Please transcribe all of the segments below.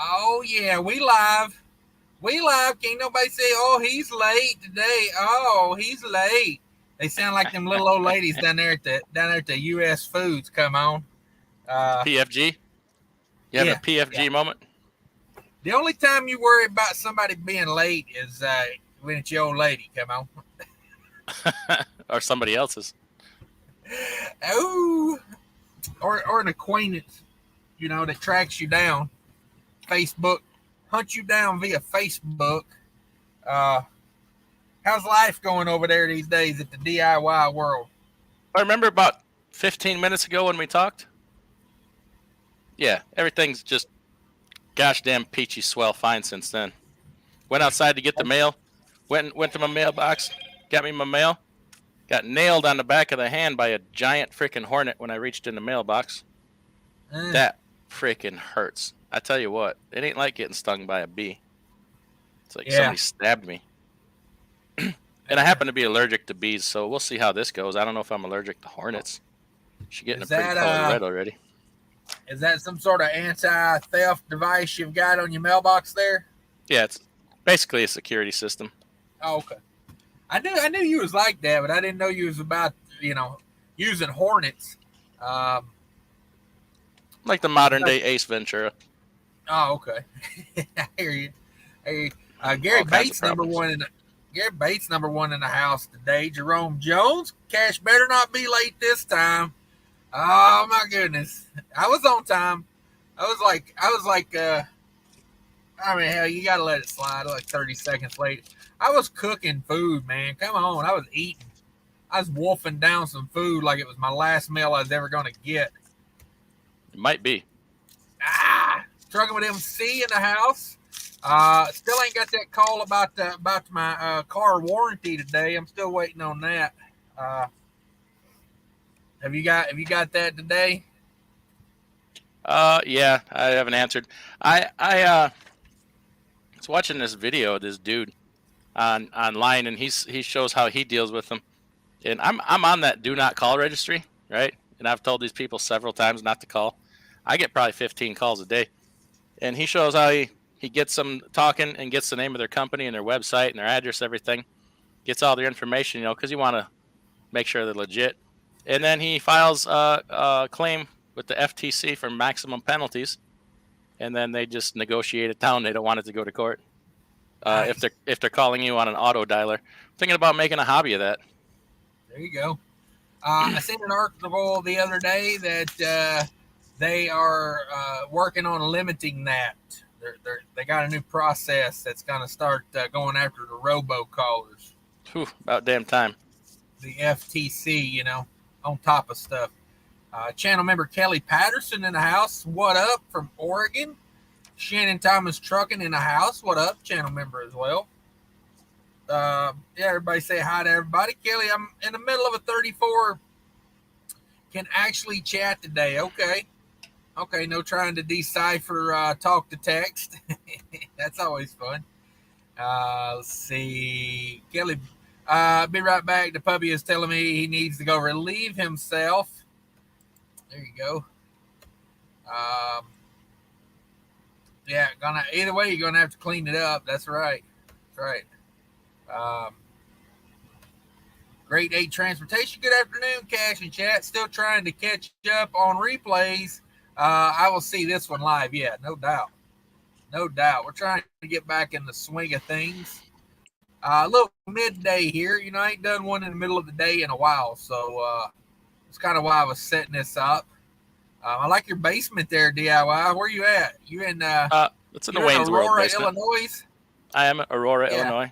Oh yeah, we live. We live. Can't nobody say, "Oh, he's late today." Oh, he's late. They sound like them little old ladies down there at the U.S. Foods. Come on. Uh, PFG? You having yeah, a PFG yeah. moment? The only time you worry about somebody being late is when it's your old lady. Come on. Or somebody else's? Oh, or an acquaintance, that tracks you down. Facebook, hunt you down via Facebook. Uh, how's life going over there these days at the DIY world? I remember about 15 minutes ago when we talked. Yeah, everything's just gosh damn peachy swell fine since then. Went outside to get the mail. Went to my mailbox. Got me my mail. Got nailed on the back of the hand by a giant freaking hornet when I reached in the mailbox. That freaking hurts. I tell you what, it ain't like getting stung by a bee. It's like somebody stabbed me. And I happen to be allergic to bees, so we'll see how this goes. I don't know if I'm allergic to hornets. She's getting a pretty color red already. Is that some sort of anti-theft device you've got on your mailbox there? Yeah, it's basically a security system. Oh, okay. I knew you was like that, but I didn't know you was about using hornets. Like the modern day Ace Ventura. Oh, okay. I hear you. Gary Bates number one in the house today. Jerome Jones. Cash better not be late this time. Oh my goodness. I was on time. I was like hell, you gotta let it slide like 30 seconds late. I was cooking food, man. Come on. I was eating. I was wolfing down some food like it was my last meal I was ever gonna get. It might be. Trucking with MC in the house. Still ain't got that call about my car warranty today. I'm still waiting on that. Have you got that today? Yeah, I haven't answered. I was watching this video of this dude online, and he shows how he deals with them. And I'm on that do not call registry, right? And I've told these people several times not to call. I get probably 15 calls a day. And he shows how he gets them talking and gets the name of their company and their website and their address, everything. Gets all their information, because you want to make sure they're legit. And then he files a claim with the FTC for maximum penalties. And then they just negotiate it down. They don't want it to go to court. Nice. If they're calling you on an auto dialer. I'm thinking about making a hobby of that. There you go. I seen an article the other day that they are working on limiting that. They got a new process that's going to start going after the robocallers. Whew, about damn time. The FTC, on top of stuff. Channel member Kelly Patterson in the house. What up from Oregon? Shannon Thomas Trucking in the house. What up? Channel member as well. Everybody say hi to everybody. Kelly, I'm in the middle of a 34. Can actually chat today. Okay, no trying to decipher talk to text. That's always fun. Let's see. Kelly, be right back. The puppy is telling me he needs to go relieve himself. There you go. Either way, you're gonna have to clean it up. That's right. Great 8 Transportation. Good afternoon, Cash and Chat. Still trying to catch up on replays. I will see this one live. Yeah, no doubt. We're trying to get back in the swing of things. A little midday here. I ain't done one in the middle of the day in a while, so it's kind of why I was setting this up. I like your basement there, DIY. Where you at? You in? It's in the Wayne's World Aurora, basement. Illinois. I am Aurora, Illinois.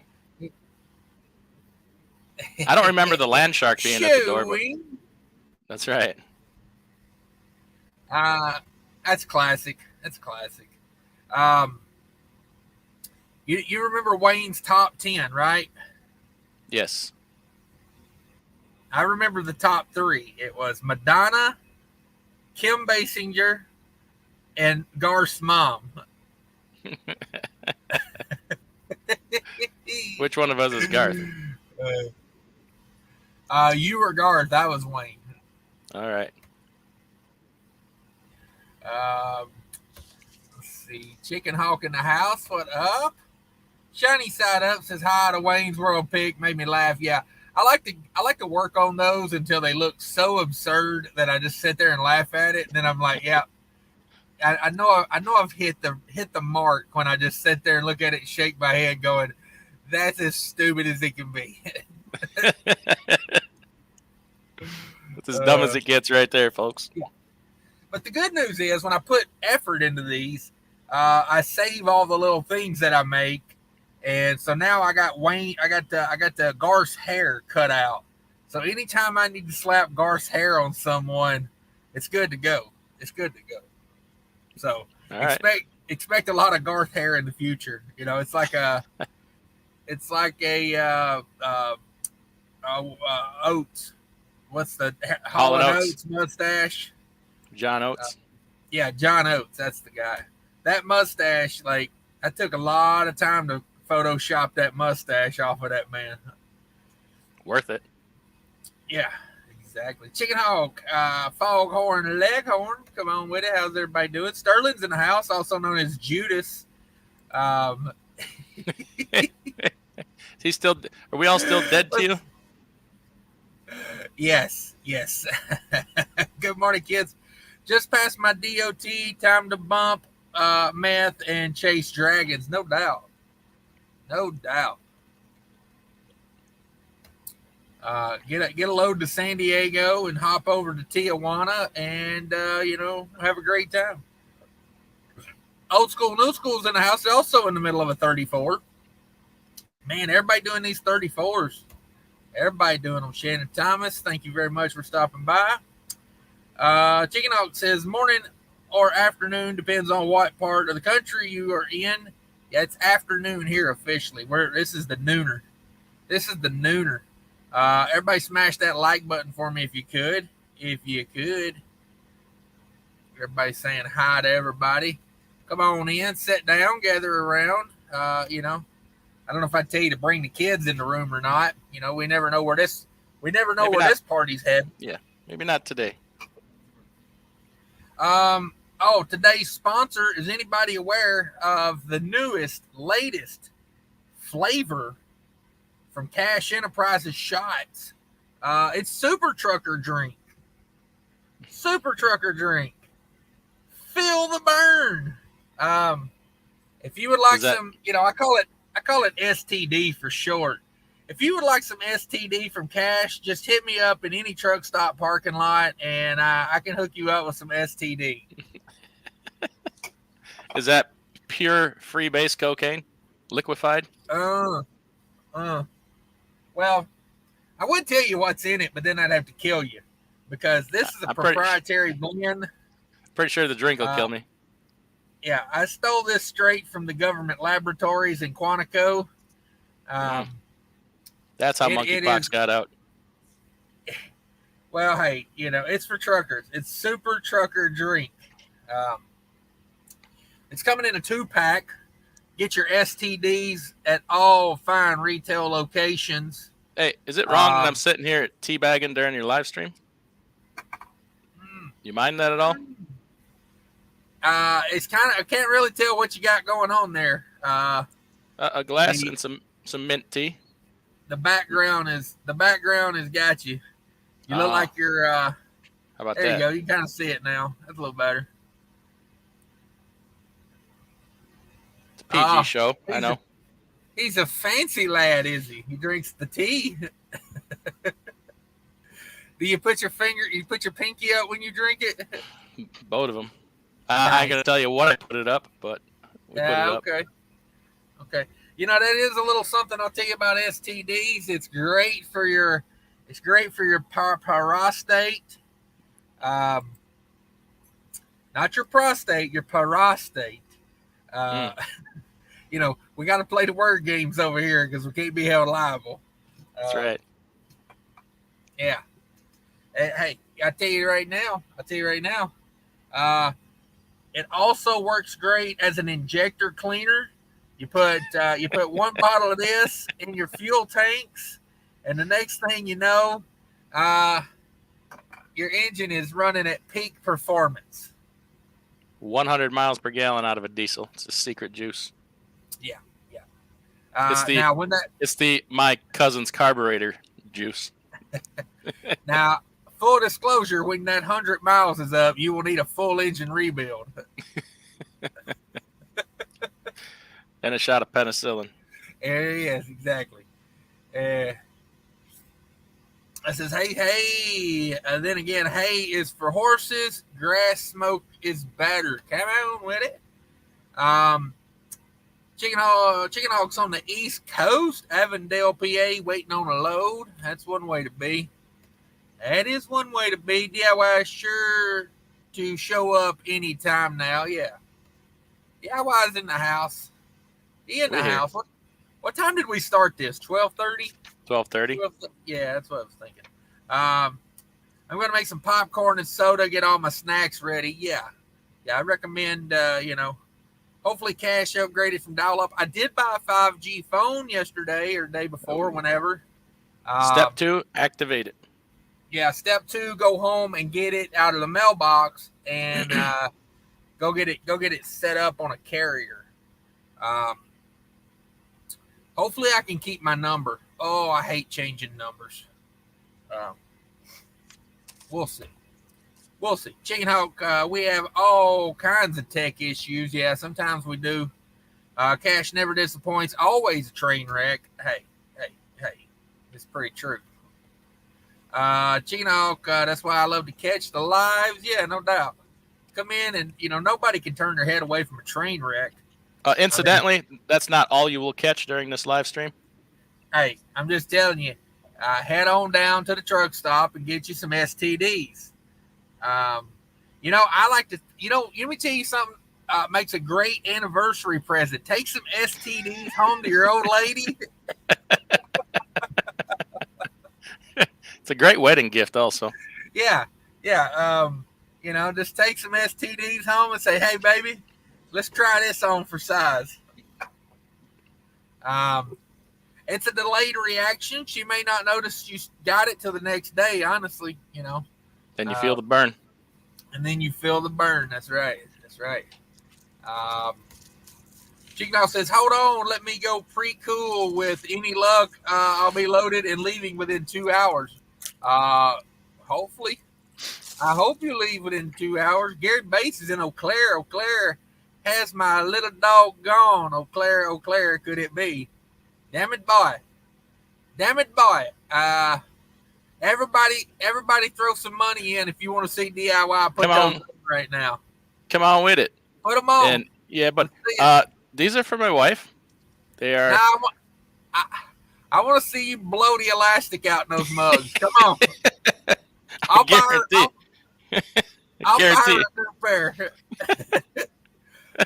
I don't remember the land shark being at the door. But that's right. That's classic. You remember Wayne's top 10, right? Yes. I remember the top 3. It was Madonna, Kim Basinger, and Garth's mom. Which one of us is Garth? You were Garth. I was Wayne. All right. Let's see. Chicken Hawk in the house. What up? Shiny Side Up says hi to Wayne's World Pick. Made me laugh. Yeah, I like to work on those until they look so absurd that I just sit there and laugh at it. And then I'm like, yeah, I know I've hit the mark when I just sit there and look at it and shake my head, going, that's as stupid as it can be. It's as dumb as it gets, right there, folks. Yeah. But the good news is, when I put effort into these, I save all the little things that I make. And so now I got the Garth's hair cut out. So anytime I need to slap Garth's hair on someone, it's good to go. It's good to go. So expect a lot of Garth hair in the future. You know, it's like a Oates. What's the Hall & Oates mustache? John Oates. Yeah, John Oates. That's the guy. That mustache, like, I took a lot of time to Photoshop that mustache off of that man. Worth it. Yeah, exactly. Chicken Hawk, Foghorn, Leghorn. Come on with it. How's everybody doing? Sterling's in the house, also known as Judas. He's still? Are we all still dead to you? Yes. Good morning, kids. Just passed my DOT. Time to bump meth and chase dragons. No doubt. Get a load to San Diego and hop over to Tijuana and have a great time. Old school, new school's in the house. They're also in the middle of a 34. Man, everybody doing these 34s. Everybody doing them. Shannon Thomas, thank you very much for stopping by. Chicken Hawk says morning or afternoon, depends on what part of the country you are in. Yeah, it's afternoon here officially. This is the nooner. Everybody smash that like button for me if you could. Everybody's saying hi to everybody. Come on in, sit down, gather around. I don't know if I tell you to bring the kids in the room or not. You know, we never know where this this party's headed. Yeah, maybe not today. Today's sponsor, is anybody aware of the latest flavor from Cash Enterprises Shots? It's Super Trucker Drink. Feel the burn. If you would like some, I call it STD for short. If you would like some STD from Cash, just hit me up in any truck stop parking lot, and I can hook you up with some STD. Is that pure freebase cocaine, liquefied? Well, I would tell you what's in it, but then I'd have to kill you because this is a proprietary blend. Pretty sure the drink will kill me. Yeah, I stole this straight from the government laboratories in Quantico. That's how monkeypox got out. Well, hey, it's for truckers. It's Super Trucker Drink. It's coming in a 2-pack. Get your STDs at all fine retail locations. Hey, is it wrong that I'm sitting here teabagging during your live stream? You mind that at all? It's kind of, I can't really tell what you got going on there. A glass and some mint tea. The background has got you. You look like you're. How about there that? You go. You can kind of see it now. That's a little better. It's a PG show. I know. He's a fancy lad, is he? He drinks the tea. Do you put your pinky up when you drink it? Both of them. I ain't gonna tell you what I put it up, but we put it up. Okay. That is a little something I'll tell you about STDs. It's great for your prostate. Not your prostate, your prostate. We got to play the word games over here because we can't be held liable. That's right. Yeah. Hey, I tell you right now. It also works great as an injector cleaner. You put one bottle of this in your fuel tanks, and the next thing you know, your engine is running at peak performance. 100 miles per gallon out of a diesel. It's a secret juice. Yeah, yeah. It's my cousin's carburetor juice. Now, full disclosure, when that 100 miles is up, you will need a full engine rebuild. And a shot of penicillin. Yes, exactly. It says, hey. Then again, hay is for horses. Grass smoke is better. Come on with it. Chicken hogs on the East Coast. Avondale, PA, waiting on a load. That's one way to be. That is one way to be. DIY is sure to show up anytime now. Yeah. DIY is in the house. We're house. What time did we start this? 12:30? 12:30. Yeah, that's what I was thinking. I'm going to make some popcorn and soda, get all my snacks ready. Yeah, I recommend, hopefully Cash upgraded from dial-up. I did buy a 5G phone yesterday or day before, whenever. Step 2, activate it. Yeah, step 2, go home and get it out of the mailbox and go get it set up on a carrier. Hopefully I can keep my number. Oh, I hate changing numbers. We'll see. Chicken Hawk, we have all kinds of tech issues. Yeah, sometimes we do. Cash never disappoints. Always a train wreck. Hey. It's pretty true. Chicken Hawk, that's why I love to catch the lives. Yeah, no doubt. Come in and, nobody can turn their head away from a train wreck. Incidentally, that's not all you will catch during this live stream. Hey, I'm just telling you, head on down to the truck stop and get you some STDs. I like to, let me tell you something, makes a great anniversary present. Take some STDs home to your old lady. It's a great wedding gift also. Yeah. Just take some STDs home and say, hey, baby, let's try this on for size. It's a delayed reaction. She may not notice you got it till the next day, honestly, Then you feel the burn. And then you feel the burn. That's right. Chicken Dog says, hold on, let me go pre-cool. With any luck, I'll be loaded and leaving within 2 hours. Hopefully. I hope you leave within 2 hours. Garrett Bates is in Eau Claire. Eau Claire has my little dog gone. Eau Claire, could it be? Damn it, boy. Everybody throw some money in if you want to see DIY. Put those on right now. Come on with it. Put them on. And, yeah, but these are for my wife. They are. Now, I want to see you blow the elastic out in those mugs. Come on. I'll buy her a new pair.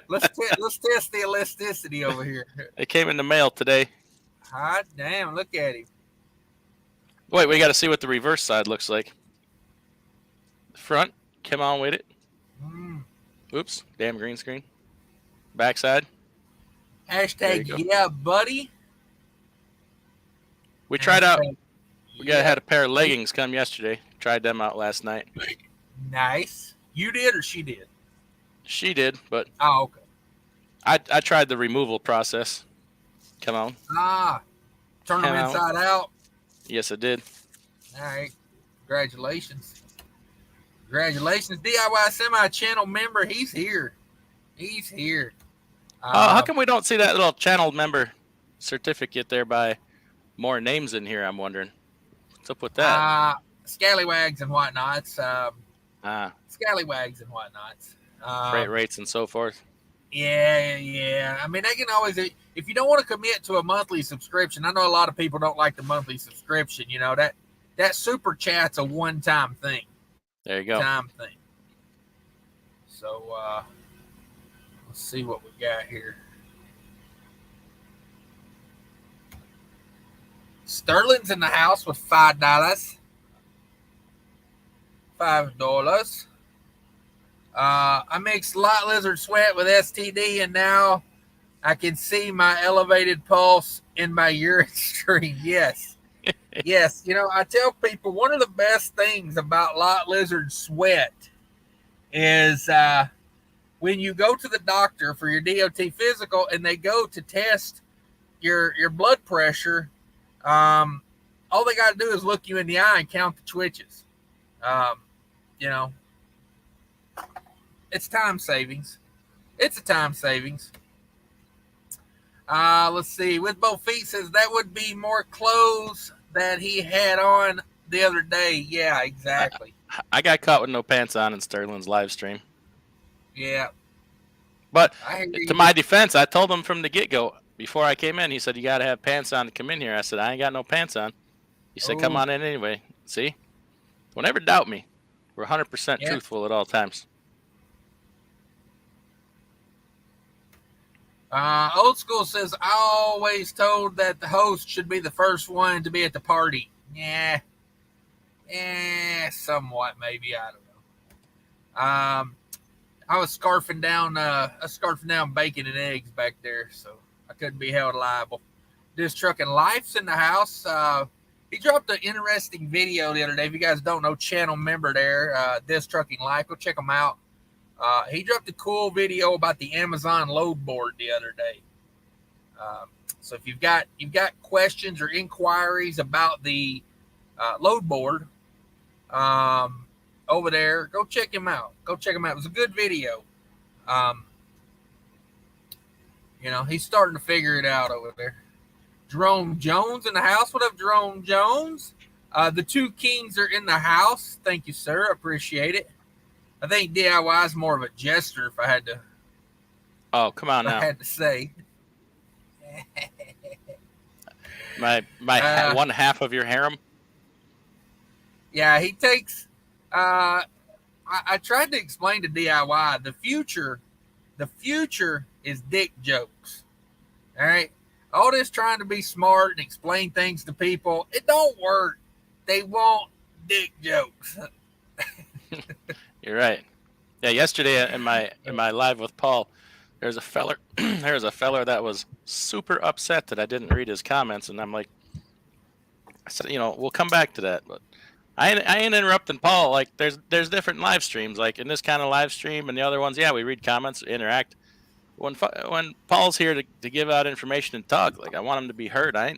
Let's test the elasticity over here. It came in the mail today. Hot damn, look at him. Wait, we got to see what the reverse side looks like. The front, come on with it. Oops, damn green screen. Backside. Hashtag yeah, buddy. We tried out. We had a pair of leggings come yesterday. Tried them out last night. Nice. You did or she did? She did, but okay. I tried the removal process. Come on. Turn them inside out. Yes, I did. All right. Congratulations. DIY Semi channel member. He's here. How come we don't see that little channel member certificate there by more names in here? I'm wondering. What's up with that? Scallywags and whatnots. Freight rates and so forth. Yeah. I mean, they can always, if you don't want to commit to a monthly subscription, I know a lot of people don't like the monthly subscription. That super chat's a one-time thing. There you go. So, let's see what we got here. Sterling's in the house with $5. I mixed lot lizard sweat with STD, and now I can see my elevated pulse in my urine stream. Yes. I tell people one of the best things about lot lizard sweat is when you go to the doctor for your DOT physical and they go to test your blood pressure, all they got to do is look you in the eye and count the twitches. You know, it's time savings. It's a time savings. Let's see. With both feet says that would be more clothes that he had on the other day. Yeah, exactly. I got caught with no pants on in Sterling's live stream. Yeah. But to my defense, I told him from the get-go, before I came in, he said, you got to have pants on to come in here. I said, I ain't got no pants on. He said, come on in anyway. See? Don't ever doubt me. We're 100% truthful at all times. Old school says, I always told that the host should be the first one to be at the party. Yeah. Somewhat, maybe. I don't know. I was scarfing down bacon and eggs back there, so I couldn't be held liable. This Trucking Life's in the house. He dropped an interesting video the other day. If you guys don't know, channel member there, This Trucking Life, go check him out. He dropped a cool video about the Amazon loadboard the other day. So if you've got questions or inquiries about the loadboard over there, go check him out. Go check him out. It was a good video. He's starting to figure it out over there. Jerome Jones in the house. What up, Jerome Jones? The two kings are in the house. Thank you, sir. Appreciate it. I think DIY is more of a jester, if I had to. Oh, come on now. I had to say. my one half of your harem. Yeah, he takes. I tried to explain to DIY the future is dick jokes. All right, all this trying to be smart and explain things to people, it don't work. They want dick jokes. You're right. Yeah, yesterday in my live with Paul, there's a feller that was super upset that I didn't read his comments, and I'm like, I said, we'll come back to that, but I ain't interrupting Paul. Like there's different live streams, like in this kind of live stream and the other ones. Yeah, we read comments, interact. When Paul's here to give out information and talk, like I want him to be heard. I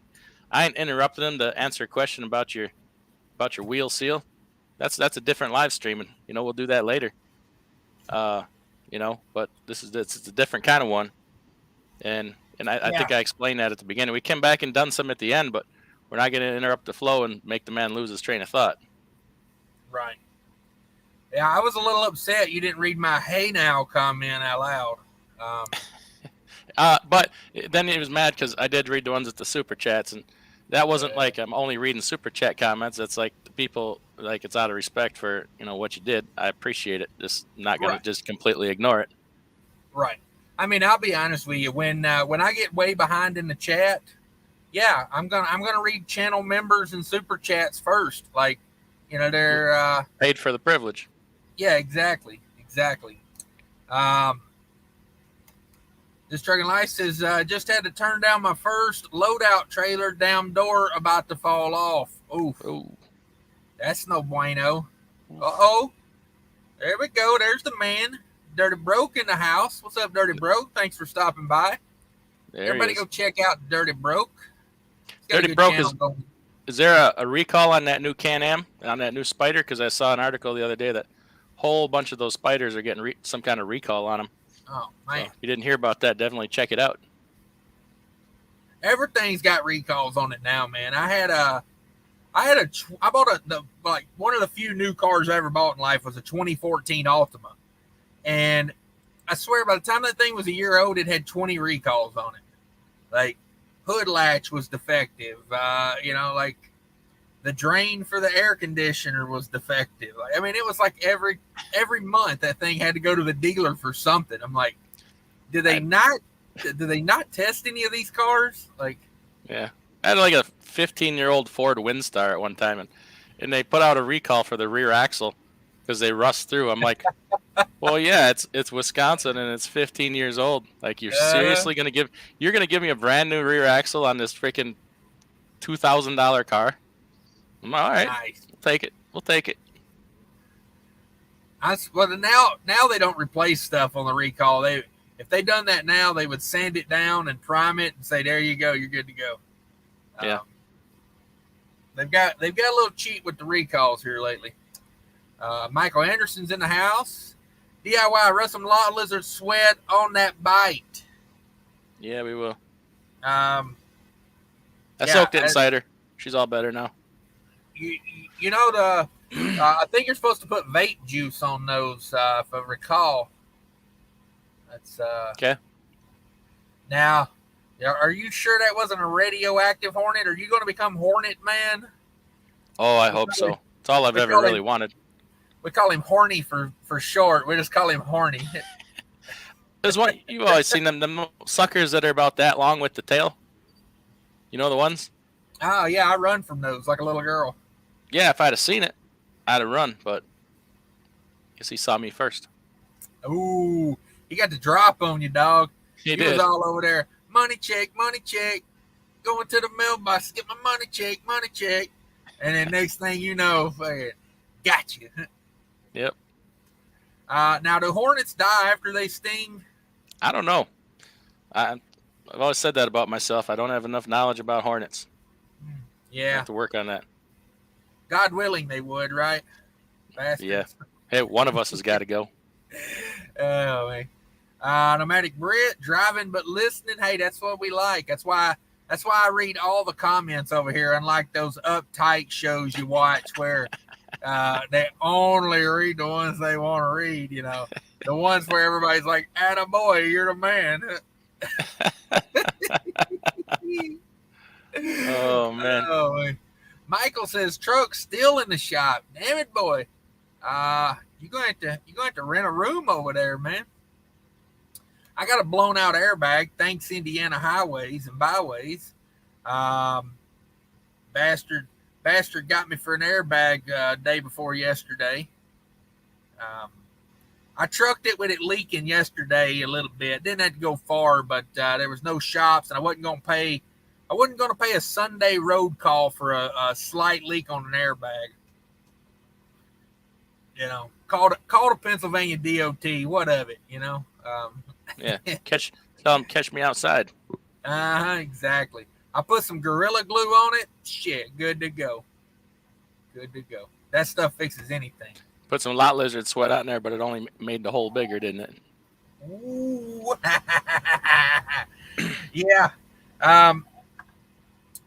ain't interrupting him to answer a question about your wheel seal. That's a different live stream, and we'll do that later. But this is a different kind of one, and I think I explained that at the beginning. We came back and done some at the end, but we're not going to interrupt the flow and make the man lose his train of thought. Right. Yeah, I was a little upset you didn't read my "Hey now" comment out loud. But then he was mad because I did read the ones at the super chats, and that wasn't like I'm only reading super chat comments. It's like the people, like, it's out of respect for what you did. I appreciate it. Just not going to just completely ignore it. Right. I mean, I'll be honest with you. When I get way behind in the chat, yeah, I'm gonna read channel members and super chats first. Like, they're paid for the privilege. Yeah, exactly. This Trucking Life says, just had to turn down my first loadout trailer, damn door about to fall off. Oof. Ooh. That's no bueno. Uh-oh. There we go. There's the man. Dirty Broke in the house. What's up, Dirty Broke? Thanks for stopping by. Everybody go check out Dirty Broke. Dirty Broke is there a recall on that new Can-Am, on that new Spider? Because I saw an article the other day that a whole bunch of those Spiders are getting some kind of recall on them. Oh, man. So if you didn't hear about that, definitely check it out. Everything's got recalls on it now, man. I bought one of the few new cars I ever bought in life was a 2014 Altima. And I swear by the time that thing was a year old, it had 20 recalls on it. Like, hood latch was defective. Like the drain for the air conditioner was defective. Like, I mean, it was like every month that thing had to go to the dealer for something. I'm like, do they not test any of these cars? Like, yeah, I had like a 15-year-old Ford Windstar at one time, and they put out a recall for the rear axle because they rust through. I'm like, well, yeah, it's Wisconsin and it's 15 years old. Like, you're seriously gonna give me a brand new rear axle on this freaking $2,000 car? I'm all right. Nice. We'll take it. Well, now they don't replace stuff on the recall. If they done that now, they would sand it down and prime it and say, "There you go, you're good to go." Yeah. They've got a little cheat with the recalls here lately. Michael Anderson's in the house. DIY, run some lot lizard sweat on that bite. Yeah, we will. I soaked it inside her. She's all better now. You know I think you're supposed to put vape juice on those, if I recall. That's okay. Now, are you sure that wasn't a radioactive hornet? Are you going to become Hornet Man? Oh, I hope so. It's all I've ever really wanted. We call him Horny for short. We just call him Horny. There's one you've always seen them suckers that are about that long with the tail. You know the ones? Oh yeah, I run from those like a little girl. Yeah, if I'd have seen it, I'd have run, but I guess he saw me first. Ooh, he got the drop on you, dog. He was all over there. Money check, going to the mailbox, get my money check. And then next thing you know, got you. Yep. Now, do hornets die after they sting? I don't know. I've always said that about myself. I don't have enough knowledge about hornets. Yeah. I have to work on that. God willing, they would, right? Bastards. Yeah. Hey, one of us has got to go. Oh, man. Nomadic Brit, driving but listening. Hey, that's what we like. That's why I read all the comments over here, unlike those uptight shows you watch where they only read the ones they want to read, you know. The ones where everybody's like, "Attaboy, you're the man." Oh, man. Oh, man. Michael says, truck still in the shop. Damn it, boy. You're going to have to rent a room over there, man. I got a blown out airbag, thanks Indiana highways and byways. Bastard got me for an airbag day before yesterday. I trucked it with it leaking yesterday a little bit. Didn't have to go far, but there was no shops, and I wasn't going to pay a Sunday road call for a slight leak on an airbag. You know, called a Pennsylvania DOT. What of it? You know. Yeah, tell them catch me outside. Exactly. I put some Gorilla Glue on it. Shit, good to go. That stuff fixes anything. Put some lot lizard sweat out in there, but it only made the hole bigger, didn't it? Ooh. Yeah.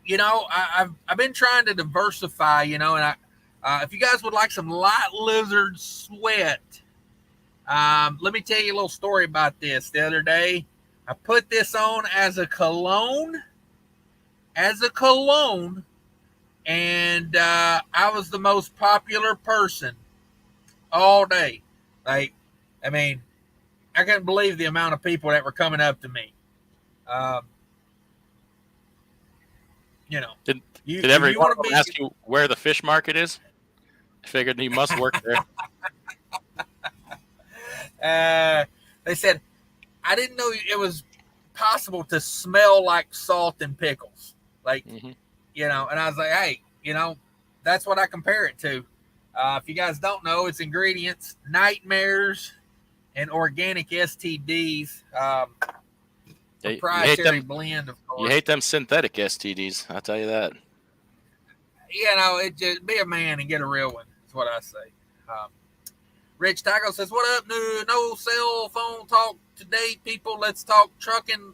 You know, I've been trying to diversify, you know, and if you guys would like some lot lizard sweat, let me tell you a little story about this. The other day, I put this on as a cologne, and I was the most popular person all day. Like, I mean, I couldn't believe the amount of people that were coming up to me. You know, did everyone ask you where the fish market is? I figured you must work there. They said, I didn't know it was possible to smell like salt and pickles. Like, you know, and I was like, hey, you know, that's what I compare it to. If you guys don't know, it's ingredients, nightmares, and organic STDs. Proprietary blend, of course. You hate them synthetic STDs, I'll tell you that. You know, it just be a man and get a real one. That's what I say. Rich Taco says, what up? No cell phone talk today, people. Let's talk trucking.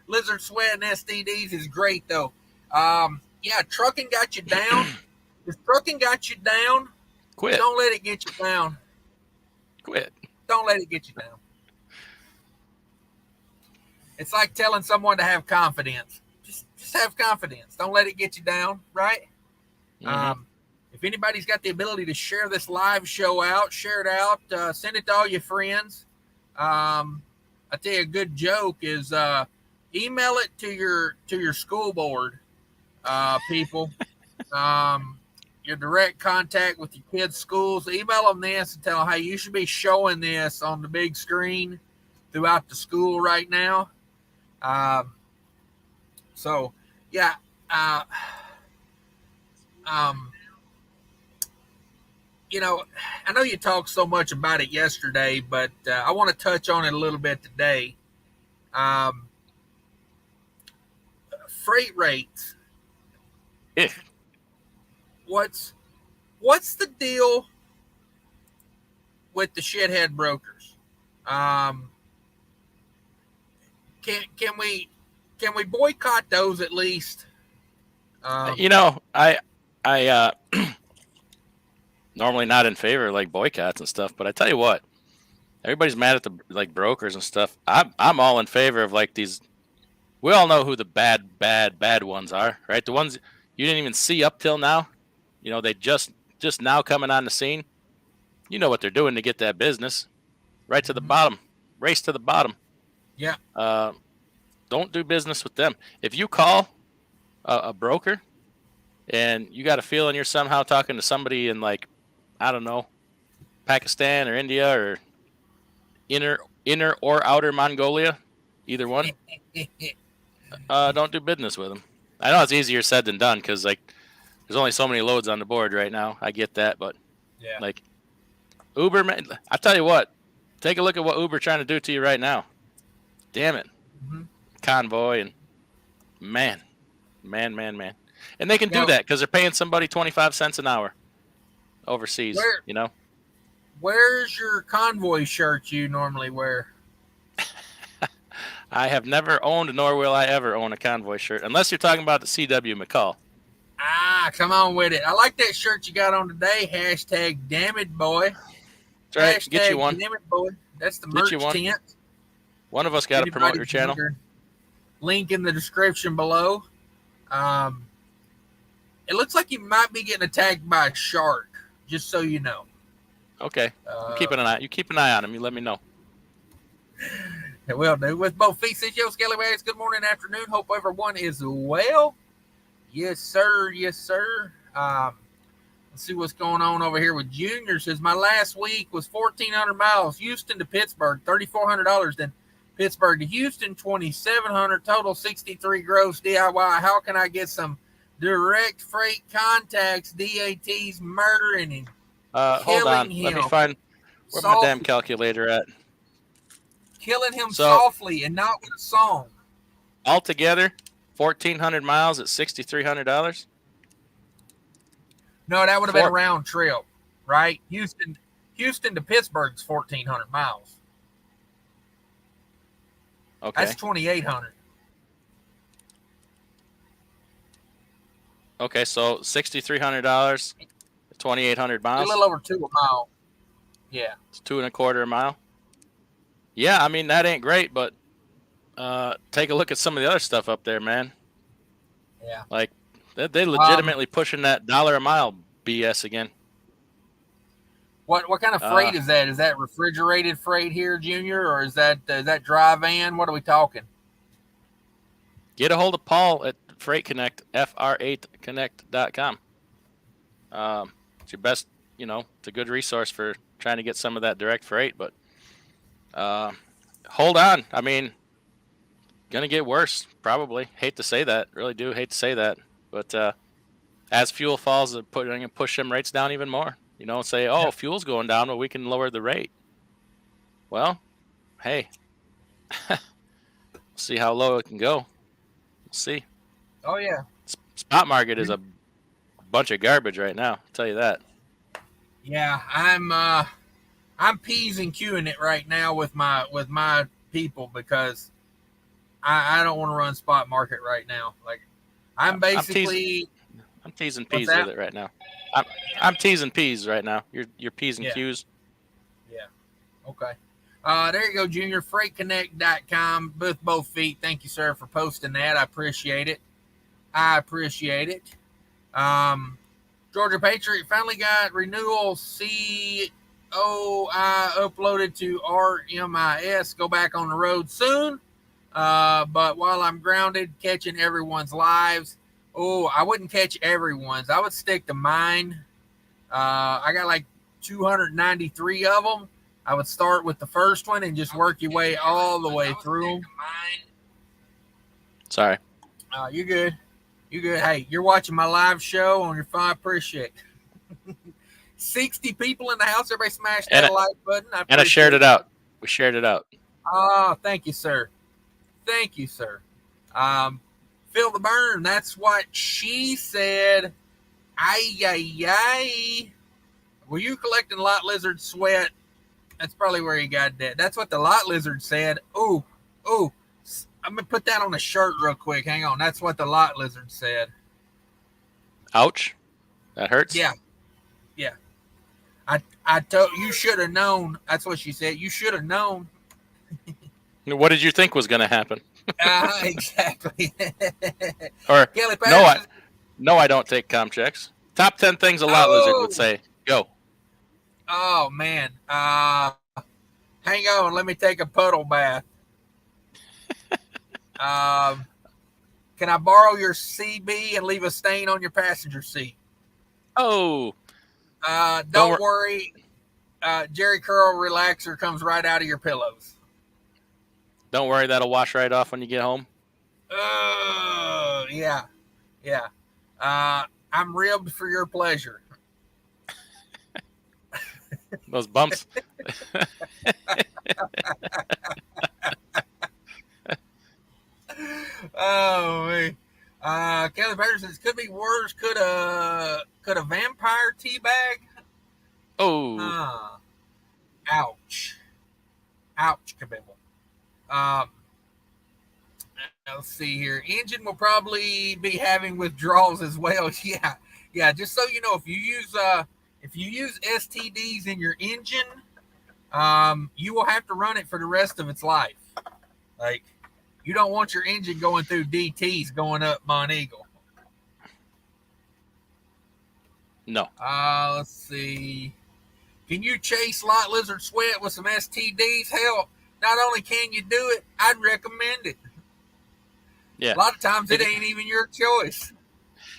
Lizard sweat and STDs is great, though. Yeah, trucking got you down. If trucking got you down, quit. Don't let it get you down. Quit. Don't let it get you down. It's like telling someone to have confidence. Just have confidence. Don't let it get you down, right? If anybody's got the ability to share this live show out, share it out. Send it to all your friends. I tell you, a good joke is email it to your school board, people. Your direct contact with your kids' schools. Email them this and tell them, hey, you should be showing this on the big screen throughout the school right now. So, yeah. you know, I know you talked so much about it yesterday, but I want to touch on it a little bit today. Um, Freight rates. Eh. What's the deal with the shithead brokers? Um, can we boycott those at least? You know, I normally not in favor of like boycotts and stuff, but I tell you what, everybody's mad at the like brokers and stuff. I'm all in favor of like these. We all know who the bad ones are, right? The ones you didn't even see up till now. You know, they just now coming on the scene. You know what they're doing to get that business right to the bottom, race to the bottom. Yeah. Don't do business with them. If you call a broker and you got a feeling you're somehow talking to somebody in like, I don't know, Pakistan or India or inner or outer Mongolia, either one, don't do business with them. I know it's easier said than done because like there's only so many loads on the board right now. I get that, but Yeah. like Uber, man, I tell you what, take a look at what Uber trying to do to you right now. Damn it, Convoy and man, and they can do that because they're paying somebody 25 cents an hour overseas. You know, where's your Convoy shirt you normally wear? I have never owned, nor will I ever own a Convoy shirt, unless you're talking about the CW McCall. Ah, come on with it. I like that shirt you got on today. Hashtag dammitboy. That's right. Get you one. Dammitboy. That's the merch tent. One of us got to promote your channel. Link in the description below. It looks like you might be getting attacked by a shark, just so you know. Okay. I'm keeping an eye. You keep an eye on him. You let me know. It will do. With both feet, yo, scallywags. Good morning, afternoon. Hope everyone is well. Yes, sir. Yes, sir. Let's see what's going on over here with Junior. Says my last week was 1,400 miles. Houston to Pittsburgh, $3,400. Then Pittsburgh to Houston, $2,700. Total 63 gross DIY. How can I get some direct freight contacts? DAT's murdering him. Hold on. Let me find where my damn calculator at. Killing him softly and not with a song. Altogether, 1,400 miles at $6,300. No, that would have been a round trip, right? Houston to Pittsburgh's 1,400 miles. Okay, that's 2,800. Okay, so $6,300, 2,800 miles. A little over 2 a mile. Yeah, it's 2.25 a mile. Yeah, I mean that ain't great, but take a look at some of the other stuff up there, man. Yeah, like they legitimately pushing that $1 a mile BS again. What kind of freight is that? Is that refrigerated freight here, Junior, or is that dry van? What are we talking? Get a hold of Paul at Freight Connect, fr8connect.com. It's your best, it's a good resource for trying to get some of that direct freight, but hold on. I mean, gonna get worse, probably. Hate to say that. Really do hate to say that. But as fuel falls, I'm going to push them rates down even more. Say, oh, fuel's going down, well, we can lower the rate. Well, hey, see how low it can go. We'll see. Oh, yeah. Spot market is a bunch of garbage right now. I'll tell you that. Yeah, I'm peas and queuing it right now with my people because I don't want to run spot market right now. Like I'm basically I'm teasing peas with it right now. I'm teasing peas right now. You're peas and Q's. Yeah. Okay. There you go, Junior. FreightConnect.com. Both feet. Thank you, sir, for posting that. I appreciate it. Georgia Patriot finally got renewal COI uploaded to RMIS. Go back on the road soon. But while I'm grounded, catching everyone's lives. Oh, I wouldn't catch everyone's. I would stick to mine. I got like 293 of them. I would start with the first one and just work your way all the way through them. Sorry. You're good. You're good. Hey, you're watching my live show on your phone. I appreciate it. 60 people in the house. Everybody smashed And that like button. I shared it out. We shared it out. Oh, thank you, sir. Thank you, sir. Feel the burn. That's what she said. Ay. Were you collecting lot lizard sweat? That's probably where he got that. That's what the lot lizard said. Ooh. I'm going to put that on a shirt real quick. Hang on. That's what the lot lizard said. Ouch. That hurts? Yeah. I told you should have known. That's what she said. You should have known. What did you think was going to happen? Exactly. Or Kelly no, I don't take com checks. Top 10 things a lot lizard would say. Go. Oh man. Hang on. Let me take a puddle bath. Can I borrow your CB and leave a stain on your passenger seat? Oh. Don't worry. Jerry Curl relaxer comes right out of your pillows. Don't worry, that'll wash right off when you get home. Yeah. I'm ribbed for your pleasure. Those bumps. Oh man. Kelly Patterson says could be worse. Could a vampire teabag? Oh. Ouch, kabibble. Let's see here. Engine will probably be having withdrawals as well. Yeah. Just so you know, if you use STDs in your engine, you will have to run it for the rest of its life. Like, you don't want your engine going through DTs going up Mont Eagle. No. Let's see. Can you chase lot lizard sweat with some STDs? Hell, not only can you do it, I'd recommend it. Yeah. A lot of times it ain't even your choice.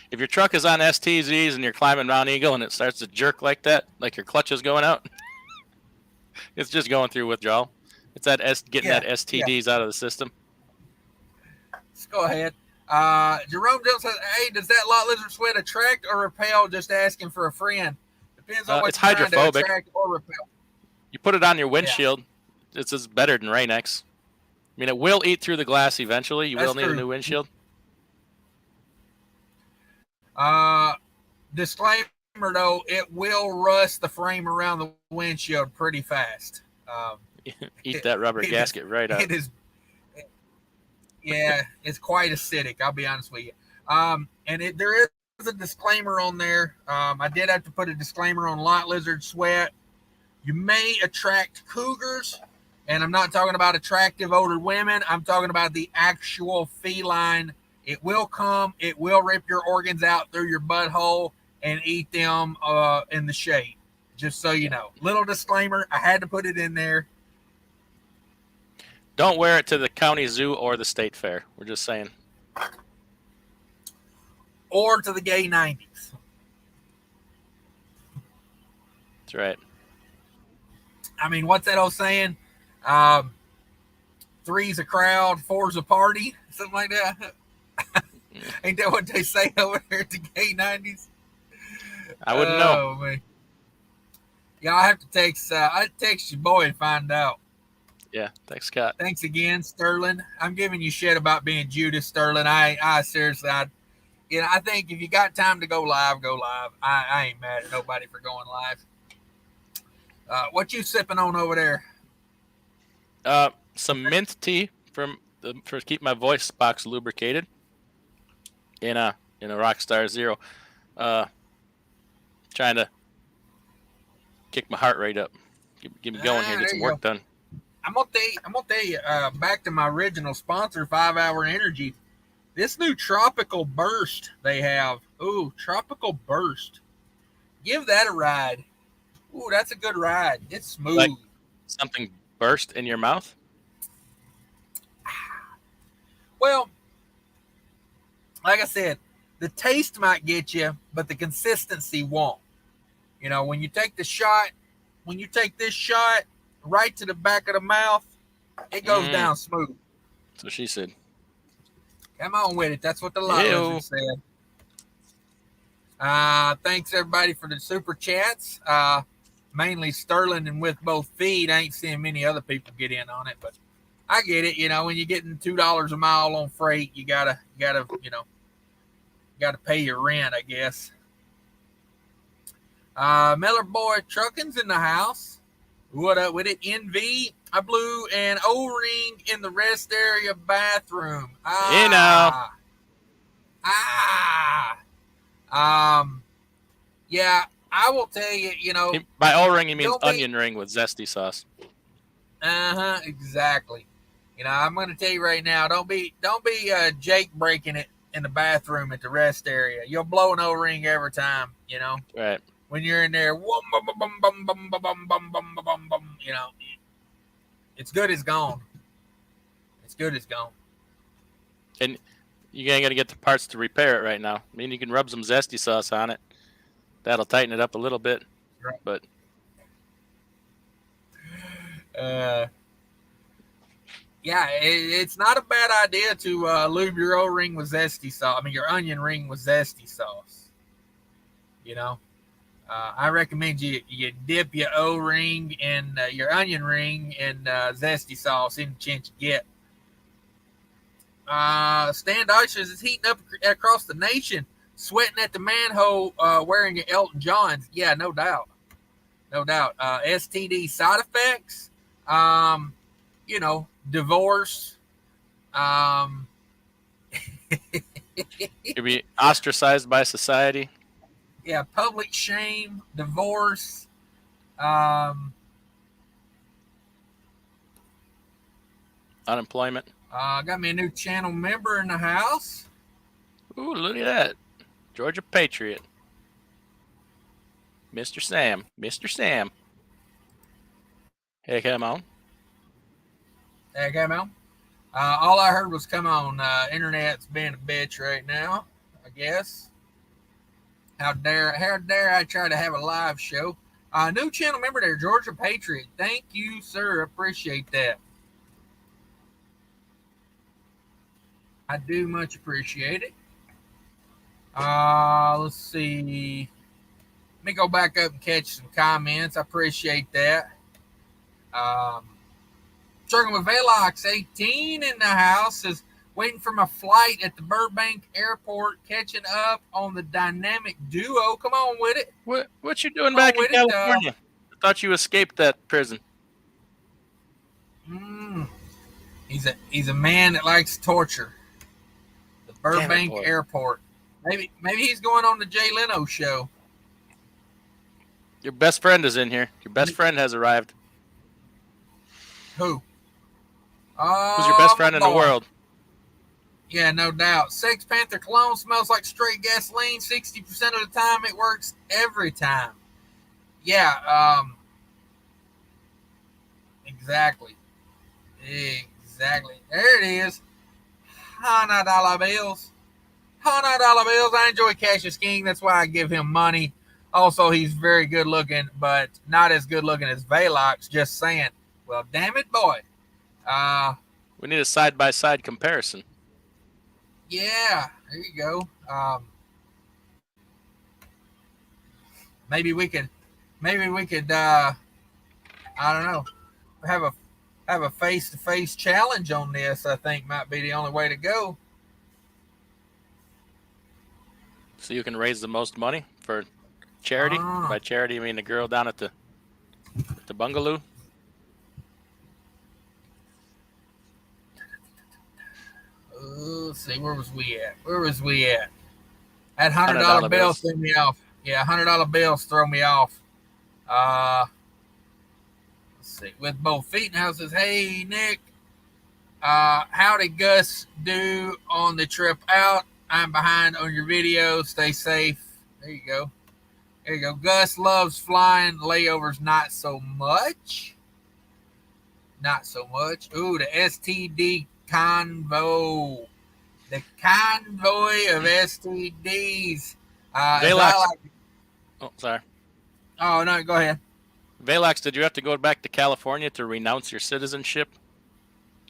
If your truck is on STZs and you're climbing Mount Eagle and it starts to jerk like that, like your clutch is going out, it's just going through withdrawal. It's that that STDs out of the system. Let's go ahead. Jerome Jones says, hey, does that lot lizard sweat attract or repel? Just asking for a friend. Depends on what it's you're hydrophobic. trying to attract or repel. You put it on your windshield. Yeah. It's better than Rain-X. I mean, it will eat through the glass eventually. You will need a new windshield. Disclaimer, though, it will rust the frame around the windshield pretty fast. Eat that rubber gasket right up. It is. Yeah, it's quite acidic. I'll be honest with you. And there is a disclaimer on there. I did have to put a disclaimer on lot lizard sweat. You may attract cougars, and I'm not talking about attractive older women. I'm talking about the actual feline. It will come. It will rip your organs out through your butthole and eat them in the shade. Just so you know. Little disclaimer. I had to put it in there. Don't wear it to the county zoo or the state fair. We're just saying. Or to the gay 90s. That's right. I mean, what's that old saying? Three's a crowd, four's a party, something like that. Ain't that what they say over there at the gay 90s? I wouldn't know. Man. Yeah, I have to text. I text your boy and find out. Yeah, thanks, Scott. Thanks again, Sterling. I'm giving you shit about being Judas, Sterling. I seriously, I think if you got time to go live, go live. I ain't mad at nobody for going live. What you sipping on over there? Some mint tea for keep my voice box lubricated. In a Rockstar Zero, trying to kick my heart rate up, get me going here, get some work done. I'm gonna tell you. Back to my original sponsor, 5 Hour Energy. This new Tropical Burst they have. Ooh, Tropical Burst. Give that a ride. Ooh, that's a good ride. It's smooth. Like something burst in your mouth? Well, like I said, the taste might get you, but the consistency won't. You know, when you take this shot right to the back of the mouth, it goes down smooth. So she said. Come on with it. That's what the lot lizard said. Thanks everybody for the super chats. Mainly Sterling and with both feet. I ain't seeing many other people get in on it, but I get it. You know, when you're getting $2 a mile on freight, you gotta pay your rent, I guess. Miller Boy Trucking's in the house. What up with it? NV. I blew an O-ring in the rest area bathroom. You know. Yeah, I will tell you, you know. By O-ring, he means onion ring with zesty sauce. Exactly. You know, I'm going to tell you right now, don't be Jake breaking it in the bathroom at the rest area. You'll blow an O-ring every time, you know. Right. When you're in there, you know, it's good as gone. It's good as gone. And you ain't gonna get the parts to repair it right now. I mean, you can rub some zesty sauce on it. That'll tighten it up a little bit. Right. But yeah, it's not a bad idea to lube your O-ring with zesty sauce. I mean, your onion ring with zesty sauce. You know, I recommend you dip your O-ring and your onion ring in zesty sauce any chance you get. Stan Dyshers is heating up across the nation, sweating at the manhole, wearing your Elton Johns. Yeah, no doubt. No doubt. STD side effects, you know, divorce. you'll be ostracized by society. Yeah, public shame, divorce. Unemployment. Got me a new channel member in the house. Ooh, look at that. Georgia Patriot. Mr. Sam. Mr. Sam. Hey, come on. Hey, come on. All I heard was come on. Internet's being a bitch right now, I guess. How dare I try to have a live show? New channel member there, Georgia Patriot. Thank you, sir. Appreciate that. I do much appreciate it. Let's see. Let me go back up and catch some comments. I appreciate that. Struggling with Velox 18 in the house is waiting for my flight at the Burbank Airport, catching up on the dynamic duo. Come on with it. What you doing back in California? I thought you escaped that prison. He's a man that likes torture. The Burbank Airport. Maybe he's going on the Jay Leno show. Your best friend is in here. Your best friend has arrived. Who? Who's your best friend in the world? Yeah, no doubt. Sex Panther cologne smells like straight gasoline 60% of the time. It works every time. Yeah, exactly. There it is. $100 bills. $100 bills. I enjoy Cassius King. That's why I give him money. Also, he's very good looking, but not as good looking as Velox. Just saying. Well, damn it, boy. We need a side-by-side comparison. Yeah, there you go. Maybe we could I don't know, have a face-to-face challenge on this. I think might be the only way to go. So you can raise the most money for charity. By charity, I mean the girl down at the bungalow. Let's see, where was we at? That $100 bill threw me off. Yeah, $100 bills throw me off. Let's see. With both feet in houses. Hey, Nick. How did Gus do on the trip out? I'm behind on your video. Stay safe. There you go. Gus loves flying. Layovers, not so much. Ooh, the STD convoy. The convoy of STDs. Sorry. Oh, no, go ahead. Velox, did you have to go back to California to renounce your citizenship?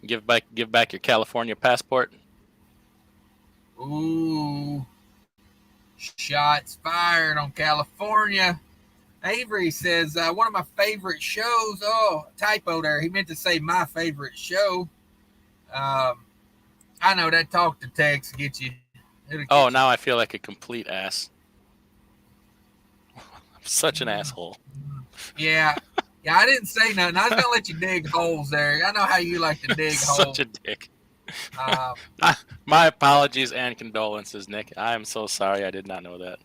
Give back your California passport? Ooh. Shots fired on California. Avery says, one of my favorite shows. Oh, typo there. He meant to say my favorite show. I know that talk to text gets you. Oh, now I feel like a complete ass. I'm such an asshole. Yeah. Yeah, I didn't say nothing. I was going to let you dig holes there. I know how you like to dig holes. Such a dick. My apologies and condolences, Nick. I am so sorry. I did not know that.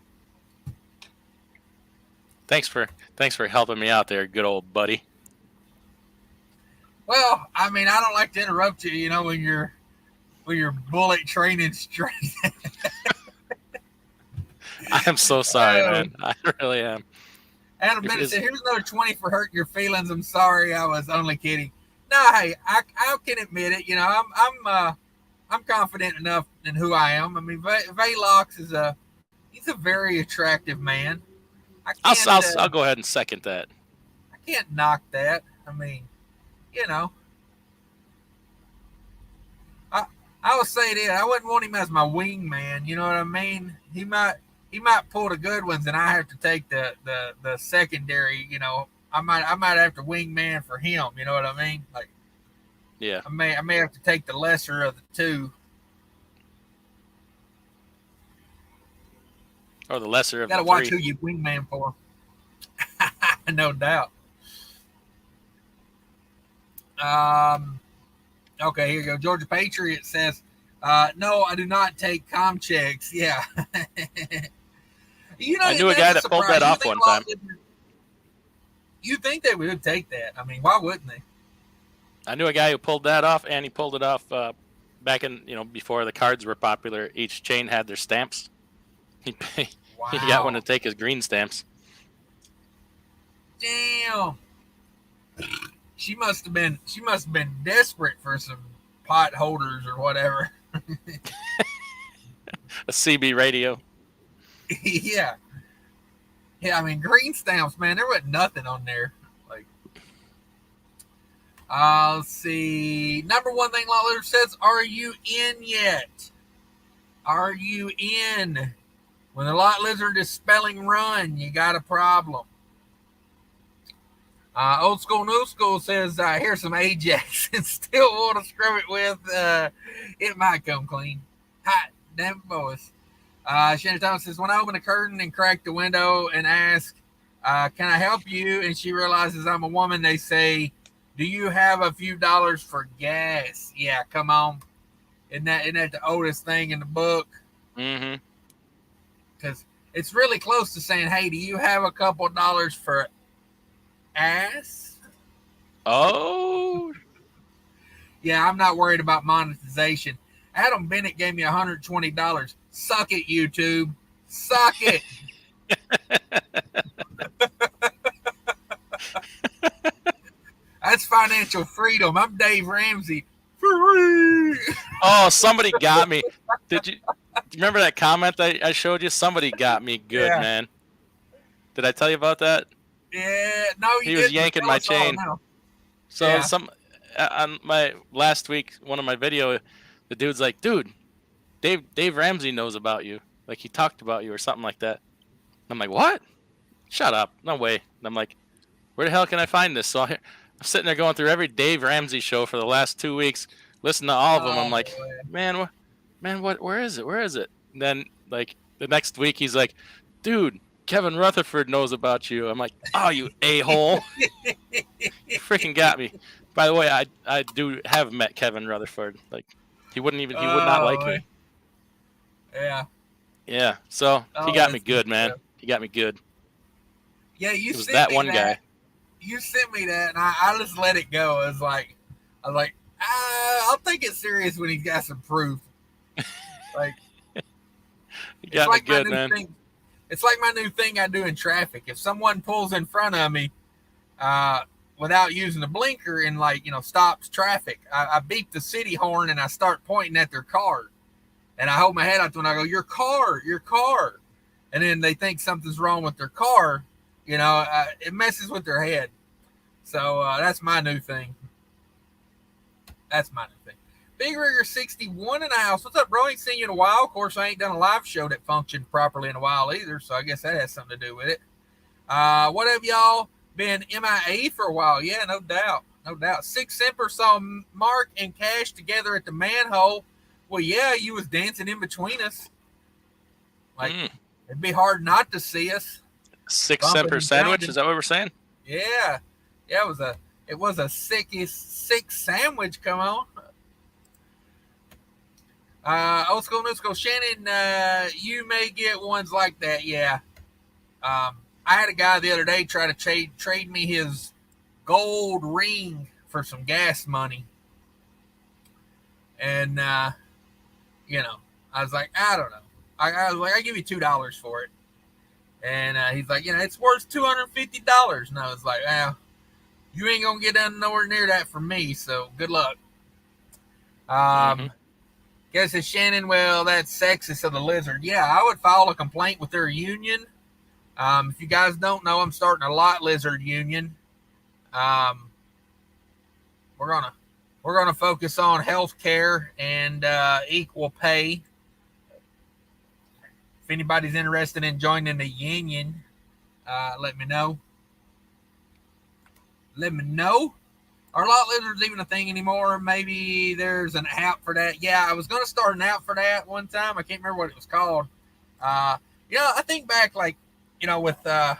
Thanks for helping me out there, good old buddy. Well, I mean, I don't like to interrupt you, you know, when you're bullet training straight. I am so sorry, man. I really am. Adam Bennett said, here's another 20 for hurting your feelings. I'm sorry. I was only kidding. No, hey, I can admit it. You know, I'm confident enough in who I am. I mean, Valox is he's a very attractive man. I'll go ahead and second that. I can't knock that. I mean, you know, I would say that I wouldn't want him as my wingman. You know what I mean? He might pull the good ones, and I have to take the secondary. You know, I might have to wingman for him. You know what I mean? Like, yeah, I may have to take the lesser of the two. Or the lesser of the three. Got to watch who you wingman for. No doubt. Okay, here you go. Georgia Patriot says, no, I do not take com checks. Yeah. You know, I knew a guy that pulled that off one time. You think they would take that? I mean, why wouldn't they? I knew a guy who pulled that off, and he pulled it off back in, before the cards were popular. Each chain had their stamps. Wow. He got one to take his green stamps. Damn. She must have been desperate for some pot holders or whatever. A CB radio. Yeah. Yeah, I mean, green stamps, man, there wasn't nothing on there. Like, let's see. Number one thing Lot Leader says, are you in yet? Are you in? When the lot lizard is spelling run, you got a problem. Old school, new school says, here's some Ajax and still want to scrub it with. It might come clean. Hot damn boys. Shannon Thomas says, when I open the curtain and crack the window and ask, can I help you? And she realizes I'm a woman, they say, do you have a few dollars for gas? Yeah, come on. Isn't that the oldest thing in the book? Mm-hmm. Because it's really close to saying, hey, do you have a couple dollars for ass? Oh. Yeah, I'm not worried about monetization. Adam Bennett gave me $120. Suck it, YouTube. Suck it. That's financial freedom. I'm Dave Ramsey. Free. Oh, somebody got me. Did you remember that comment that I showed you? Somebody got me good, yeah. Man. Did I tell you about that? Yeah, no, you He was yanking my chain. So yeah. On my last week, one of my video, the dude's like, dude, Dave Ramsey knows about you. Like, he talked about you or something like that. I'm like, what? Shut up. No way. And I'm like, where the hell can I find this? So I'm sitting there going through every Dave Ramsey show for the last 2 weeks, listening to all of them. I'm like, man, where is it? Where is it? And then, like, the next week, he's like, dude, Kevin Rutherford knows about you. I'm like, oh, you a-hole. You freaking got me. By the way, I do have met Kevin Rutherford. Like, he would not like me. Yeah. Yeah. So he got me good, man. He got me good. Yeah, it was that one guy. You sent me that, and I just let it go. I was like, I'll take it serious when he got some proof. Like, he got me good, man. It's like my new thing I do in traffic. If someone pulls in front of me, without using a blinker and stops traffic, I beep the city horn and I start pointing at their car, and I hold my head out to them and I go, your car, and then they think something's wrong with their car. It messes with their head. So that's my new thing. Big Rigger 61 in the house. What's up, bro? Ain't seen you in a while. Of course, I ain't done a live show that functioned properly in a while either, so I guess that has something to do with it. What have y'all been MIA for a while? Yeah, no doubt. No doubt. Six Semper saw Mark and Cash together at the manhole. Well, yeah, you was dancing in between us. Like, it'd be hard not to see us. Six Semper sandwich? Is that what we're saying? Yeah. Yeah, it was a sick sandwich. Come on. Old school, new school. Shannon, you may get ones like that. Yeah. I had a guy the other day try to trade me his gold ring for some gas money. And, you know, I was like, I don't know. I was like, I give you $2 for it. And he's like, you know, it's worth $250. And I was like, well, you ain't going to get nowhere near that from me. So good luck. Guess it's Shannon. Well, that's sexist of the lizard. Yeah, I would file a complaint with their union. If you guys don't know, I'm starting a lot lizard union. We're gonna focus on health care and equal pay. If anybody's interested in joining the union, let me know. Let me know. Are lot lizards even a thing anymore? Maybe there's an app for that. Yeah, I was gonna start an app for that one time. I can't remember what it was called. You know, I think back, like, you know, with my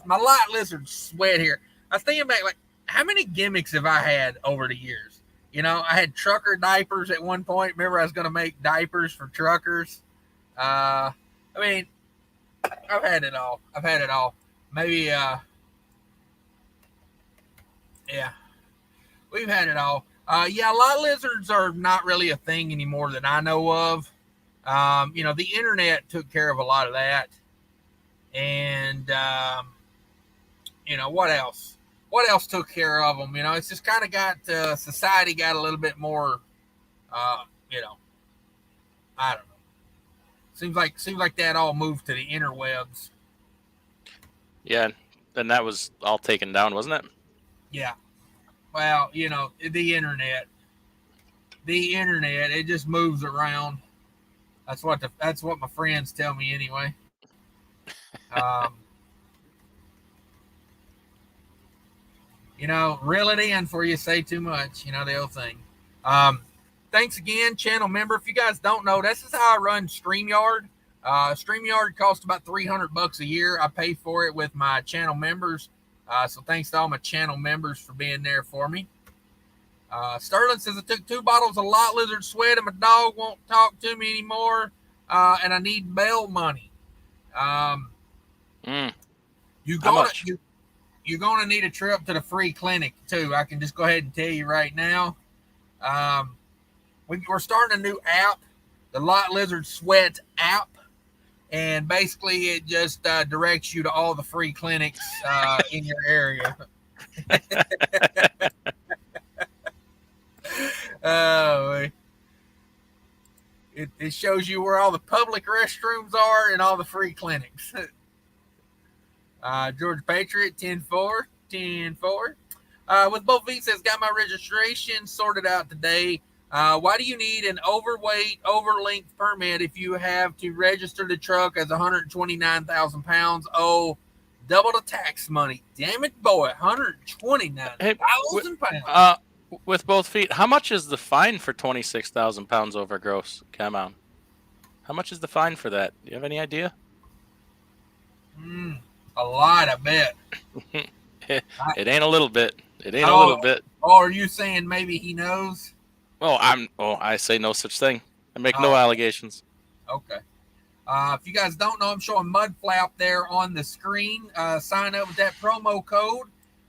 lot lizard sweat here, I was thinking back, like, how many gimmicks have I had over the years? You know, I had trucker diapers at one point. Remember, I was going to make diapers for truckers. I mean, I've had it all. Maybe, yeah, we've had it all. Yeah, lot lizards are not really a thing anymore that I know of. You know, the internet took care of a lot of that. And, you know, what else? What else took care of them? You know, it's just kind of got, society got a little bit more, you know, I don't know. Seems like that all moved to the interwebs. Yeah, and that was all taken down, wasn't it? Yeah. Well, you know, the internet, it just moves around. That's what my friends tell me anyway. You know, reel it in before you say too much. You know, the old thing. Thanks again, channel member. If you guys don't know, this is how I run StreamYard. StreamYard costs about $300 a year. I pay for it with my channel members. So thanks to all my channel members for being there for me. Sterling says, I took 2 bottles of lot lizard sweat and my dog won't talk to me anymore. And I need bail money. You're going to need a trip to the free clinic, too. I can just go ahead and tell you right now. We're starting a new app, the Lot Lizard Sweat app. And basically, it just directs you to all the free clinics in your area. It shows you where all the public restrooms are and all the free clinics. George Patriot, 10-4. With both visas, got my registration sorted out today. Why do you need an overweight, overlength permit if you have to register the truck as 129,000 pounds? Oh, double the tax money. Damn it, boy, 129,000 pounds. With both feet, how much is the fine for 26,000 pounds over gross? Come on. How much is the fine for that? Do you have any idea? A lot, I bet. It ain't a little bit. It ain't a little bit. Oh, are you saying maybe he knows? I say no such thing. I make no allegations. Okay. If you guys don't know, I'm showing Mudflap there on the screen. Sign up with that promo code.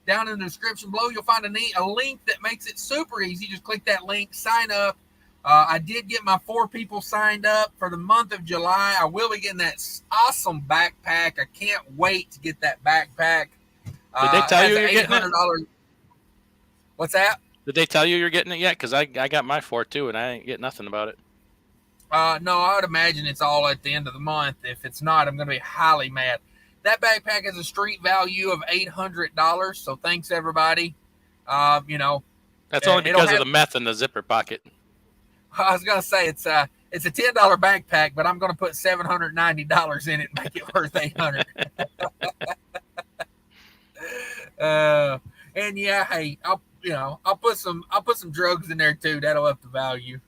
Down in the description below, you'll find a link that makes it super easy. Just click that link, sign up. I did get my 4 people signed up for the month of July. I will be getting that awesome backpack. I can't wait to get that backpack. Did they tell you you're getting it? What's that? Did they tell you you're getting it yet? Because I got my 4 too, and I ain't get nothing about it. No, I would imagine it's all at the end of the month. If it's not, I'm going to be highly mad. That backpack has a street value of $800. So thanks, everybody. You know, That's only It'll because of have, the meth in the zipper pocket. I was gonna say it's a $10 backpack, but I'm gonna put $790 in it and make it worth $800. And yeah, hey, I'll put some drugs in there too. That'll up the value.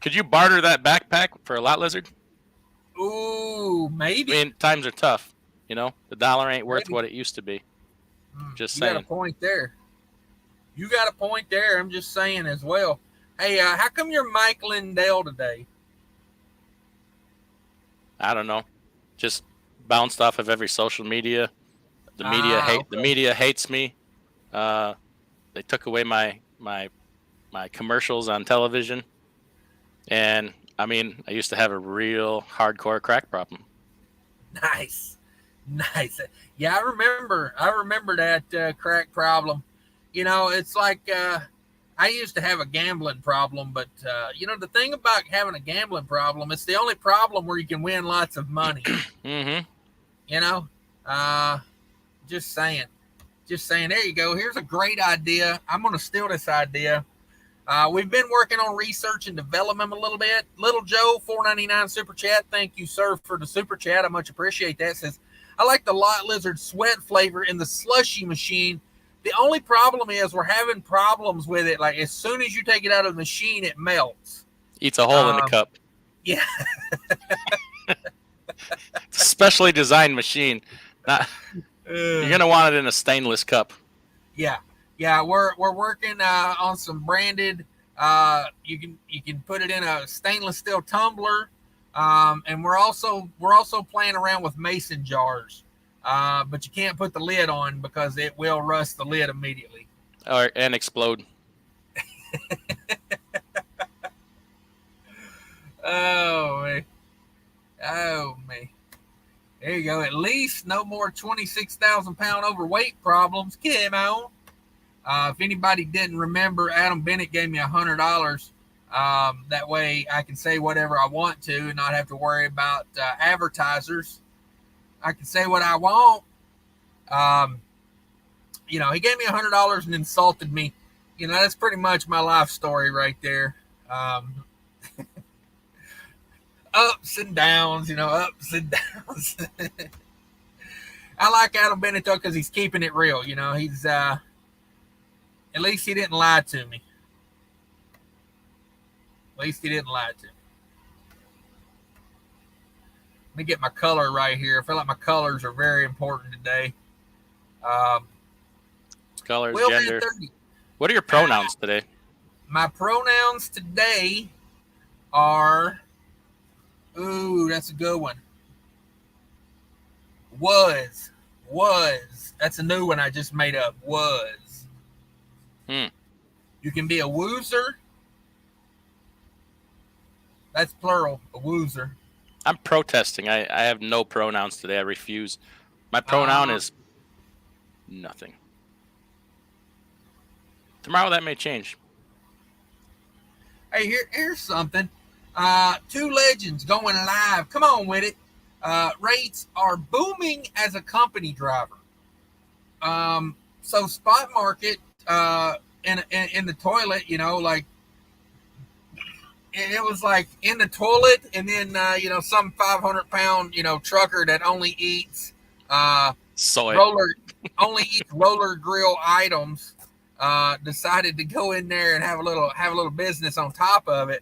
Could you barter that backpack for a lot lizard? Ooh, maybe. I mean, times are tough. You know, the dollar ain't worth Maybe. what it used to be. Just you saying. got a point there. I'm just saying as well. Hey, how come you're Mike Lindell today? I don't know. Just bounced off of every social media. The media hates me. They took away my commercials on television, and I mean, I used to have a real hardcore crack problem. Nice. Yeah, I remember that crack problem. You know, it's like I used to have a gambling problem, but the thing about having a gambling problem, it's the only problem where you can win lots of money. Mm-hmm. Just saying. There you go. Here's a great idea. I'm going to steal this idea. We've been working on research and development a little bit. Little Joe, $4.99 super chat. Thank you, sir, for the super chat. I much appreciate that. Says, I like the lot lizard sweat flavor in the slushy machine. The only problem is we're having problems with it. Like as soon as you take it out of the machine, it melts. Eats a hole in the cup. Yeah. It's a specially designed machine. You're gonna want it in a stainless cup. Yeah. We're working on some branded. You can put it in a stainless steel tumbler, and we're also playing around with mason jars. But you can't put the lid on because it will rust the lid immediately. And explode. Oh man. There you go. At least no more 26,000-pound overweight problems. Come on. If anybody didn't remember, Adam Bennett gave me $100. That way I can say whatever I want to and not have to worry about advertisers. I can say what I want. He gave me $100 and insulted me. That's pretty much my life story right there. Ups and downs, ups and downs. I like Adam Bennett though because he's keeping it real. He's at least he didn't lie to me. Let me get my color right here. I feel like my colors are very important today. Colors, gender. What are your pronouns today? My pronouns today are, that's a good one. Was. That's a new one I just made up. Was. You can be a woozer. That's plural, a woozer. I'm protesting. I have no pronouns today. I refuse. My pronoun is nothing. Tomorrow that may change. Hey, here's something. Two legends going live. Come on with it. Rates are booming as a company driver. So spot market in the toilet, like it was like in the toilet, and then some 500-pound trucker that only eats soy, only eats roller grill items, decided to go in there and have a little business on top of it.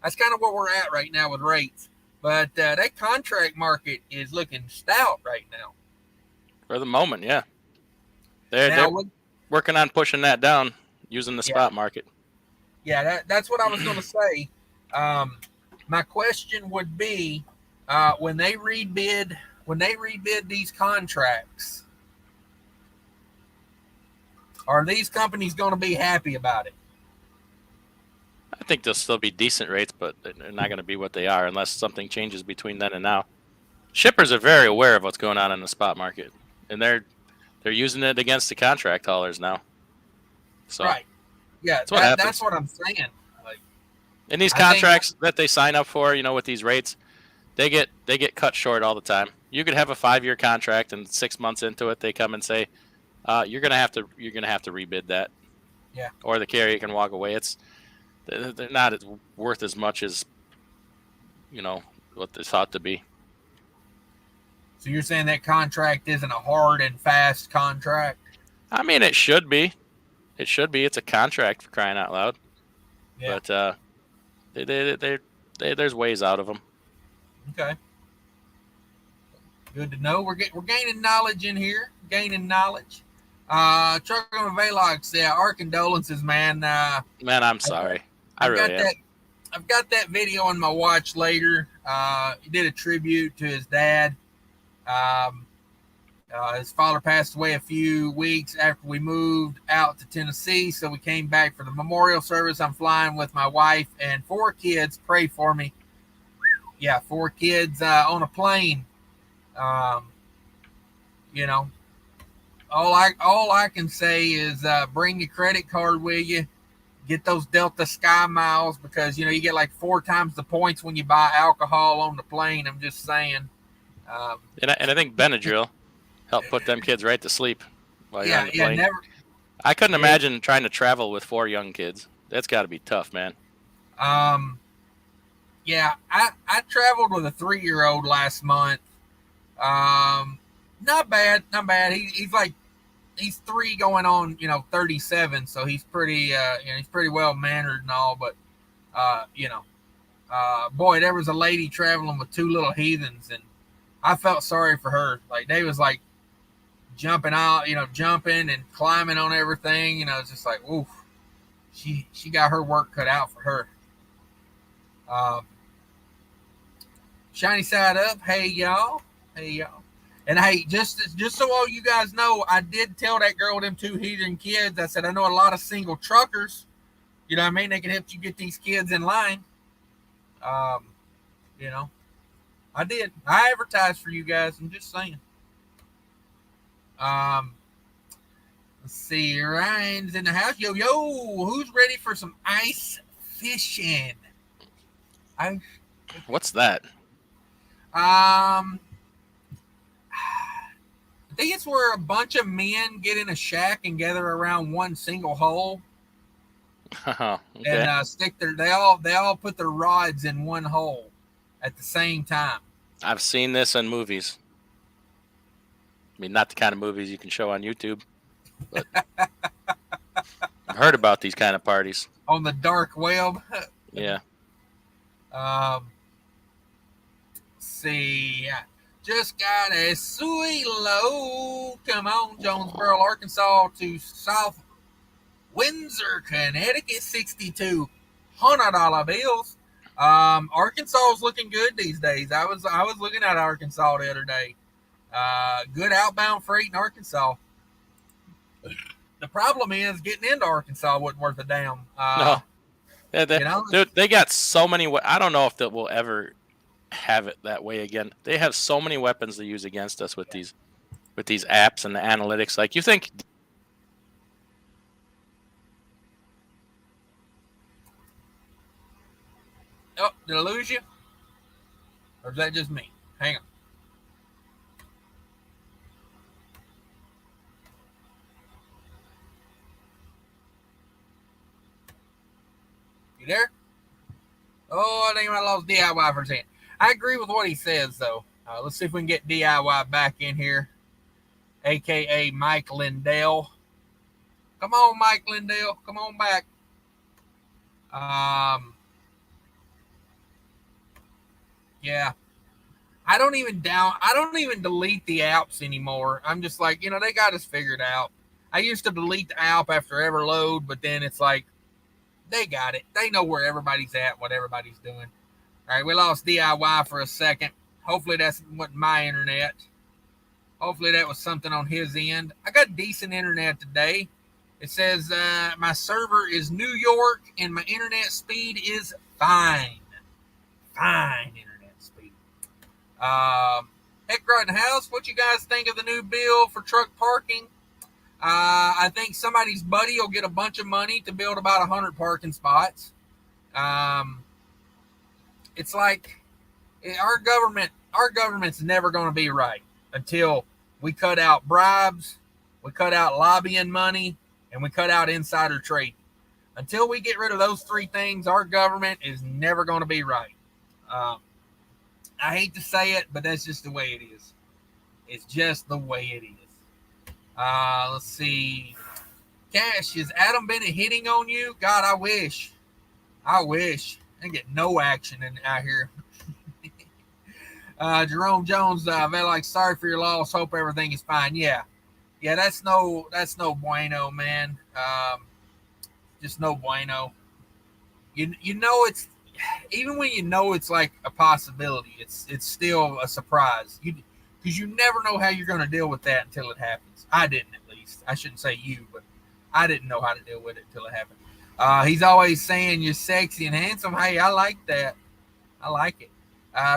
That's kind of where we're at right now with rates, but that contract market is looking stout right now. For the moment, yeah. They're working on pushing that down using the spot market. Yeah, that's what I was going to say. My question would be, when they rebid these contracts, are these companies going to be happy about it? I think they'll still be decent rates, but they're not going to be what they are unless something changes between then and now. Shippers are very aware of what's going on in the spot market, and they're using it against the contract haulers now. So, right. Yeah, that's what I'm saying. In these contracts that they sign up for, with these rates, they get cut short all the time. You could have a 5-year contract, and 6 months into it, they come and say, "You're gonna have to rebid that." Yeah. Or the carrier can walk away. They're not worth as much as, what they're thought to be. So you're saying that contract isn't a hard and fast contract? I mean, it should be. It should be. It's a contract, for crying out loud. Yeah. But there's ways out of them. Okay. Good to know. We're gaining knowledge in here. Gaining knowledge. Truck on the Velox. Yeah, our condolences, man. Man, I'm sorry. I really am. I've got that video on my watch later. He did a tribute to his dad. His father passed away a few weeks after we moved out to Tennessee, so we came back for the memorial service. I'm flying with my wife and 4 kids. Pray for me. Yeah, 4 kids on a plane. All I can say is bring your credit card with you. Get those Delta Sky miles because you get like 4 times the points when you buy alcohol on the plane. I'm just saying. And I think Benadryl helped put them kids right to sleep while you're on the plane. I couldn't imagine trying to travel with 4 young kids. That's got to be tough, man. Yeah, I traveled with a 3-year-old last month. Not bad. He's 3 going on, 37, so he's pretty, he's pretty well mannered and all. But, boy, there was a lady traveling with 2 little heathens, and I felt sorry for her. Like they was like jumping out, jumping and climbing on everything. It's just like, oof, she got her work cut out for her. Shiny side up, hey y'all. And hey, just so all you guys know, I did tell that girl them 2 heathen kids. I said I know a lot of single truckers. You know what I mean? They can help you get these kids in line. I did. I advertised for you guys. I'm just saying. Let's see. Ryan's in the house. Yo, who's ready for some ice fishing? What's that? I think it's where a bunch of men get in a shack and gather around one single hole. Okay. And they all put their rods in one hole at the same time. I've seen this in movies. I mean, not the kind of movies you can show on YouTube, but I've heard about these kind of parties on the dark web. Yeah. See, just got a sweet load. Come on, Jonesboro, Arkansas to South Windsor, Connecticut, $62 bills. Arkansas is looking good these days. I was looking at Arkansas the other day. Good outbound freight in Arkansas. The problem is getting into Arkansas wasn't worth a damn. No. Dude, they got so many. I don't know if that will ever have it that way again. They have so many weapons to use against us with these apps and the analytics. Like, you think. Oh, did I lose you? Or is that just me? Hang on. You there? Oh, I think I lost DIY for a second. I agree with what he says, though. Let's see if we can get DIY back in here, a.k.a. Mike Lindell. Come on, Mike Lindell. Come on back. Yeah. I don't even delete the apps anymore. I'm just like, they got us figured out. I used to delete the app after every load, but then it's like, they got it. They know where everybody's at, what everybody's doing. All right, we lost DIY for a second. Hopefully that's what my internet. Hopefully that was something on his end. I got decent internet today. It says my server is New York and my internet speed is fine. Fine internet speed. Heck right in the house. What you guys think of the new bill for truck parking? I think somebody's buddy will get a bunch of money to build about 100 parking spots. It's like our government's never going to be right until we cut out bribes, we cut out lobbying money, and we cut out insider trading. Until we get rid of those three things, our government is never going to be right. I hate to say it, but that's just the way it is. It's just the way it is. Let's see. Cash, is Adam Bennett hitting on you? God, I wish. I get no action out here. Jerome Jones, they're like, sorry for your loss. Hope everything is fine. Yeah, that's no bueno, man. Just no bueno. You know, it's even when you know it's like a possibility, it's still a surprise. Because you never know how you're going to deal with that until it happens. I didn't, at least. I shouldn't say you, but I didn't know how to deal with it until it happened. He's always saying you're sexy and handsome. Hey, I like that. I like it.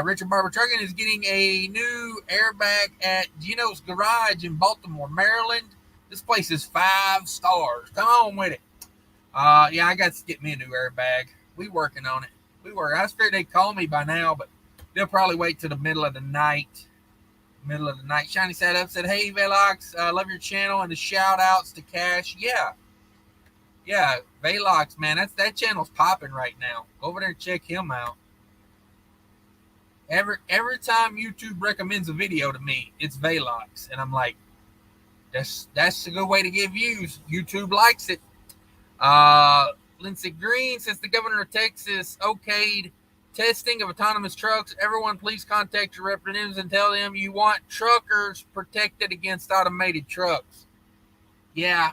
Richard Barber Trucking is getting a new airbag at Gino's Garage in Baltimore, Maryland. This place is 5 stars. Come on with it. Yeah, I got to get me a new airbag. We working on it. I figured they'd call me by now, but they'll probably wait till the middle of the night. Shiny sat up, said, hey, Velox, love your channel, and the shout outs to Cash. Yeah, Velox, man, that channel's popping right now. Go over there and check him out. Every time YouTube recommends a video to me, it's Velox, and I'm like, that's a good way to get views. YouTube likes it. Lindsey Green says the governor of Texas okayed testing of autonomous trucks. Everyone, please contact your representatives and tell them you want truckers protected against automated trucks. Yeah.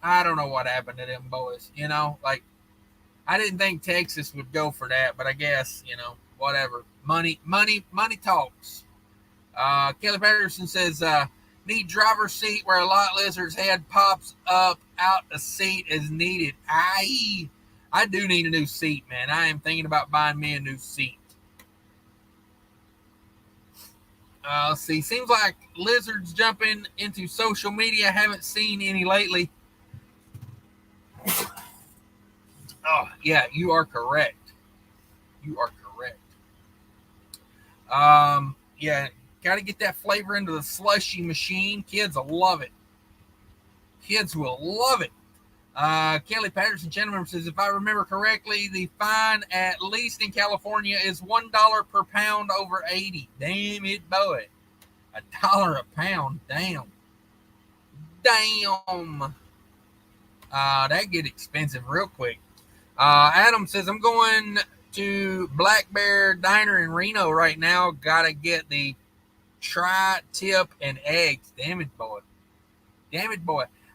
I don't know what happened to them boys. You know, like, I didn't think Texas would go for that, but I guess, you know, whatever. Money talks. Kelly Patterson says, need driver's seat where a lot lizard's head pops up out a seat as needed. I do need a new seat, man. I am thinking about buying me a new seat. Let's see. Seems like lizards jumping into social media. Haven't seen any lately. Oh, yeah, you are correct. Yeah, got to get that flavor into the slushy machine. Kids will love it. Kelly Patterson, gentleman, says, if I remember correctly, the fine at least in California is $1 per pound over 80. Damn it, boy. $1 a pound. Damn. That get expensive real quick. Adam says, I'm going to Black Bear Diner in Reno right now. Gotta get the tri-tip and eggs. Damn it, boy.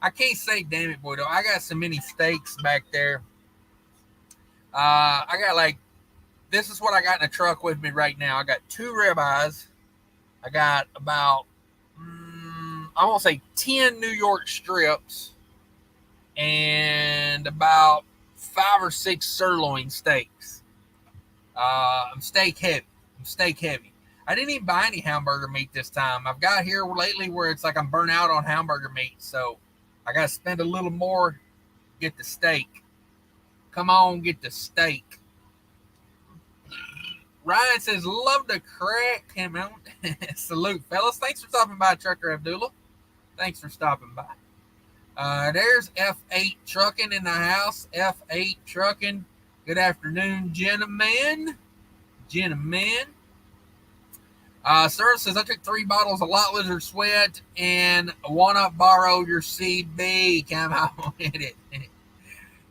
I can't say damn it, boy, though. I got so many steaks back there. I got this is what I got in the truck with me right now. I got 2 ribeyes. I got about, I won't say 10 New York strips and about 5 or 6 sirloin steaks. I'm steak heavy. I didn't even buy any hamburger meat this time. I've got here lately where it's like I'm burnt out on hamburger meat, so I got to spend a little more, get the steak. Come on, get the steak. Ryan says, love to crack him out. Salute, fellas. Thanks for stopping by, Trucker Abdullah. Thanks for stopping by. There's F8 Trucking in the house. F8 Trucking. Good afternoon, gentlemen. Sir says, I took 3 bottles of Lot Lizard Sweat and want to borrow your CB. Come on with it.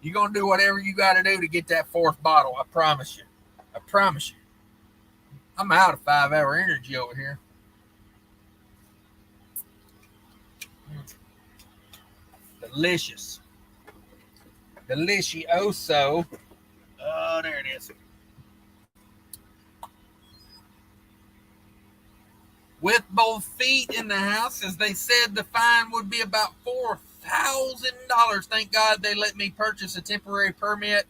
You're going to do whatever you got to do to get that 4th bottle. I promise you. I'm out of 5-hour energy over here. Delicious. Delicioso. Oh, there it is. With both feet in the house, as they said the fine would be about $4,000. Thank God they let me purchase a temporary permit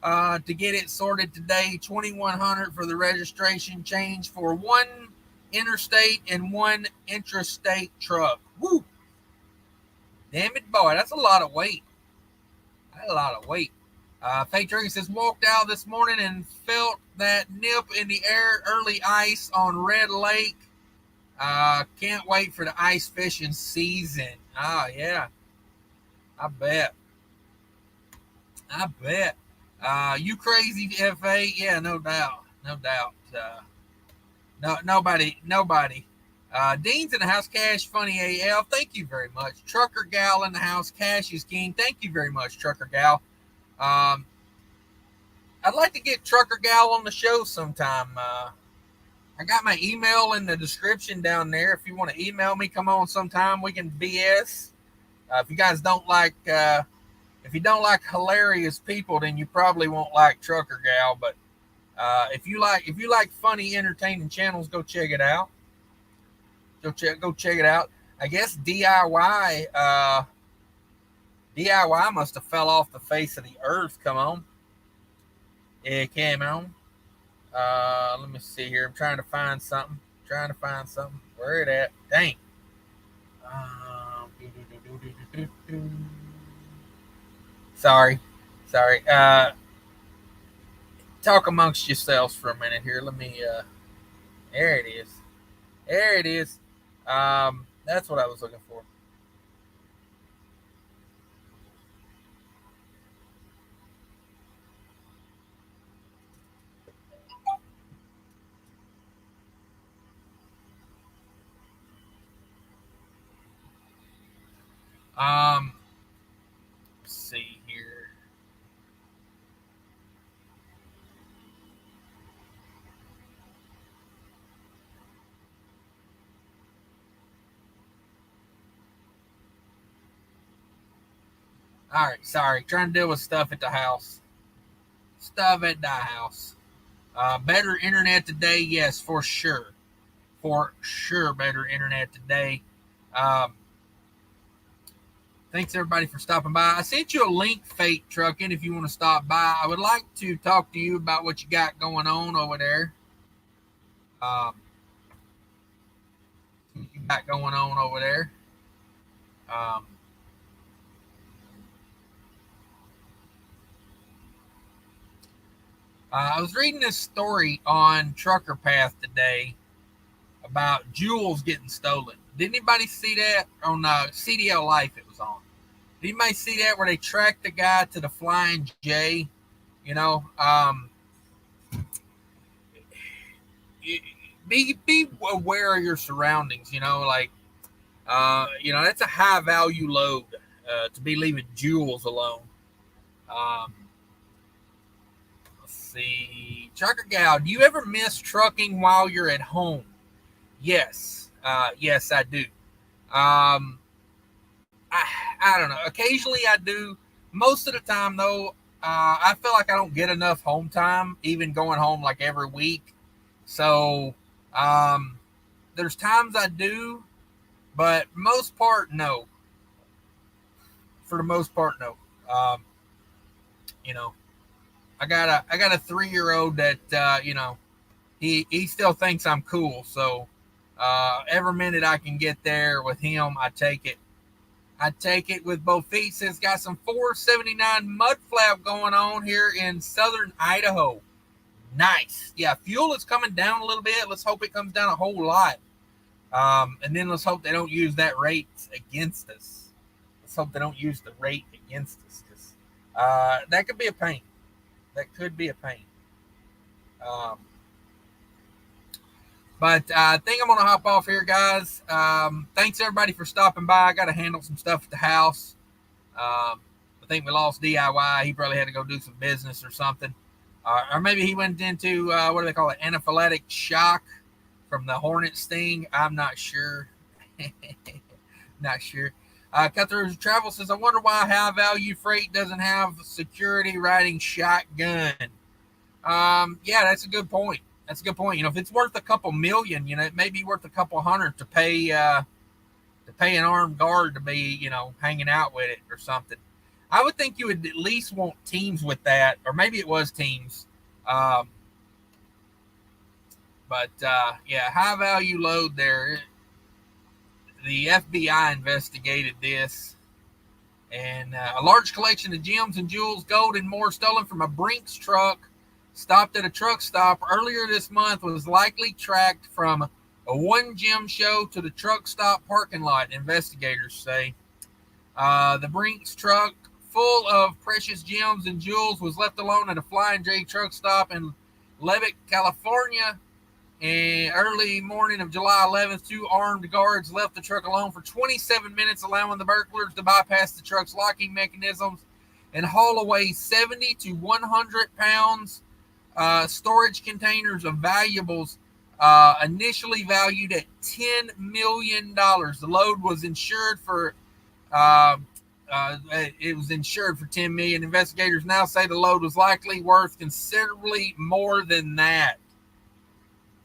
to get it sorted today. $2,100 for the registration change for 1 interstate and 1 intrastate truck. Woo! Damn it, boy, that's a lot of weight. Faye Dragon says, walked out this morning and felt that nip in the air, early ice on Red Lake. Can't wait for the ice fishing season. Oh, yeah. I bet. I bet. You crazy, FA? Yeah, no doubt. No doubt. Nobody. Dean's in the house, Cash Funny AL. Thank you very much. Trucker Gal in the house, Cash is King. Thank you very much, Trucker Gal. I'd like to get Trucker Gal on the show sometime. I got my email in the description down there. If you want to email me, come on sometime. We can BS. If you guys don't like, if you don't like hilarious people, then you probably won't like Trucker Gal. But if you like funny, entertaining channels, go check it out. Go check it out. I guess DIY must have fell off the face of the earth. Come on, it came on. Let me see here. I'm trying to find something. Where it at? Dang. Sorry. Talk amongst yourselves for a minute here. Let me. There it is. That's what I was looking for. Let's see here. All right, sorry. Trying to deal with stuff at the house. Better internet today, yes, for sure. Better internet today. Thanks everybody for stopping by. I sent you a link, Fate Trucking, if you want to stop by. I would like to talk to you about what you got going on over there. I was reading this story on Trucker Path today about jewels getting stolen. Did anybody see that on CDL Life? It was on. Did anybody see that where they tracked the guy to the Flying J? You know, be aware of your surroundings. You know, like that's a high value load to be leaving jewels alone. Let's see, Trucker Gal, do you ever miss trucking while you're at home? Yes, yes, I do. I don't know. Occasionally I do. Most of the time, though, I feel like I don't get enough home time, even going home like every week. So there's times I do, but most part, no. For the most part, no. I got a 3-year-old that he still thinks I'm cool. So every minute I can get there with him, I take it. With both feet. Since got some 479 Mudflap going on here in southern Idaho. Nice. Yeah, fuel is coming down a little bit. Let's hope it comes down a whole lot. And then let's hope they don't use that rate against us. Because that could be a pain. But I think I'm going to hop off here, guys. Thanks, everybody, for stopping by. I got to handle some stuff at the house. I think we lost DIY. He probably had to go do some business or something. Or maybe he went into, what do they call it, anaphylactic shock from the hornet sting. I'm not sure. Cut Through Travel says, I wonder why high-value freight doesn't have security riding shotgun. Yeah, that's a good point. If it's worth a couple million, it may be worth a couple hundred to pay an armed guard to be, hanging out with it or something. I would think you would at least want teams with that, or maybe it was teams. But high value load there. The FBI investigated this, and a large collection of gems and jewels, gold, and more stolen from a Brinks truck stopped at a truck stop earlier this month was likely tracked from A one gem show to the truck stop parking lot, investigators say. The Brinks truck, full of precious gems and jewels, was left alone at a Flying J truck stop in Levitt, California. And early morning of July 11th, two armed guards left the truck alone for 27 minutes, allowing the burglars to bypass the truck's locking mechanisms and haul away 70 to 100 pounds storage containers of valuables initially valued at $10 million. The load was insured for it was insured for $10 million. Investigators now say the load was likely worth considerably more than that.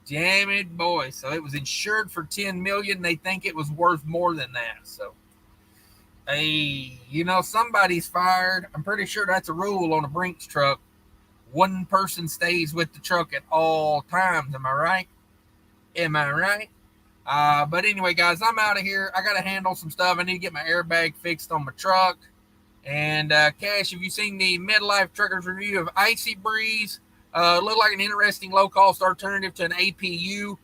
Damn it, boy. So it was insured for $10 million. They think it was worth more than that. So, hey, somebody's fired. I'm pretty sure that's a rule on a Brinks truck. One person stays with the truck at all times. Am I right? But anyway, guys, I'm out of here. I got to handle some stuff. I need to get my airbag fixed on my truck. And Cash, have you seen the Midlife Truckers review of Icy Breeze? Looked like an interesting low-cost alternative to an APU.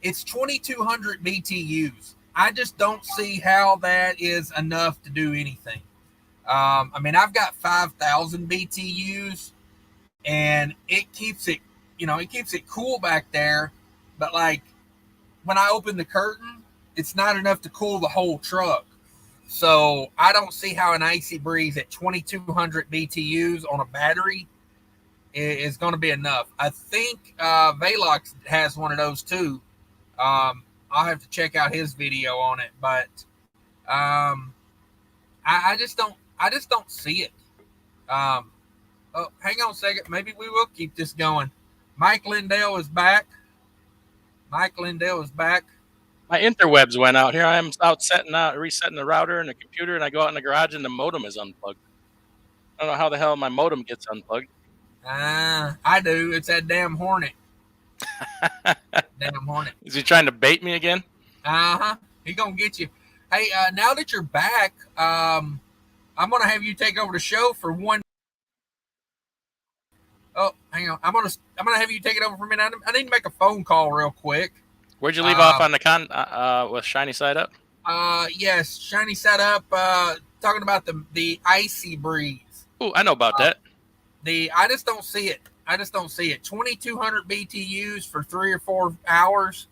It's 2,200 BTUs. I just don't see how that is enough to do anything. I've got 5,000 BTUs, and it keeps it cool back there. But like when I open the curtain, it's not enough to cool the whole truck. So I don't see how an Icy Breeze at 2,200 BTUs on a battery is going to be enough. I think Velox has one of those too. I'll have to check out his video on it, but I just don't see it. Oh, hang on a second. Maybe we will keep this going. Mike Lindell is back. My interwebs went out. Here I am resetting the router and the computer, and I go out in the garage and the modem is unplugged. I don't know how the hell my modem gets unplugged. I do. It's that damn Hornet. Damn Hornet. Is he trying to bait me again? He gonna get you. Hey, now that you're back, I'm gonna have you take over the show for one. Oh, hang on. I'm gonna have you take it over for a minute. I need to make a phone call real quick. Where'd you leave off on the with Shiny Side Up? Yes, Shiny Side Up. Talking about the Icy Breeze. Oh, I know about that. I just don't see it. 2,200 BTUs for 3 or 4 hours.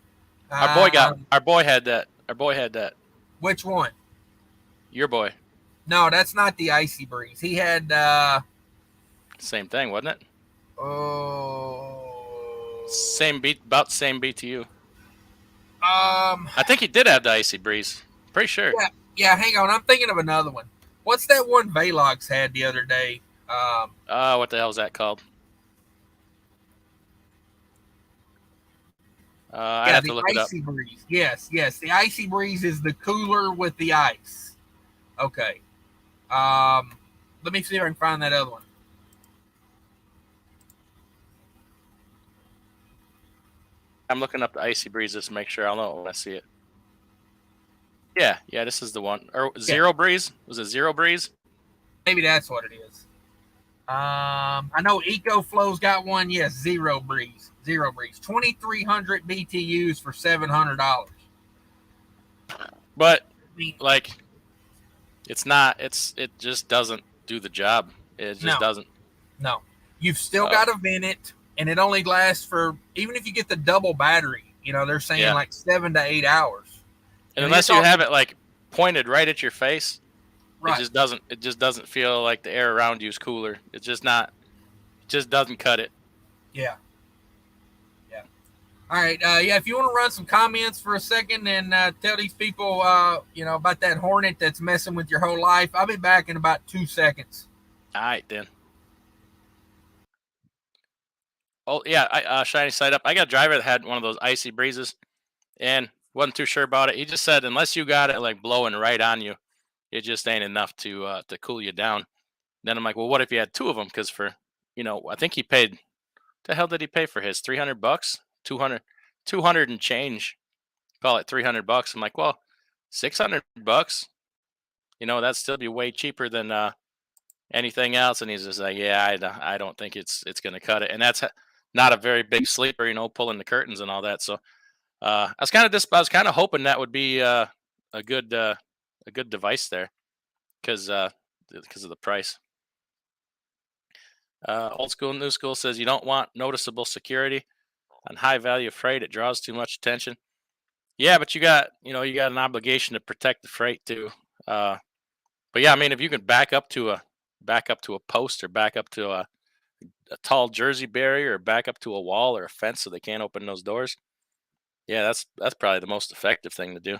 Our boy had that. Which one? Your boy. No, that's not the Icy Breeze. He had same thing, wasn't it? Oh, about the same BTU. I think he did have the Icy Breeze. Pretty sure. Yeah. Hang on, I'm thinking of another one. What's that one Velox had the other day? What the hell is that called? I have to look it up. Icy Breeze. Yes. The Icy Breeze is the cooler with the ice. Okay. Let me see if I can find that other one. I'm looking up the Icy Breeze just to make sure I'll know when I see it. Yeah, this is the one. Or Zero Breeze? Was it Zero Breeze? Maybe that's what it is. I know EcoFlow's got one. Yes, Zero Breeze. 2,300 BTUs for $700. But like, it just doesn't do the job. It just doesn't. No, you've still got to vent it, and it only lasts for, even if you get the double battery, they're saying like 7 to 8 hours. And unless you have it like pointed right at your face, right. It just doesn't feel like the air around you is cooler. It's just not. It just doesn't cut it. Yeah. All right. If you want to run some comments for a second and tell these people, about that Hornet that's messing with your whole life, I'll be back in about 2 seconds. All right, then. Oh, yeah. Shiny Side Up. I got a driver that had one of those Icy Breezes and wasn't too sure about it. He just said, unless you got it like blowing right on you, it just ain't enough to cool you down. Then I'm like, well, what if you had 2 of them? Because for, I think he paid, the hell did he pay for his? $300? 200 and change, call it $300. I'm like, well, $600, that'd still be way cheaper than anything else. And he's just like, yeah, I don't think it's going to cut it. And not a very big sleeper, you know, pulling the curtains and all that. So I was kind of hoping that would be a good device there because of the price. Old school, new school says you don't want noticeable security on high value freight. It draws too much attention. Yeah, but you got an obligation to protect the freight too. But yeah, I mean, if you can back up to a post or back up to a tall Jersey barrier or back up to a wall or a fence so they can't open those doors, yeah, that's probably the most effective thing to do.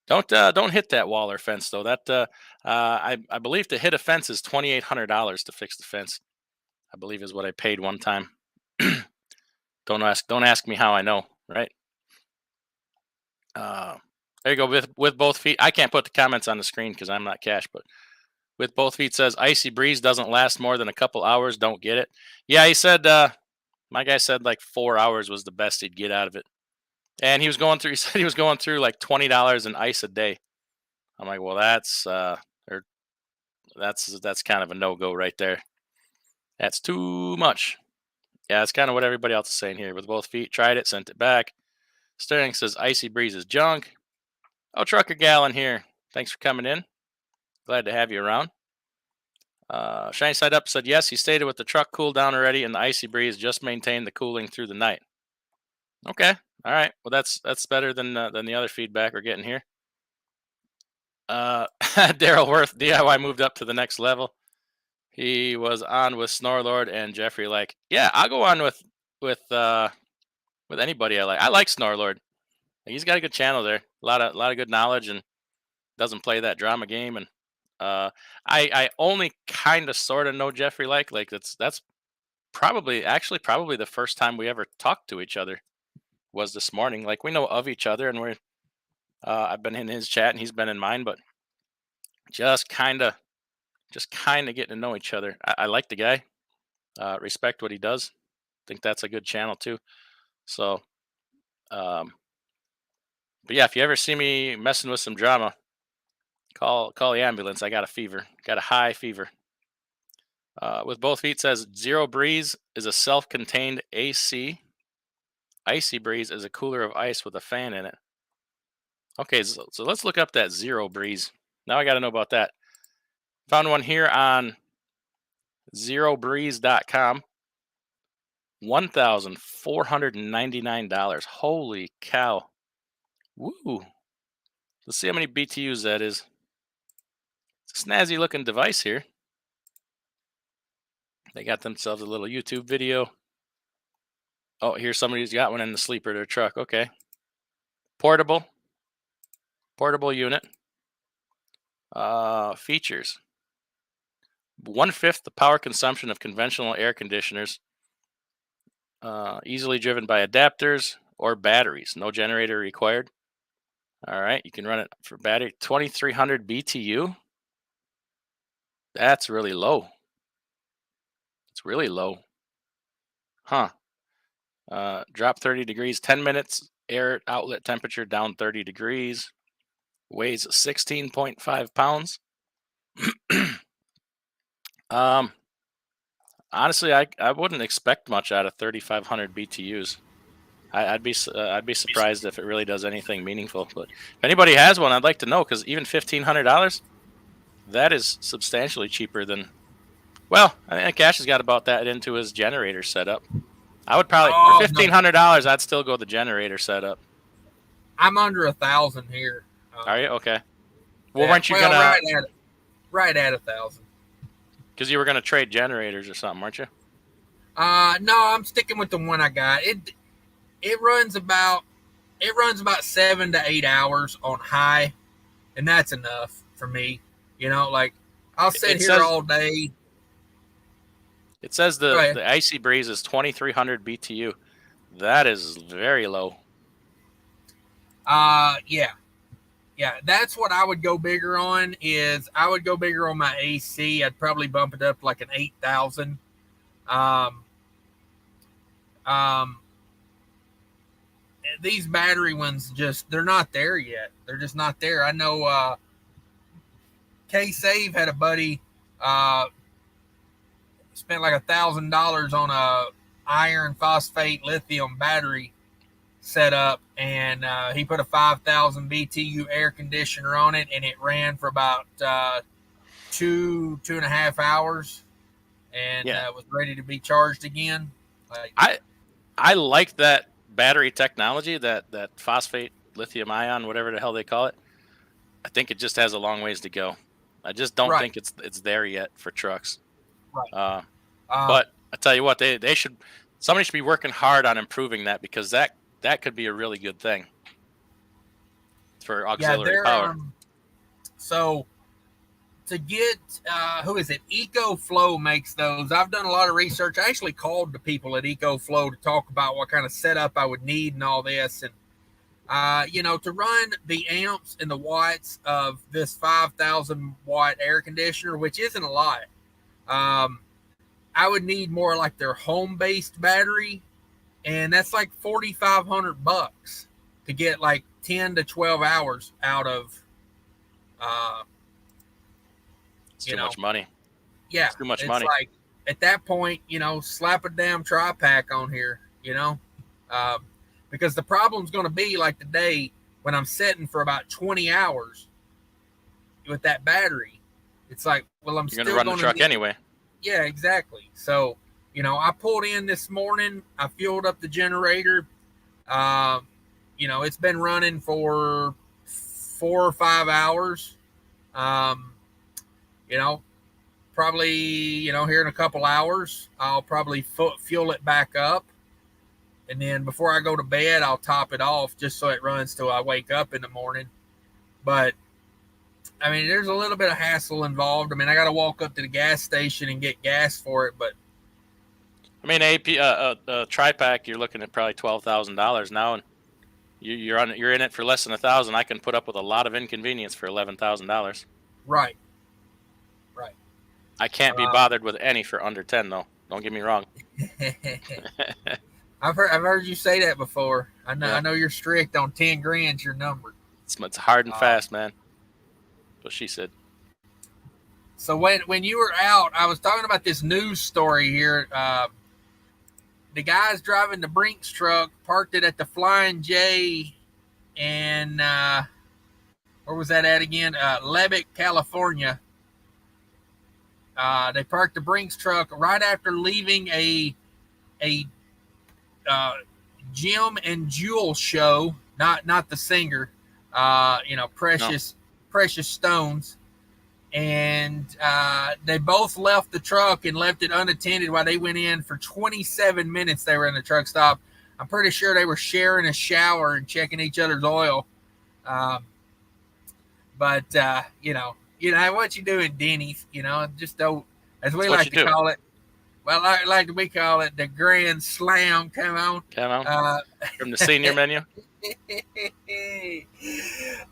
Don't hit that wall or fence though. That I believe to hit a fence is $2,800 to fix the fence. I believe is what I paid one time. Don't ask me how I know, right? There you go. With both feet. I can't put the comments on the screen because I'm not Cash, but with both feet says icy breeze doesn't last more than a couple hours. Don't get it. Yeah, he said. My guy said like 4 hours was the best he'd get out of it, and he said he was going through like $20 in ice a day. I'm like, well, that's kind of a no go right there. That's too much. Yeah, that's kind of what everybody else is saying here. With both feet, tried it, sent it back. Sterling says icy breeze is junk. Oh, Trucker Gallon here. Thanks for coming in. Glad to have you around. Shiny Side Up said yes, he stated with the truck cooled down already and the icy breeze just maintained the cooling through the night. Okay, all right. Well, that's better than the other feedback we're getting here. Daryl Worth DIY moved up to the next level. He was on with Snorlord and Jeffrey. Like, yeah, I'll go on with anybody I like. I like Snorlord. He's got a good channel there. A lot of good knowledge and doesn't play that drama game. And I only kind of sort of know Jeffrey like that's probably the first time we ever talked to each other was this morning. Like we know of each other and we're I've been in his chat and he's been in mine, but just kind of getting to know each other. I like the guy. Respect what he does. Think that's a good channel too. So, but yeah, if you ever see me messing with some drama, call the ambulance. I got a fever. Got a high fever. With both feet says Zero Breeze is a self-contained AC. Icy Breeze is a cooler of ice with a fan in it. Okay, so let's look up that Zero Breeze. Now I got to know about that. Found one here on zerobreeze.com. $1,499. Holy cow. Woo. Let's see how many BTUs that is. It's a snazzy looking device here. They got themselves a little YouTube video. Oh, here's somebody's got one in the sleeper of their truck. Okay. Portable unit. Features. 1/5 the power consumption of conventional air conditioners. Easily driven by adapters or batteries. No generator required. All right, you can run it for battery. 2,300 BTU. That's really low. It's really low. Huh. Drop 30 degrees, 10 minutes, air outlet temperature down 30 degrees. Weighs 16.5 pounds. Honestly, I wouldn't expect much out of 3,500 BTUs. I'd be surprised if it really does anything meaningful. But if anybody has one, I'd like to know because even $1,500, that is substantially cheaper than. Well, I think Cash has got about that into his generator setup. I would probably for $1,500, I'd still go the generator setup. I'm under 1,000 here. Are you okay? Well, weren't you gonna right at 1,000? Because you were gonna trade generators or something, weren't you? No, I'm sticking with the one I got. It runs about 7 to 8 hours on high, and that's enough for me. You know, like I'll sit here all day. It says the Icy Breeze is 2,300 BTU. That is very low. Yeah, that's what I would go bigger on. Is I would go bigger on my AC. I'd probably bump it up like an 8,000. These battery ones they're not there yet. They're just not there. I know K-Save had a buddy spent like $1,000 on iron phosphate lithium battery setup, and he put a 5,000 BTU air conditioner on it, and it ran for about 2.5 hours, and was ready to be charged again. I like that battery technology, that phosphate lithium ion, whatever the hell they call it. I think it just has a long ways to go. I just don't think it's there yet for trucks. Right. But I tell you what, somebody should be working hard on improving that, because that could be a really good thing for auxiliary power. So to get who is it? EcoFlow makes those. I've done a lot of research. I actually called the people at EcoFlow to talk about what kind of setup I would need and all this, and to run the amps and the watts of this 5,000 watt air conditioner, which isn't a lot. I would need more like their home-based battery, and that's like $4,500 to get like 10 to 12 hours out of. It's too much money. Yeah, it's too much money. Like at that point, slap a damn tri-pack on here, because the problem's going to be like today when I'm setting for about 20 hours with that battery. It's like, well, I'm You're going to run the truck anyway. Yeah, exactly. So, I pulled in this morning. I fueled up the generator. It's been running for 4 or 5 hours. Probably, here in a couple hours, I'll probably fuel it back up. And then before I go to bed, I'll top it off just so it runs till I wake up in the morning. But I mean, there's a little bit of hassle involved. I mean, I got to walk up to the gas station and get gas for it. But I mean, a tri-pack, you're looking at probably $12,000 now, and you're in it for less than $1,000. I can put up with a lot of inconvenience for $11,000. Right. I can't be bothered with any for under 10, though. Don't get me wrong. I've heard you say that before. I know you're strict on 10 grand's your number. It's hard and fast, man. What she said. So when you were out, I was talking about this news story here. The guys driving the Brinks truck parked it at the Flying J, and where was that at again? Lubbock, California. They parked the Brinks truck right after leaving a Jim and Jewel show. Not the singer. Precious Stones, and they both left the truck and left it unattended while they went in for 27 minutes. They were in the truck stop. I'm pretty sure they were sharing a shower and checking each other's oil. But what you do in Denny's, just don't, as we like to call it. Well, like we call it, the grand slam. Come on. From the senior menu.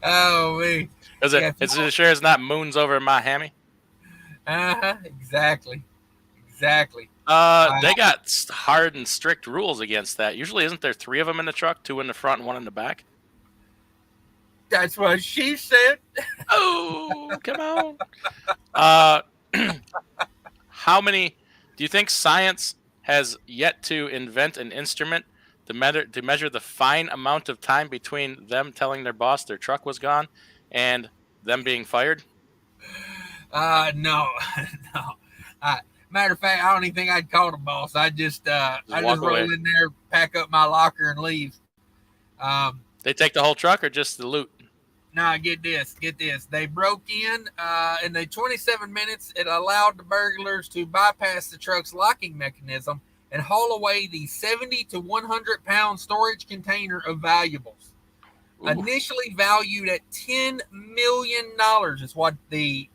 Oh, man. Is it sure it's not moons over Miami? Exactly. They got hard and strict rules against that. Usually, isn't there 3 of them in the truck, 2 in the front and 1 in the back? That's what she said. Oh, come on. How many do you think science has yet to invent an instrument to measure the fine amount of time between them telling their boss their truck was gone and them being fired? No. Matter of fact, I don't even think I'd call the boss. I just roll in there, pack up my locker, and leave. They take the whole truck or just the loot? Nah, get this. They broke in the 27 minutes. It allowed the burglars to bypass the truck's locking mechanism and haul away the 70 to 100 pound storage container of valuables. Ooh. Initially valued at $10 million is what the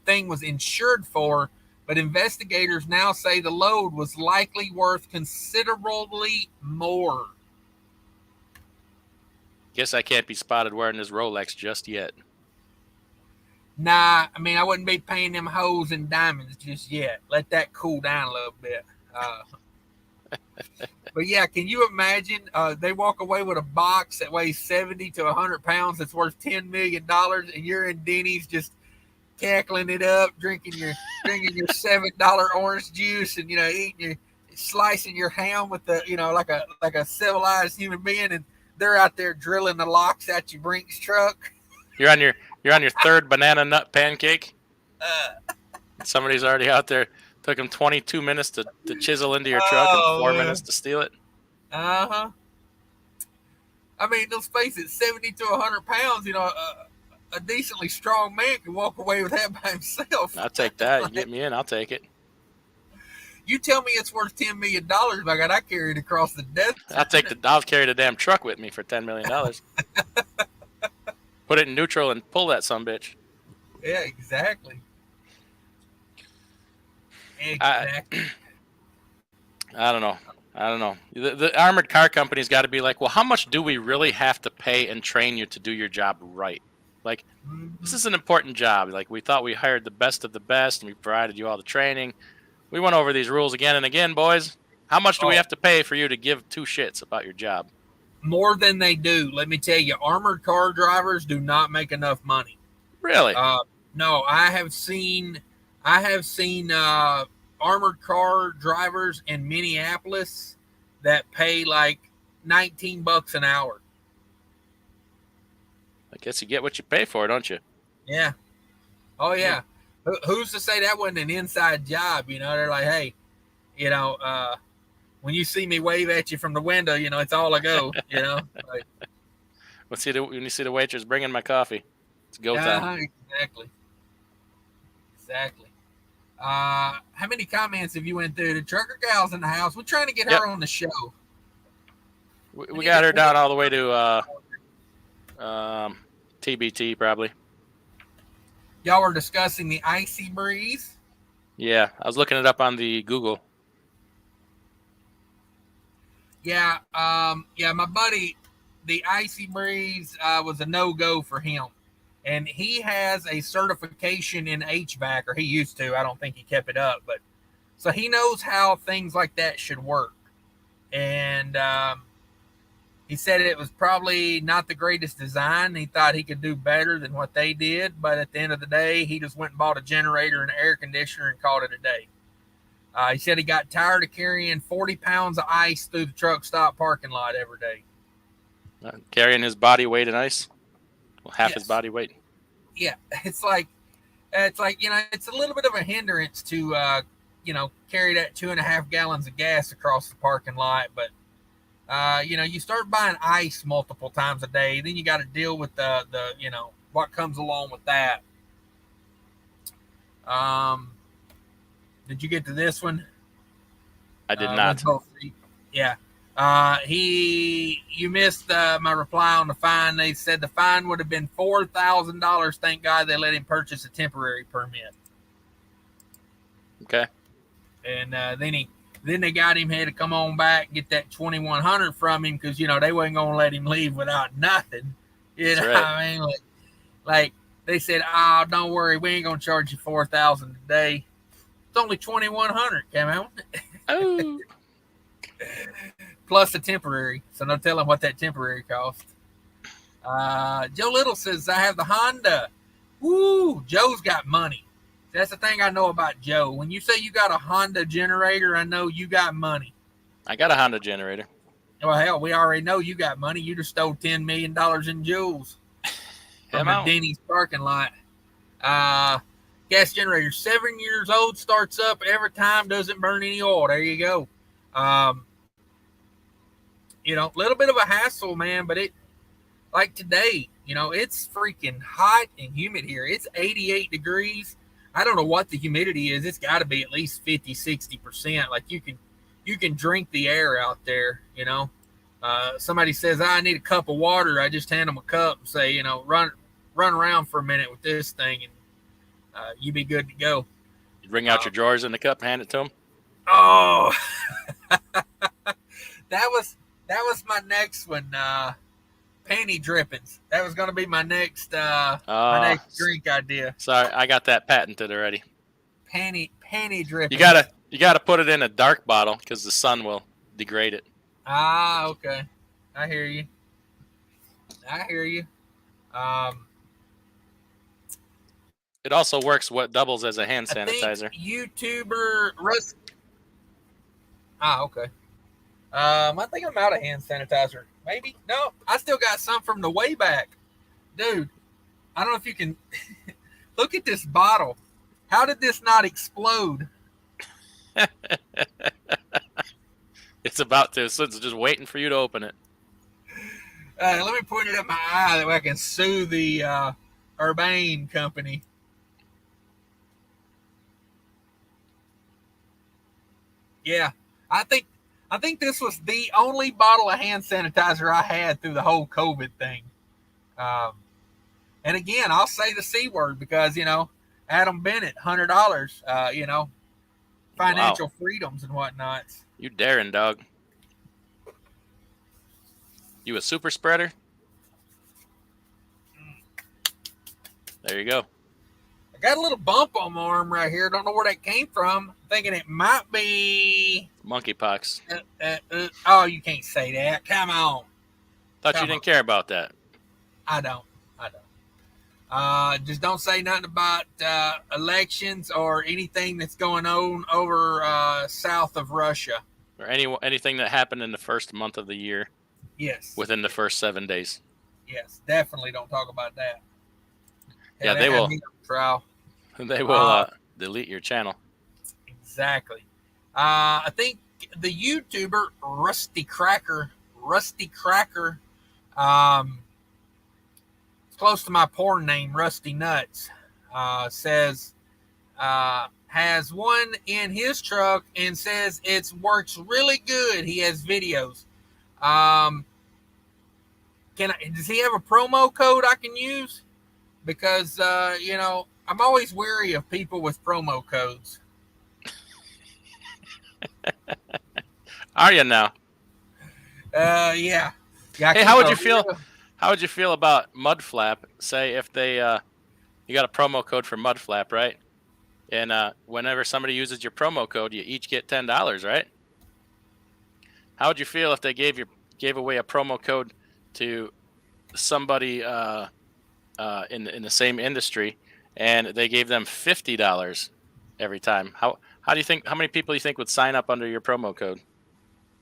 thing was insured for, but investigators now say the load was likely worth considerably more. Guess I can't be spotted wearing this Rolex just yet. Nah, I mean, I wouldn't be paying them hoes and diamonds just yet. Let that cool down a little bit. But yeah, can you imagine? They walk away with a box that weighs 70 to 100 pounds that's worth $10 million, and you're in Denny's just cackling it up, drinking your $7 orange juice, and eating your slicing your ham with the, like a civilized human being, and they're out there drilling the locks at your Brinks truck. You're on your third banana nut pancake. Uh, Somebody's already out there. Took them 22 minutes to chisel into your truck and 4 minutes to steal it. Uh-huh. I mean, let's face it, 70 to 100 pounds, a decently strong man can walk away with that by himself. I'll take that. You get me in, I'll take it. You tell me it's worth $10 million, by God, I carry it across the desert. I'll carry the damn truck with me for $10 million. Put it in neutral and pull that sumbitch. Yeah, exactly. Exactly. I don't know. The armored car company's got to be like, well, how much do we really have to pay and train you to do your job right? Like, this is an important job. Like, we thought we hired the best of the best, and we provided you all the training. We went over these rules again and again, boys. How much do we have to pay for you to give two shits about your job? More than they do. Let me tell you, armored car drivers do not make enough money. Really? No, I have seen armored car drivers in Minneapolis that pay like $19 an hour. I guess you get what you pay for, don't you? Yeah. Oh yeah. Who's to say that wasn't an inside job? They're like, hey, when you see me wave at you from the window, it's all I go. Like, when you see the waitress bringing my coffee, it's go time. Exactly. How many comments have you went through? The trucker gal's in the house. We're trying to get her on the show. We got her down all the way to TBT probably. Y'all were discussing the icy breeze. Yeah, I was looking it up on the Google. Yeah, my buddy, the icy breeze was a no-go for him. And he has a certification in HVAC, or he used to. I don't think he kept it up. But so he knows how things like that should work. And he said it was probably not the greatest design. He thought he could do better than what they did. But at the end of the day, he just went and bought a generator and an air conditioner and called it a day. He said he got tired of carrying 40 pounds of ice through the truck stop parking lot every day. Carrying his body weight in ice? Well, half his body weight. Yeah, it's like it's a little bit of a hindrance to carry that 2.5 gallons of gas across the parking lot. But you start buying ice multiple times a day, then you got to deal with the what comes along with that. Did you get to this one? I did not. Yeah. You missed my reply on the fine. They said the fine would have been $4,000. Thank God they let him purchase a temporary permit. Okay. And then they got him had to come on back and get that $2,100 from him because they wasn't gonna let him leave without nothing. That's right. I mean, like they said, oh, don't worry, we ain't gonna charge you $4,000 today. It's only $2,100. Came out. Oh. Plus a temporary, so no telling what that temporary cost. Joe Little says, I have the Honda. Woo, Joe's got money. That's the thing I know about Joe. When you say you got a Honda generator, I know you got money. I got a Honda generator. Well, hell, we already know you got money. You just stole $10 million in jewels from a Denny's parking lot. Gas generator, 7 years old, starts up every time, doesn't burn any oil. There you go. A little bit of a hassle, man, but like today, it's freaking hot and humid here. It's 88 degrees. I don't know what the humidity is. It's got to be at least 50, 60%. Like you can drink the air out there, Somebody says, I need a cup of water. I just hand them a cup and say, run around for a minute with this thing and you be good to go. You bring out your drawers in the cup, hand it to them. Oh, that was my next one. Panty drippings. That was going to be my next drink idea. Sorry, I got that patented already. Panty drippings. You gotta put it in a dark bottle because the sun will degrade it. Ah, okay. I hear you. It also works what doubles as a hand sanitizer. I think YouTuber Russ. Ah, okay. I think I'm out of hand sanitizer. Maybe. No, I still got some from the way back. Dude, I don't know if you can look at this bottle. How did this not explode? It's about to. So it's just waiting for you to open it. Let me point it at my eye that way I can sue the Urbane company. Yeah, I think this was the only bottle of hand sanitizer I had through the whole COVID thing. Um, and again, I'll say the C word because Adam Bennett, $100. Financial freedoms and whatnot. You daring, dog. You a super spreader? There you go. I got a little bump on my arm right here. Don't know where that came from. Thinking it might be monkeypox. Oh, you can't say that. Come on. Thought you didn't care about that. I don't. Just don't say nothing about elections or anything that's going on over south of Russia. Or anything that happened in the first month of the year. Yes. Within the first 7 days. Yes, definitely don't talk about that. Yeah, they will. Trial. They will delete your channel. Exactly. I think the YouTuber Rusty Cracker, it's close to my porn name, Rusty Nuts, says has one in his truck and says it works really good. He has videos. Does he have a promo code I can use? Because I'm always weary of people with promo codes. Are you now? Yeah. Hey, how would you feel? How would you feel about Mudflap? Say if they you got a promo code for Mudflap, right? And whenever somebody uses your promo code, you each get $10, right? How would you feel if they gave away a promo code to somebody in the same industry, and they gave them $50 every time? How do you think? How many people do you think would sign up under your promo code?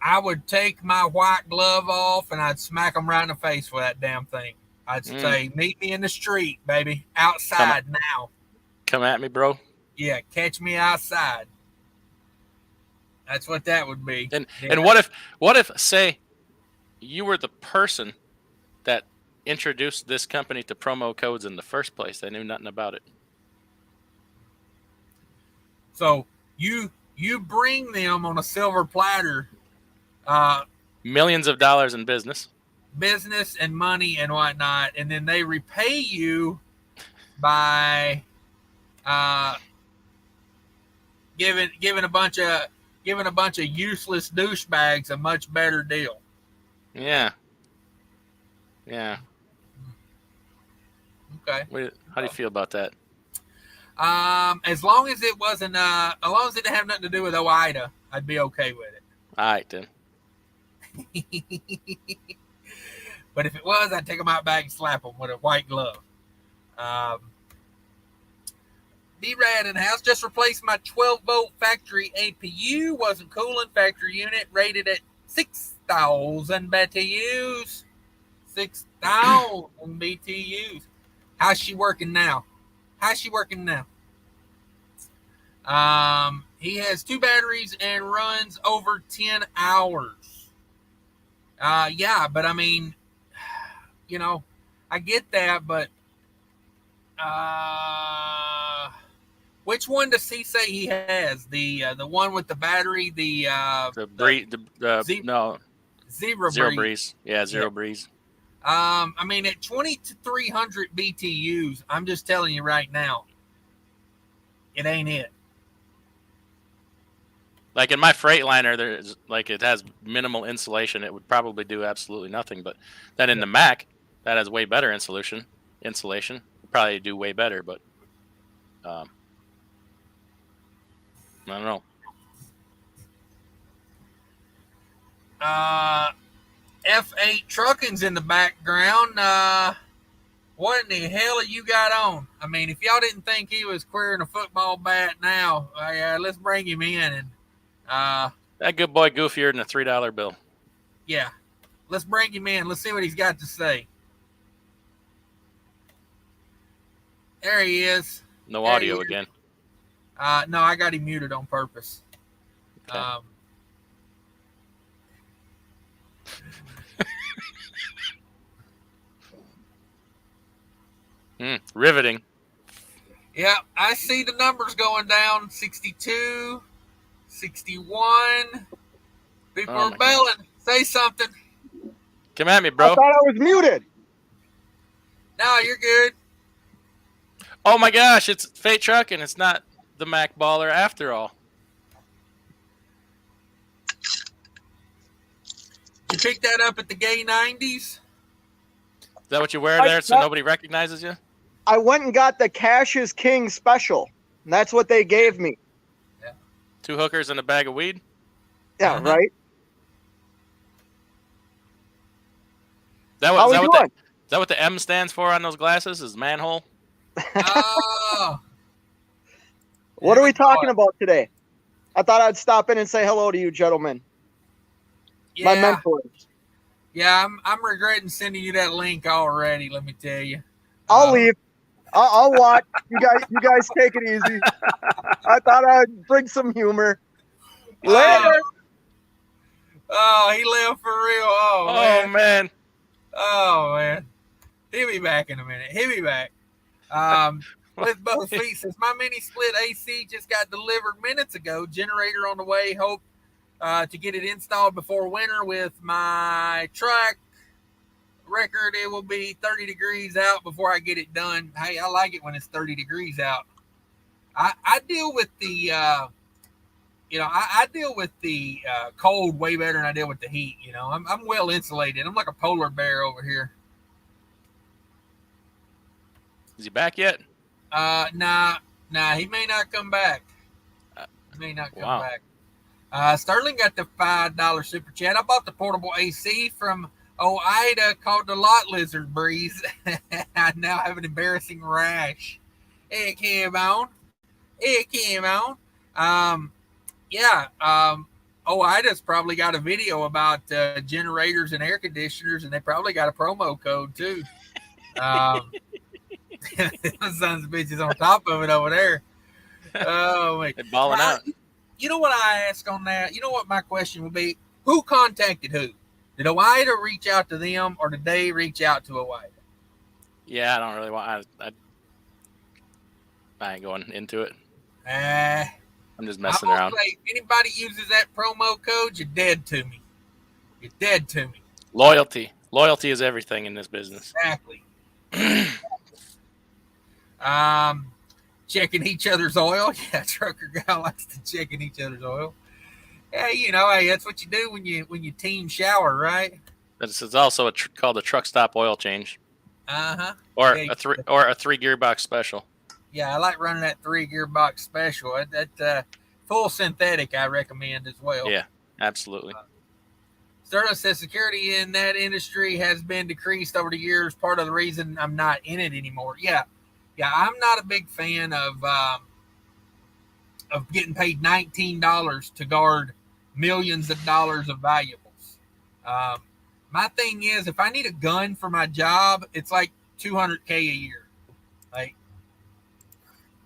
I would take my white glove off and I'd smack them right in the face with that damn thing. I'd say, "Meet me in the street, baby, outside now. Come at me, bro." Yeah, catch me outside. That's what that would be. And what if say you were the person that introduced this company to promo codes in the first place? They knew nothing about it. So you bring them on a silver platter. Millions of dollars in business and money and whatnot, and then they repay you by giving a bunch of useless douchebags a much better deal. Yeah. Okay. How do you feel about that? As long as it wasn't, as long as it didn't have nothing to do with ooida, I'd be okay with it. All right, then. But if it was, I'd take them out back and slap them with a white glove. B-Rad in the house. Just replaced my 12-volt factory APU. Wasn't cooling. Factory unit rated at 6,000 BTUs. 6,000 BTUs. How's she working now? He has 2 batteries and runs over 10 hours. Yeah, but I mean, I get that, but which one does he say he has? The one with the battery, Zero Breeze. Yeah, Zero Breeze. I mean, at 2,300 BTUs, I'm just telling you right now, it ain't it. Like in my Freightliner, there's it has minimal insulation. It would probably do absolutely nothing. But then in the Mac, that has way better insulation. Would probably do way better. But I don't know. F8 Trucking's in the background. What in the hell have you got on? I mean, if y'all didn't think he was wearing a football bat now, let's bring him in and That good boy goofier than a $3 bill. Yeah. Let's bring him in. Let's see what he's got to say. There he is. No there audio again. No, I got him muted on purpose. Okay. Riveting. Yeah, I see the numbers going down. 62, 61. People are belling. Say something. Come at me, bro. I thought I was muted. No, you're good. Oh my gosh, it's Fate Trucking. It's not the Mac Baller after all. You picked that up at the Gay 90s? Is that what you wear there so nobody recognizes you? I went and got the Cash's King special. And that's what they gave me. Yeah. 2 hookers and a bag of weed? Yeah, right? Is that what the M stands for on those glasses? Is manhole? Oh. What are we talking about today? I thought I'd stop in and say hello to you, gentlemen. Yeah. My mentors. Yeah, I'm regretting sending you that link already, let me tell you. I'll leave. I'll watch. You guys take it easy. I thought I'd bring some humor. Later. Oh, he left for real. Oh man. Oh, man. He'll be back in a minute. He'll be back. With both feet, since my mini split AC just got delivered minutes ago, generator on the way. Hope to get it installed before winter. With my truck record, it will be 30 degrees out before I get it done. Hey, I like it when it's 30 degrees out. I deal with the I deal with the cold way better than I deal with the heat. I'm well insulated. I'm like a polar bear over here. Is he back yet? Nah, he may not come back. Back. Sterling got the $5 super chat. I bought the portable AC from ooida called the Lot Lizard Breeze. I now have an embarrassing rash. It came on. OIDA's probably got a video about generators and air conditioners, and they probably got a promo code too. Those sons of bitches on top of it over there. Oh, wait. They're balling out. You know what I ask on that? You know what my question would be? Who contacted who? Did OIDA reach out to them, or did they reach out to OIDA? Yeah, I don't really want. I ain't going into it. I'm just messing around. Say, if anybody uses that promo code, you're dead to me. You're dead to me. Loyalty is everything in this business. Exactly. Checking each other's oil. Yeah, trucker guy likes to check in each other's oil. Yeah, hey, that's what you do when you team shower, right? This is also called a truck stop oil change. Or a 3 gearbox special. Yeah, I like running that 3 gearbox special. That full synthetic I recommend as well. Yeah, absolutely. Sterling says security in that industry has been decreased over the years. Part of the reason I'm not in it anymore. Yeah, I'm not a big fan of getting paid $19 to guard millions of dollars of valuables. My thing is, if I need a gun for my job, it's like $200K a year. Like,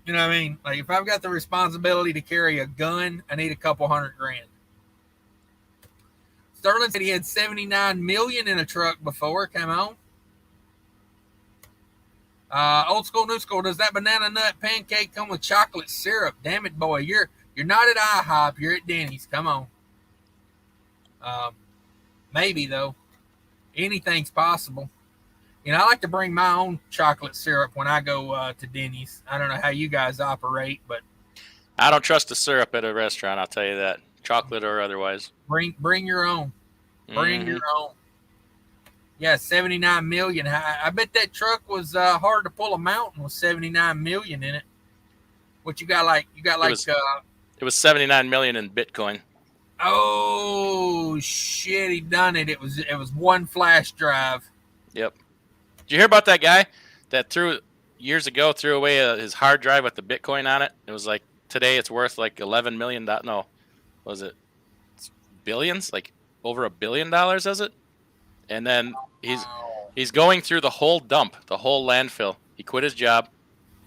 you know what I mean? Like, if I've got the responsibility to carry a gun, I need a couple $100,000. Sterling said he had $79 million in a truck before. Come on. Old school, new school. Does that banana nut pancake come with chocolate syrup? Damn it, boy. You're not at IHOP. You're at Denny's. Come on. Maybe, though. Anything's possible. I like to bring my own chocolate syrup when I go to Denny's. I don't know how you guys operate, but I don't trust the syrup at a restaurant. I'll tell you that, chocolate or otherwise. Bring your own. Bring your own. Yeah, $79 million. I bet that truck was hard to pull a mountain with $79 million in it. What you got? It was $79 million in Bitcoin. Oh shit! He done it. It was one flash drive. Yep. Did you hear about that guy that years ago threw away his hard drive with the Bitcoin on it? It was like today it's worth like $11 million. No, was it? It's billions, like over $1 billion, is it? And then he's going through the whole dump, the whole landfill. He quit his job,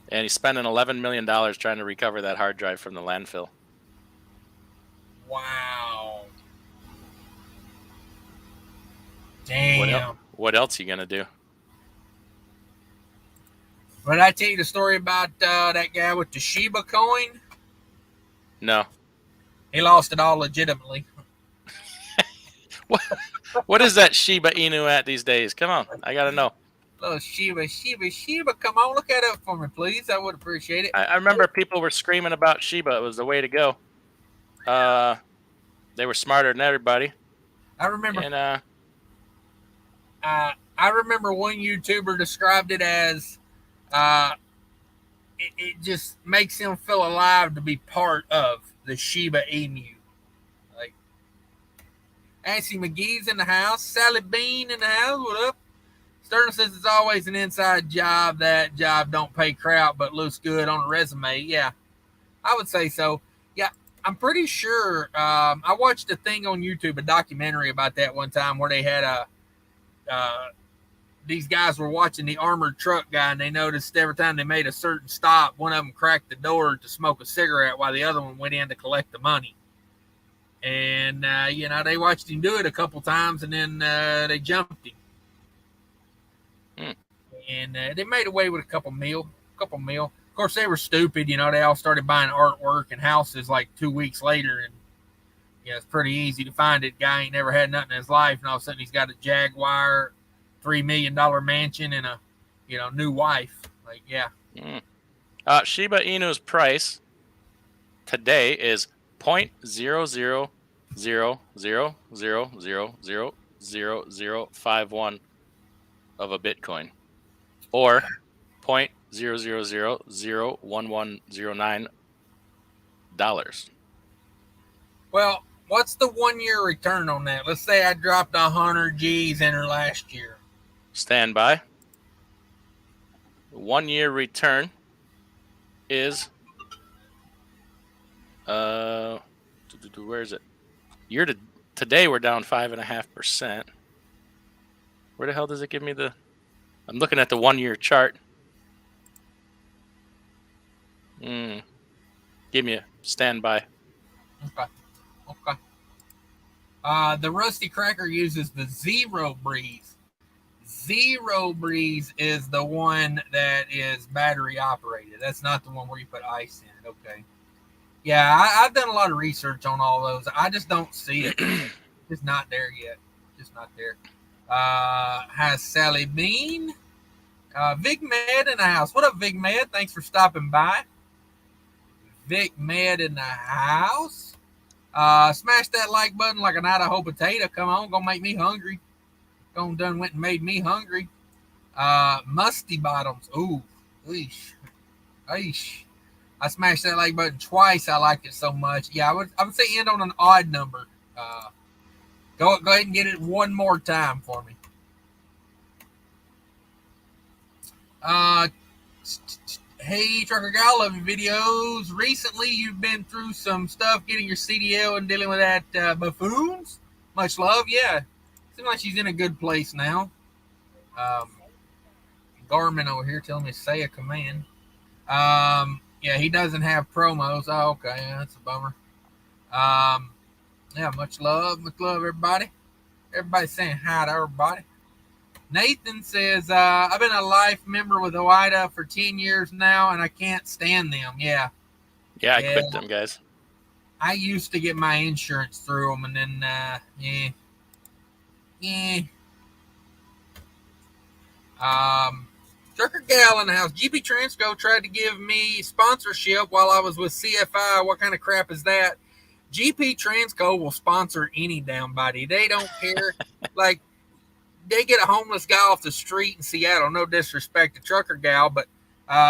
and he's spending $11 million trying to recover that hard drive from the landfill. Wow. Damn. What else you gonna do? But I tell you the story about that guy with the Shiba coin. No. He lost it all legitimately. What is that Shiba Inu at these days? Come on, I gotta know. Little Shiba. Come on, look that up for me, please. I would appreciate it. I remember people were screaming about Shiba. It was the way to go. They were smarter than everybody. I remember. And I remember one YouTuber described it as, it just makes him feel alive to be part of the Shiba Inu. Like, Nancy McGee's in the house. Sally Bean in the house. What up? Sterling says it's always an inside job. That job don't pay crap, but looks good on a resume. Yeah, I would say so. Yeah, I'm pretty sure. I watched a thing on YouTube, a documentary about that one time where they had these guys were watching the armored truck guy, and they noticed every time they made a certain stop, one of them cracked the door to smoke a cigarette while the other one went in to collect the money. And, they watched him do it a couple times, and then they jumped him. And they made away with a couple mil. Of course, they were stupid. They all started buying artwork and houses like 2 weeks later. And, it's pretty easy to find it. Guy ain't never had nothing in his life. And all of a sudden, he's got a Jaguar, $3 million mansion, and a, new wife. Like, yeah. Shiba Inu's price today is 0.0000000051 of a Bitcoin, or 0.000001109 dollars. Well, what's the 1 year return on that? Let's say I dropped 100 G's in her last year. Stand by. 1 year return is where is it? Today we're down 5.5%. Where the hell does it give me the? I'm looking at the 1 year chart. Give me a standby. Okay. The Rusty Cracker uses the Zero Breeze. Zero Breeze is the one that is battery operated. That's not the one where you put ice in it. Okay. Yeah, I've done a lot of research on all those. I just don't see it. It's not there yet. Just not there. Has Sally Bean. Vic Med in the house. What up, Vic Med? Thanks for stopping by. Vic Med in the house. Smash that like button like an Idaho potato. Come on, gonna make me hungry. Went and made me hungry. Musty Bottoms. Ooh, eesh. I smashed that like button twice. I liked it so much. Yeah, I would say end on an odd number. Go ahead and get it one more time for me. Hey, Trucker Gal, love your videos. Recently, you've been through some stuff getting your CDL and dealing with that buffoons. Much love. Yeah, seems like she's in a good place now. Garmin over here telling me to say a command. Yeah, he doesn't have promos. Oh, okay, yeah, that's a bummer. Yeah, much love, everybody. Everybody's saying hi to everybody. Nathan says, I've been a life member with ooida for 10 years now, and I can't stand them. Yeah. Yeah, I quit them, guys. I used to get my insurance through them, and then, Trucker Gal in the house. GP Transco tried to give me sponsorship while I was with CFI. What kind of crap is that? GP Transco will sponsor any damn body. They don't care. Like, they get a homeless guy off the street in Seattle. No disrespect to Trucker Gal, but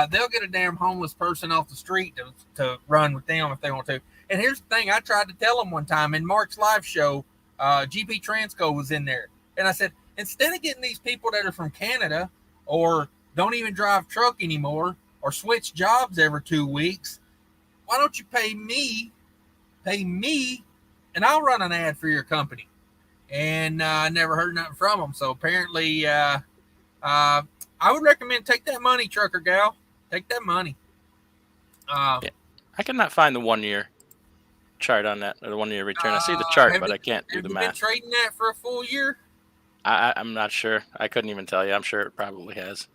they'll get a damn homeless person off the street to run with them if they want to. And here's the thing. I tried to tell them one time in Mark's live show, GP Transco was in there. And I said, instead of getting these people that are from Canada or don't even drive truck anymore or switch jobs every 2 weeks, why don't you pay me and I'll run an ad for your company. And I never heard nothing from them. So apparently, I would recommend take that money, trucker gal. Take that money. Yeah. I cannot find the 1 year chart on that, or the 1 year return. I see the chart, but I can't do the math. Have you been trading that for a full year? I'm not sure. I couldn't even tell you. I'm sure it probably has.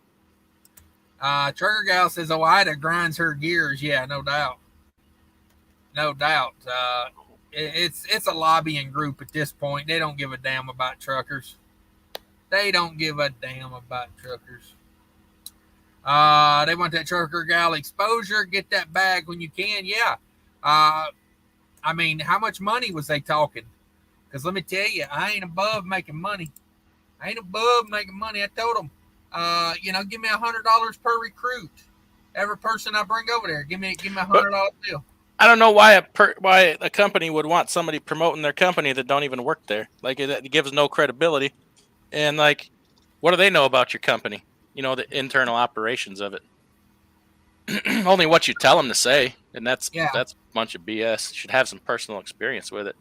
Trucker gal says ooida grinds her gears. Yeah, no doubt. No doubt. It's a lobbying group at this point. They don't give a damn about truckers. They don't give a damn about truckers. They want that trucker gal exposure. Get that bag when you can. Yeah. I mean, how much money was they talking? Because let me tell you, I ain't above making money. I told them, give me $100 per recruit. Every person I bring over there, give me $100 bill. I don't know why a company would want somebody promoting their company that don't even work there. Like, it gives no credibility. And like, what do they know about your company? The internal operations of it. Only what you tell them to say, and that's a bunch of BS. You should have some personal experience with it.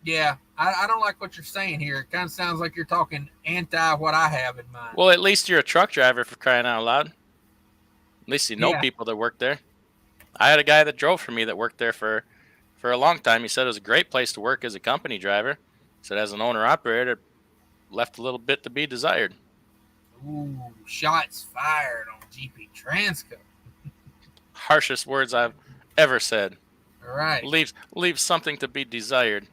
Yeah, I don't like what you're saying here. It kind of sounds like you're talking anti what I have in mind. Well, at least you're a truck driver, for crying out loud. At least you know people that work there. I had a guy that drove for me that worked there for a long time. He said it was a great place to work as a company driver. He said as an owner-operator, left a little bit to be desired. Ooh, shots fired on GP Transco. Harshest words I've ever said. All right. Leaves something to be desired.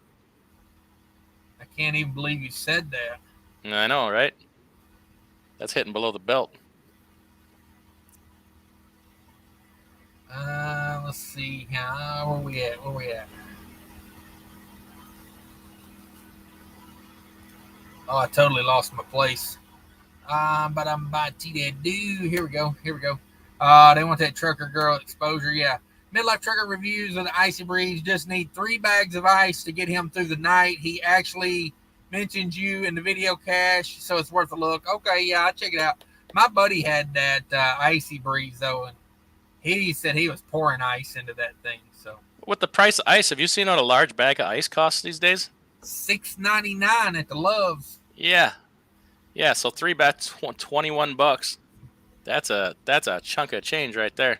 I can't even believe you said that. I know, right? That's hitting below the belt. Let's see. Where we at? Oh, I totally lost my place. But I'm about to do. Here we go. They want that trucker girl exposure. Yeah. Midlife trucker reviews of the icy breeze. Just need 3 bags of ice to get him through the night. He actually mentioned you in the video, Cash, so it's worth a look. Okay, yeah, I'll check it out. My buddy had that icy breeze though, and he said he was pouring ice into that thing. So with the price of ice, have you seen what a large bag of ice costs these days? $6.99 at the Loves. Yeah. So 3 bags, $21. That's a chunk of change right there.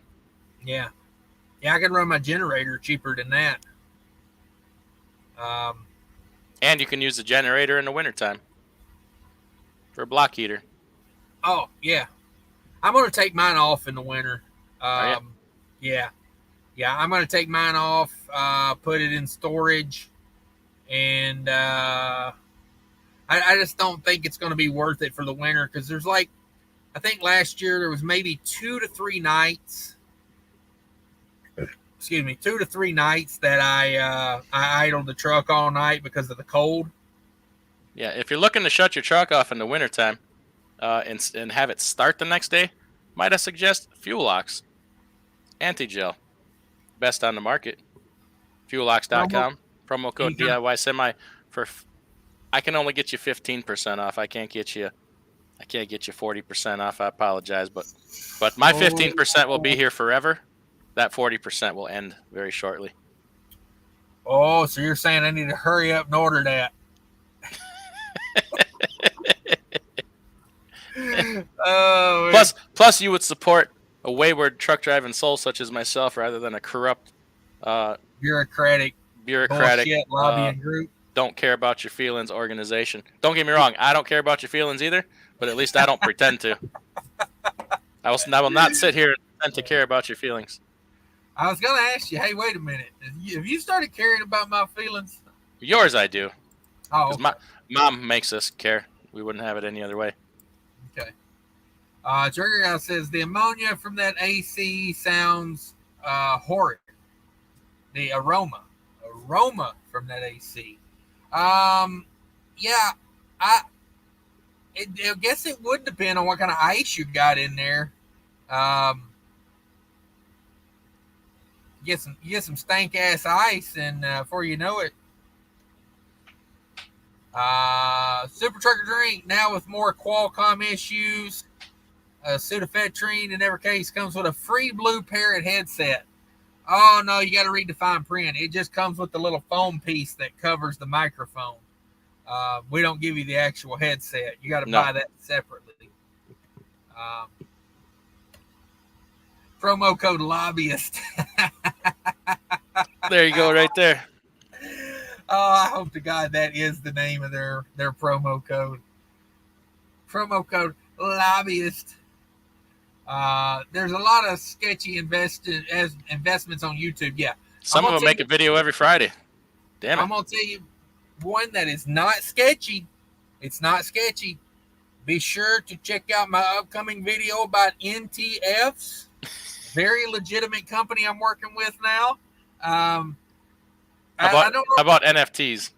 Yeah, I can run my generator cheaper than that. And you can use the generator in the wintertime for a block heater. Oh yeah, I'm gonna take mine off in the winter. Yeah, I'm gonna take mine off, put it in storage, and I just don't think it's gonna be worth it for the winter because there's I think last year there was maybe 2 to 3 nights. 2 to 3 nights that I idled the truck all night because of the cold. Yeah, if you're looking to shut your truck off in the wintertime and have it start the next day, might I suggest Fuelox Anti-Gel. Best on the market. Fuelox.com. Promo code DIY Semi I can only get you 15% off. I can't get you 40% off. I apologize, but my 15% will be here forever. That 40% will end very shortly. Oh, so you're saying I need to hurry up and order that? Plus, you would support a wayward truck driving soul such as myself rather than a corrupt, bureaucratic bullshit lobbying group. Don't care about your feelings organization. Don't get me wrong, I don't care about your feelings either, but at least I don't pretend to. I will not sit here and pretend to care about your feelings. I was going to ask you, hey, wait a minute. Have you started caring about my feelings? Yours I do. Oh, okay. My mom makes us care. We wouldn't have it any other way. Okay. Trigger Guy says, the ammonia from that AC sounds horrid. The aroma from that AC. Yeah, I guess it would depend on what kind of ice you got in there. You get some stank ass ice, and before you know it, Super Trucker Drink now with more Qualcomm issues. Sudafed in every case comes with a free Blue Parrot headset. Oh no, you got to read the fine print. It just comes with the little foam piece that covers the microphone. We don't give you the actual headset. You got to buy that separately. Promo code lobbyist. There you go, right there. Oh, I hope to God that is the name of their promo code. Promo code lobbyist. There's a lot of sketchy investments on YouTube. Yeah, some of them make a video every Friday. Damn it! I'm gonna tell you one that is not sketchy. It's not sketchy. Be sure to check out my upcoming video about NTFs. Very legitimate company I'm working with now. I don't know. How about NFTs?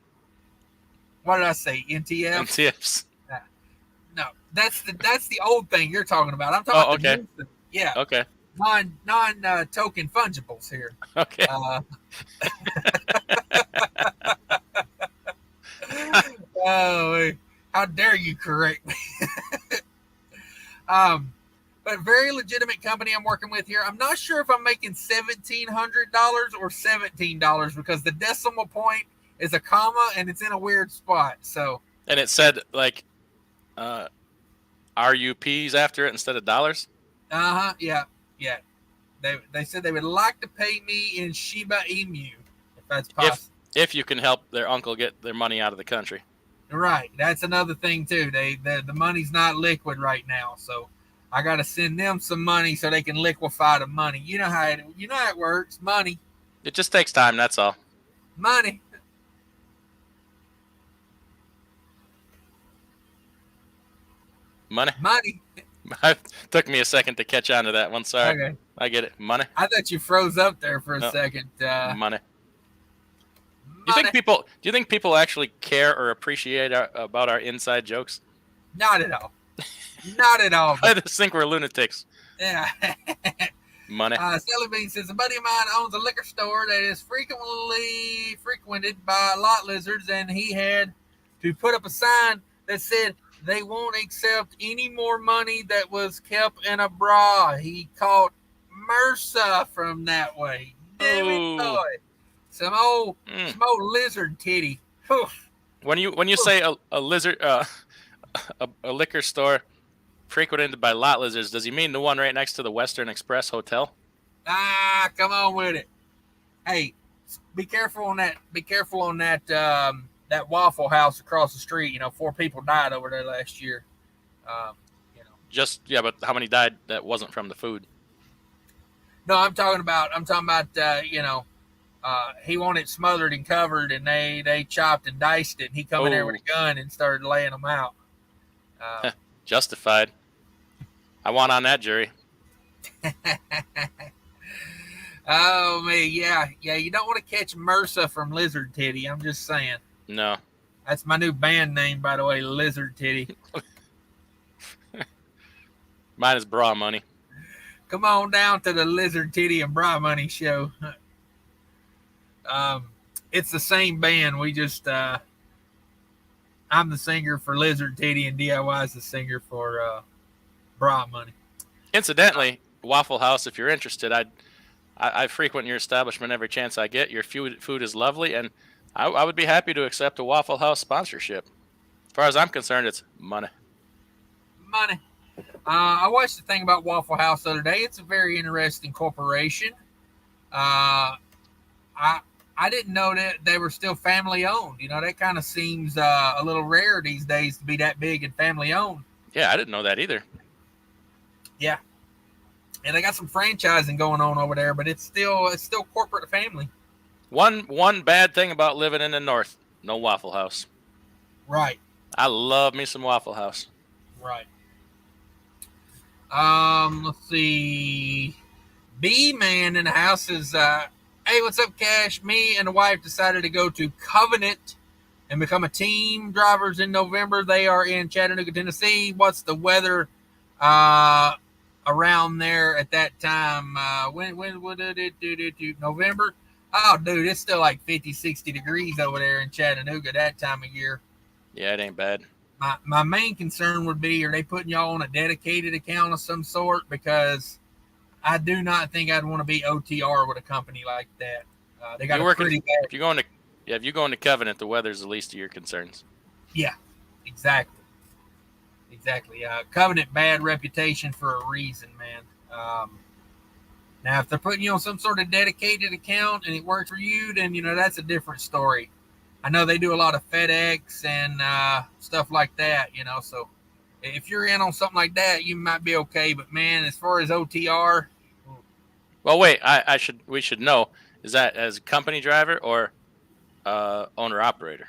What did I say? NTFs? NTFs. No, that's the old thing you're talking about. I'm talking about the new, yeah. Okay. Non token fungibles here. Okay. Oh, how dare you correct me? But very legitimate company I'm working with here. I'm not sure if I'm making $1,700 or $17 because the decimal point is a comma and it's in a weird spot. So. And it said like, RUPs after it instead of dollars. Yeah. They said they would like to pay me in Shiba Inu if that's possible. If you can help their uncle get their money out of the country. Right. That's another thing too. The money's not liquid right now, so I got to send them some money so they can liquefy the money. You know how it works. Money. It just takes time. That's all. Money. Money. Money. Took me a second to catch on to that one. Sorry. Okay. I get it. Money. I thought you froze up there for a second. Money. Do you think people actually care or appreciate about our inside jokes? Not at all. Not at all. I just think we're lunatics. Yeah. Money. Sally Bean says, a buddy of mine owns a liquor store that is frequented by lot lizards, and he had to put up a sign that said they won't accept any more money that was kept in a bra. He caught MRSA from that way. Dammitboy. Some old lizard titty. Oof. When you say a lizard, a liquor store frequented by lot lizards, does he mean the one right next to the Western Express Hotel? Come on with it. Hey, be careful on that. Be careful on that. That Waffle House across the street. 4 people died over there last year. But how many died that wasn't from the food? No, I'm talking about. He wanted it smothered and covered, and they chopped and diced it. And he come in there with a gun and started laying them out. Justified. I want on that jury. Oh man, yeah. You don't want to catch MRSA from lizard titty. I'm just saying. No. That's my new band name, by the way, Lizard Titty. Mine is Bra Money. Come on down to the Lizard Titty and Bra Money show. It's the same band. We just, I'm the singer for Lizard Titty, and DIY is the singer for Bra Money. Incidentally, Waffle House, if you're interested, I frequent your establishment every chance I get. Your food is lovely, and I would be happy to accept a Waffle House sponsorship. As far as I'm concerned, it's money. Money. I watched the thing about Waffle House the other day. It's a very interesting corporation. I didn't know that they were still family owned. That kind of seems a little rare these days to be that big and family owned. Yeah, I didn't know that either. Yeah. And they got some franchising going on over there, but it's still corporate family. One bad thing about living in the north, no Waffle House. Right. I love me some Waffle House. Right. Let's see. B-Man in the house is, hey, what's up, Cash? Me and the wife decided to go to Covenant and become a team drivers in November. They are in Chattanooga, Tennessee. What's the weather around there at that time? When would it do? November? Oh, dude, it's still like 50, 60 degrees over there in Chattanooga that time of year. Yeah, it ain't bad. My main concern would be, are they putting y'all on a dedicated account of some sort? Because I do not think I'd want to be OTR with a company like that. They got You're a pretty bad. if you're going to Covenant, the weather's the least of your concerns. Yeah, exactly. Covenant bad reputation for a reason, man. Now, if they're putting you on some sort of dedicated account and it works for you, then that's a different story. I know they do a lot of FedEx and stuff like that. So if you're in on something like that, you might be okay. But man, as far as OTR, well, wait, we should know, is that as a company driver or owner operator?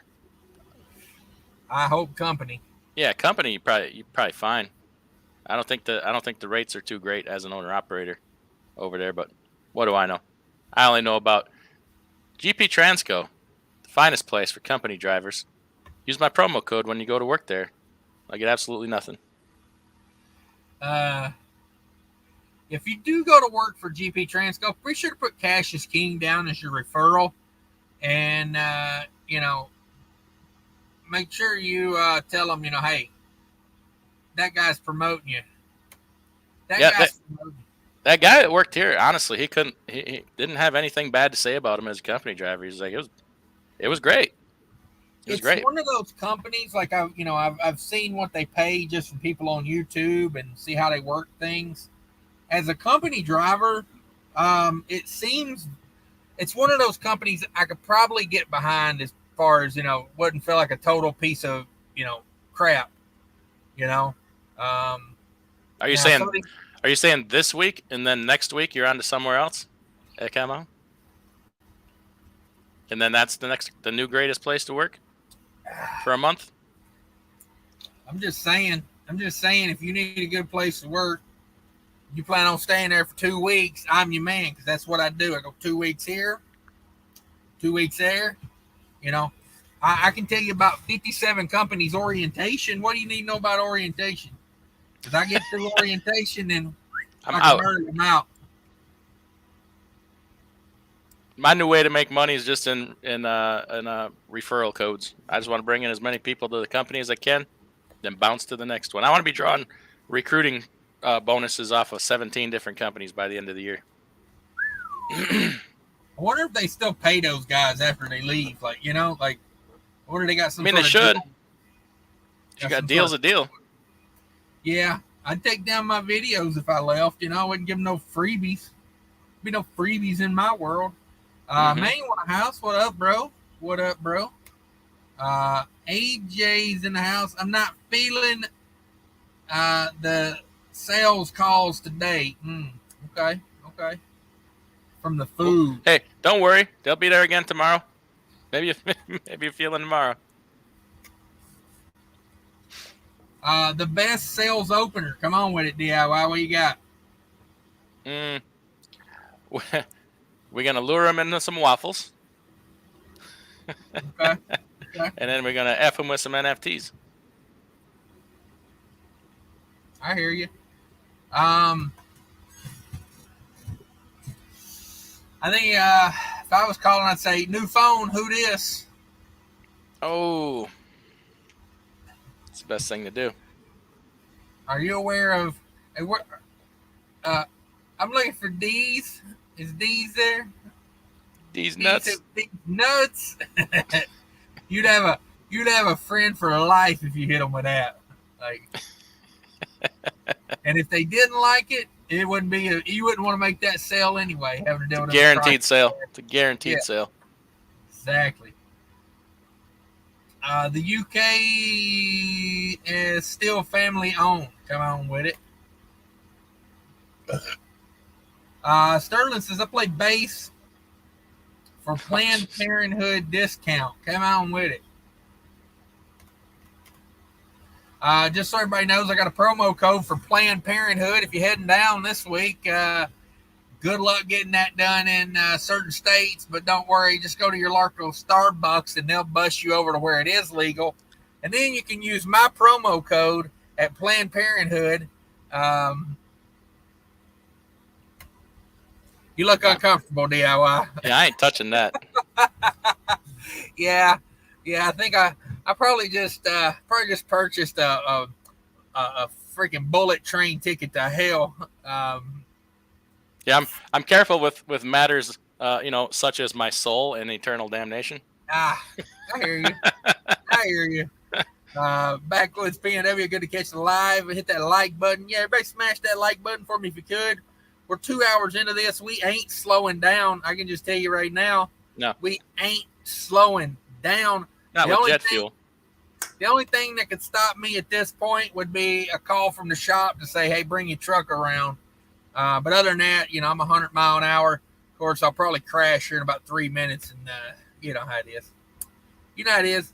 I hope company. Yeah, company, you're probably fine. I don't think the rates are too great as an owner operator over there, but what do I know? I only know about GP Transco, the finest place for company drivers. Use my promo code when you go to work there. I get absolutely nothing. If you do go to work for GP Transco, be sure to put Cash is King down as your referral, and make sure you tell them, hey, that guy's promoting you. That guy that worked here, honestly, he didn't have anything bad to say about him as a company driver. He's like, it was great. It's great. One of those companies, like I've seen what they pay just from people on YouTube and see how they work things. As a company driver, it seems it's one of those companies I could probably get behind as far as wouldn't feel like a total piece of crap. Are you saying this week and then next week you're on to somewhere else at Camo? And then that's the new greatest place to work for a month? I'm just saying, if you need a good place to work, you plan on staying there for 2 weeks, I'm your man, because that's what I do. I go 2 weeks here, 2 weeks there. I can tell you about 57 companies' orientation. What do you need to know about orientation? Because I get through orientation and I'm out. My new way to make money is just in referral codes. I just want to bring in as many people to the company as I can, then bounce to the next one. I want to be drawing recruiting bonuses off of 17 different companies by the end of the year. I wonder if they still pay those guys after they leave. Like, or they got some. I mean, they should. You got deal's a deal. Yeah, I'd take down my videos if I left. I wouldn't give them no freebies. Be no freebies in my world. Man, you want a house? What up, bro? AJ's in the house. I'm not feeling the sales calls today. Okay. From the food. Hey, don't worry. They'll be there again tomorrow. Maybe you're feeling tomorrow. The best sales opener. Come on with it, DIY. What you got? We're going to lure them into some waffles. Okay. And then we're going to F them with some NFTs. I hear you. I think if I was calling, I'd say, new phone, who this? Oh. It's the best thing to do. Are you aware of... I'm looking for D's. Is D's there? D's nuts. D's nuts. You'd have a friend for life if you hit them with that. Like, and if they didn't like it, it wouldn't be. You wouldn't want to make that sale anyway. Having to deal with guaranteed sale. It's a guaranteed sale. Exactly. The UK is still family owned. Come on with it. Sterling says, I play bass for Planned Parenthood discount. Come on with it. Just so everybody knows, I got a promo code for Planned Parenthood. If you're heading down this week, good luck getting that done in certain states. But don't worry, just go to your local Starbucks and they'll bus you over to where it is legal. And then you can use my promo code at Planned Parenthood. You look uncomfortable, DIY. Yeah, I ain't touching that. Yeah. I think I probably just purchased a freaking bullet train ticket to hell. Yeah, I'm careful with matters, such as my soul and eternal damnation. Ah, I hear you. I hear you. Backwoods PNW, good to catch the live. Hit that like button. Yeah, everybody smash that like button for me if you could. We're 2 hours into this. We ain't slowing down. I can just tell you right now. No, we ain't slowing down. not with jet fuel. The only thing that could stop me at this point would be a call from the shop to say, hey, bring your truck around. But other than that, I'm 100 mile an hour. Of course, I'll probably crash here in about 3 minutes, and you know how it is. You know how it is.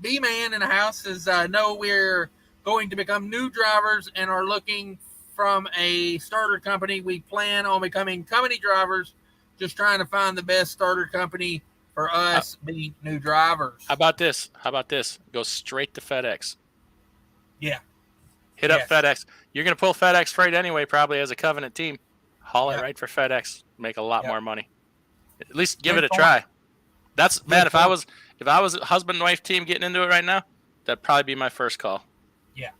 B-Man in the house says, no, we're going to become new drivers and are looking from a starter company. We plan on becoming company drivers, just trying to find the best starter company for us being new drivers. How about this? Go straight to FedEx. Yeah. Hit up FedEx. You're going to pull FedEx freight anyway, probably as a Covenant team. Haul it right for FedEx. Make a lot more money. At least give it a try. That's, man, if I was a husband and wife team getting into it right now, that'd probably be my first call. Yeah.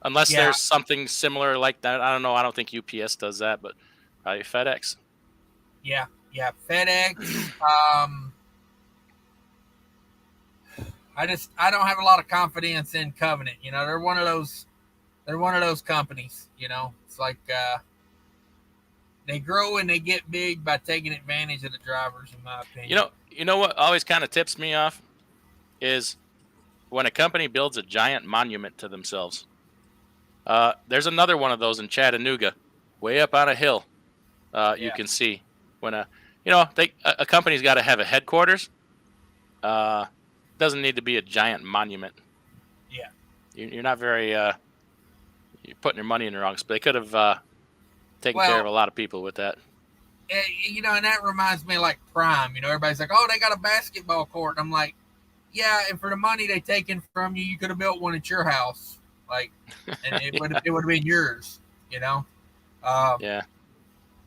Unless there's something similar like that. I don't know. I don't think UPS does that, but probably FedEx. Yeah. Yeah. FedEx. I don't have a lot of confidence in Covenant. They're one of those companies, it's like, they grow and they get big by taking advantage of the drivers, in my opinion. You know what always kind of tips me off is when a company builds a giant monument to themselves. There's another one of those in Chattanooga, way up on a hill. You can see when a company's got to have a headquarters. Doesn't need to be a giant monument. Yeah, you're not very. You're putting your money in the wrong spot. They could have taken care of a lot of people with that. And that reminds me of like Prime. Everybody's like, oh, they got a basketball court. And I'm like, yeah, and for the money they taken from you, you could have built one at your house. Like, and it would have been yours. Yeah.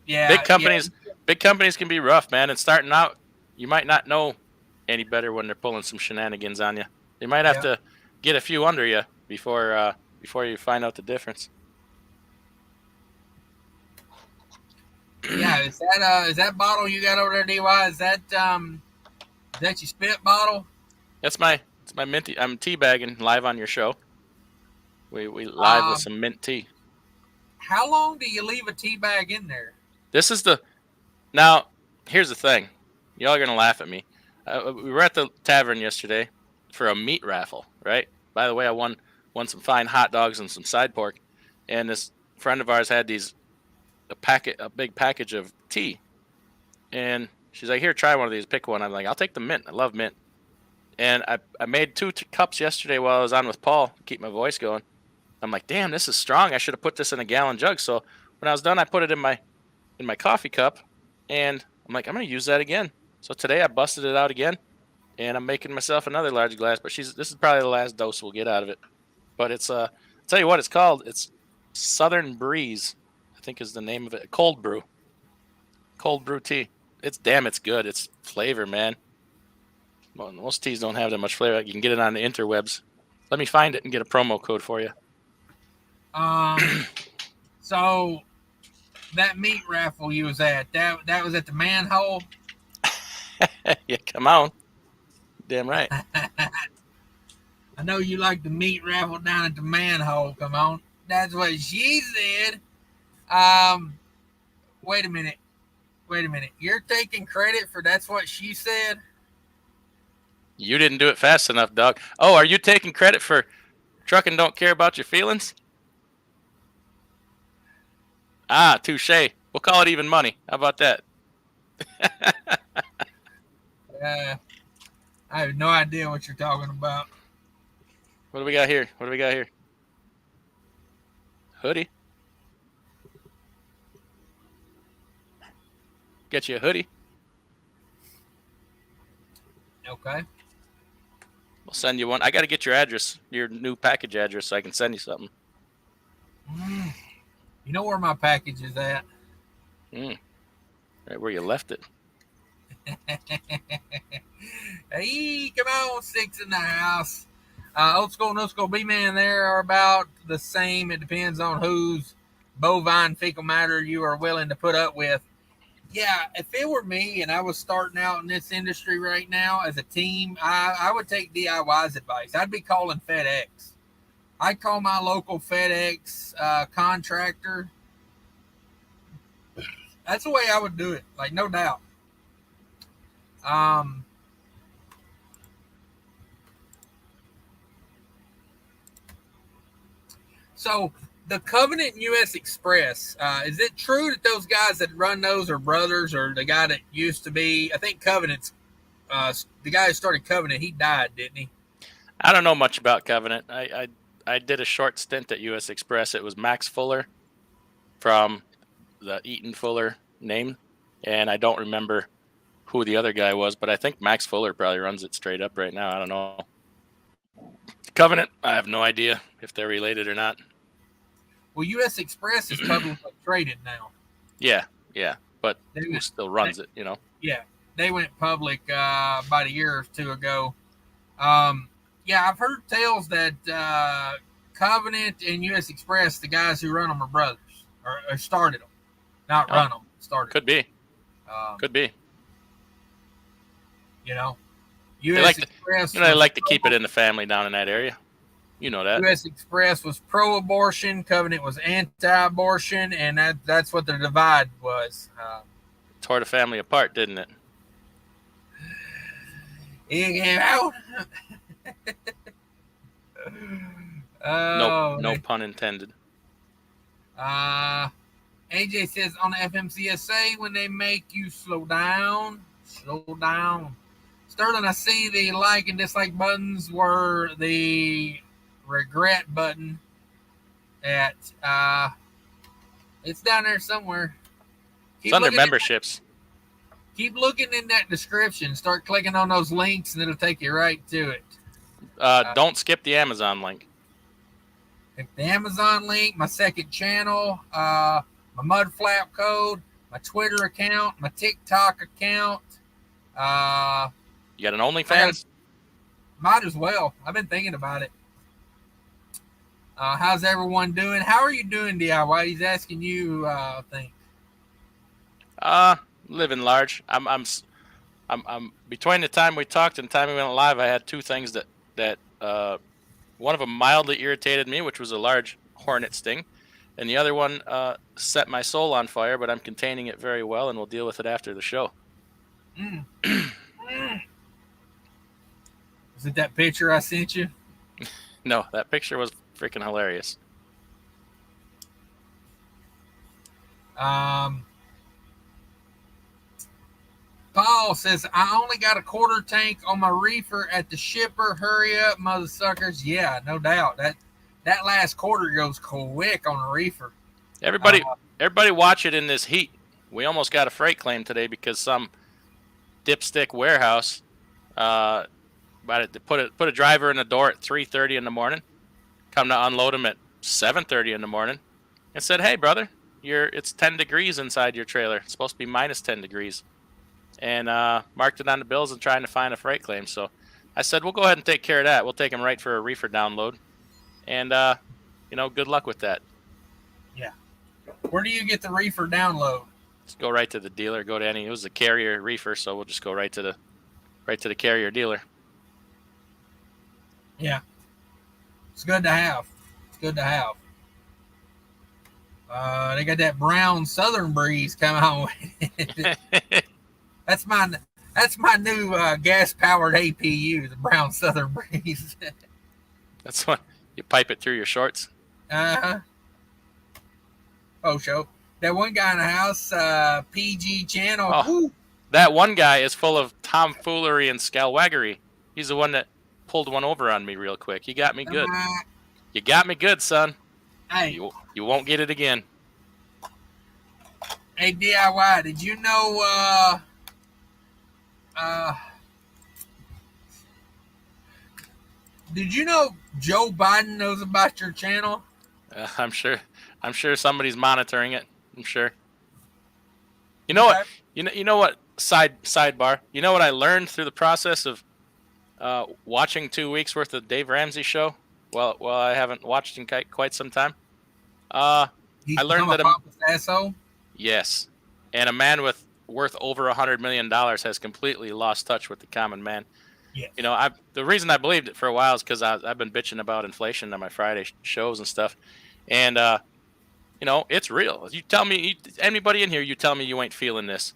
Big companies can be rough, man. And starting out, you might not know any better when they're pulling some shenanigans on you. You might have to get a few under you before you find out the difference. Yeah, is that bottle you got over there, DY? Is that your spit bottle? It's my minty. I'm teabagging live on your show. We live with some mint tea. How long do you leave a tea bag in there? Now, here's the thing. Y'all are gonna laugh at me. We were at the tavern yesterday for a meat raffle, right? By the way, I won some fine hot dogs and some side pork, and this friend of ours had a big package of tea, and she's like, "Here, try one of these. Pick one." I'm like, "I'll take the mint. I love mint." And I made 2 cups yesterday while I was on with Paul to keep my voice going. I'm like, "Damn, this is strong. I should have put this in a gallon jug." So when I was done, I put it in my coffee cup, and I'm like, "I'm gonna use that again." So today I busted it out again, and I'm making myself another large glass. But this is probably the last dose we'll get out of it. But it's I'll tell you what it's called. It's Southern Breeze, I think is the name of it. Cold brew tea. It's good. It's flavor, man. Well, most teas don't have that much flavor. You can get it on the interwebs. Let me find it and get a promo code for you. So that meat raffle you was at, that was at the manhole? Yeah, come on. Damn right. I know you like the meat raffle down at the manhole. Come on. That's what she said. Wait a minute. You're taking credit for that's what she said? You didn't do it fast enough, dog. Oh, are you taking credit for trucking don't care about your feelings? Ah, touche. We'll call it even money. How about that? I have no idea what you're talking about. What do we got here? Hoodie. Get you a hoodie. Okay. We'll send you one. I got to get your address, your new package address, so I can send you something. You know where my package is at? Right where you left it. Hey, come on, 6 in the house. Old school, no school, B-Man there are about the same. It depends on who's bovine fecal matter you are willing to put up with. Yeah, if it were me and I was starting out in this industry right now as a team, I would take DIY's advice. I'd be calling FedEx. I'd call my local FedEx contractor. That's the way I would do it, like no doubt. So the Covenant and US Express, is it true that those guys that run those are brothers, or the guy that used to be? I think Covenant's the guy who started Covenant. He died, didn't he? I don't know much about Covenant. I did a short stint at US Express. It was Max Fuller from the Eaton Fuller name, and I don't remember who the other guy was, but I think Max Fuller probably runs it straight up right now. I don't know. Covenant, I have no idea if they're related or not. Well, US Express is publicly traded now. Yeah, but who still runs it, you know? Yeah, they went public about a year or two ago. Yeah, I've heard tales that Covenant and US Express, the guys who run them are brothers, or started them. Not run them, started. Could be. Could be. You know, US Express. They like to keep it in the family down in that area. You know that. US Express was pro-abortion. Covenant was anti-abortion, and that's what the divide was. Tore the family apart, didn't it? No pun intended. AJ says on the FMCSA, when they make you slow down. Sterling, I see the like and dislike buttons were the regret button at it's down there somewhere. It's under memberships. Keep looking in that description. Start clicking on those links and it'll take you right to it. Don't skip the Amazon link. The Amazon link, my second channel, my Mudflap code, my Twitter account, my TikTok account. You got an OnlyFans? Might as well. I've been thinking about it. How's everyone doing? How are you doing, DIY? He's asking you, I think. Living large. I'm between the time we talked and the time we went live, I had two things that one of them mildly irritated me, which was a large hornet sting, and the other one set my soul on fire, but I'm containing it very well, and we'll deal with it after the show. Is it that picture I sent you? No, that picture was freaking hilarious. Paul says, I only got a quarter tank on my reefer at the shipper. Hurry up, mother suckers. Yeah, no doubt. That last quarter goes quick on a reefer. Everybody watch it in this heat. We almost got a freight claim today because some dipstick warehouse put a driver in the door at 3:30 in the morning, come to unload him at 7:30 in the morning, and said, "Hey, brother, it's 10 degrees inside your trailer. It's supposed to be minus 10 degrees." And marked it on the bills and trying to find a freight claim. So I said, we'll go ahead and take care of that. We'll take him right for a reefer download. And, good luck with that. Yeah. Where do you get the reefer download? Just go right to the dealer. Go to it was a carrier reefer, so we'll just go right to the carrier dealer. Yeah. It's good to have. They got that brown southern breeze coming on with it. That's my new gas-powered APU, the brown southern breeze. That's what you pipe it through your shorts. Oh, show. That one guy in the house, PG channel. Oh, that one guy is full of tomfoolery and scalwaggery. He's the one that pulled one over on me real quick. He got me good. You got me good, son. Hey. You won't get it again. Hey, DIY, did you know did you know Joe Biden knows about your channel? I'm sure somebody's monitoring it. I'm sure. You know what? You know what? Sidebar. You know what I learned through the process of watching 2 weeks worth of Dave Ramsey show? Well, I haven't watched in quite some time. He's I learned become that a pompous asshole. yes, and a man worth over $100 million has completely lost touch with the common man. Yes. You know, the reason I believed it for a while is because I've been bitching about inflation on my Friday shows and stuff, and you know, it's real. You tell me, anybody in here, you tell me you ain't feeling this,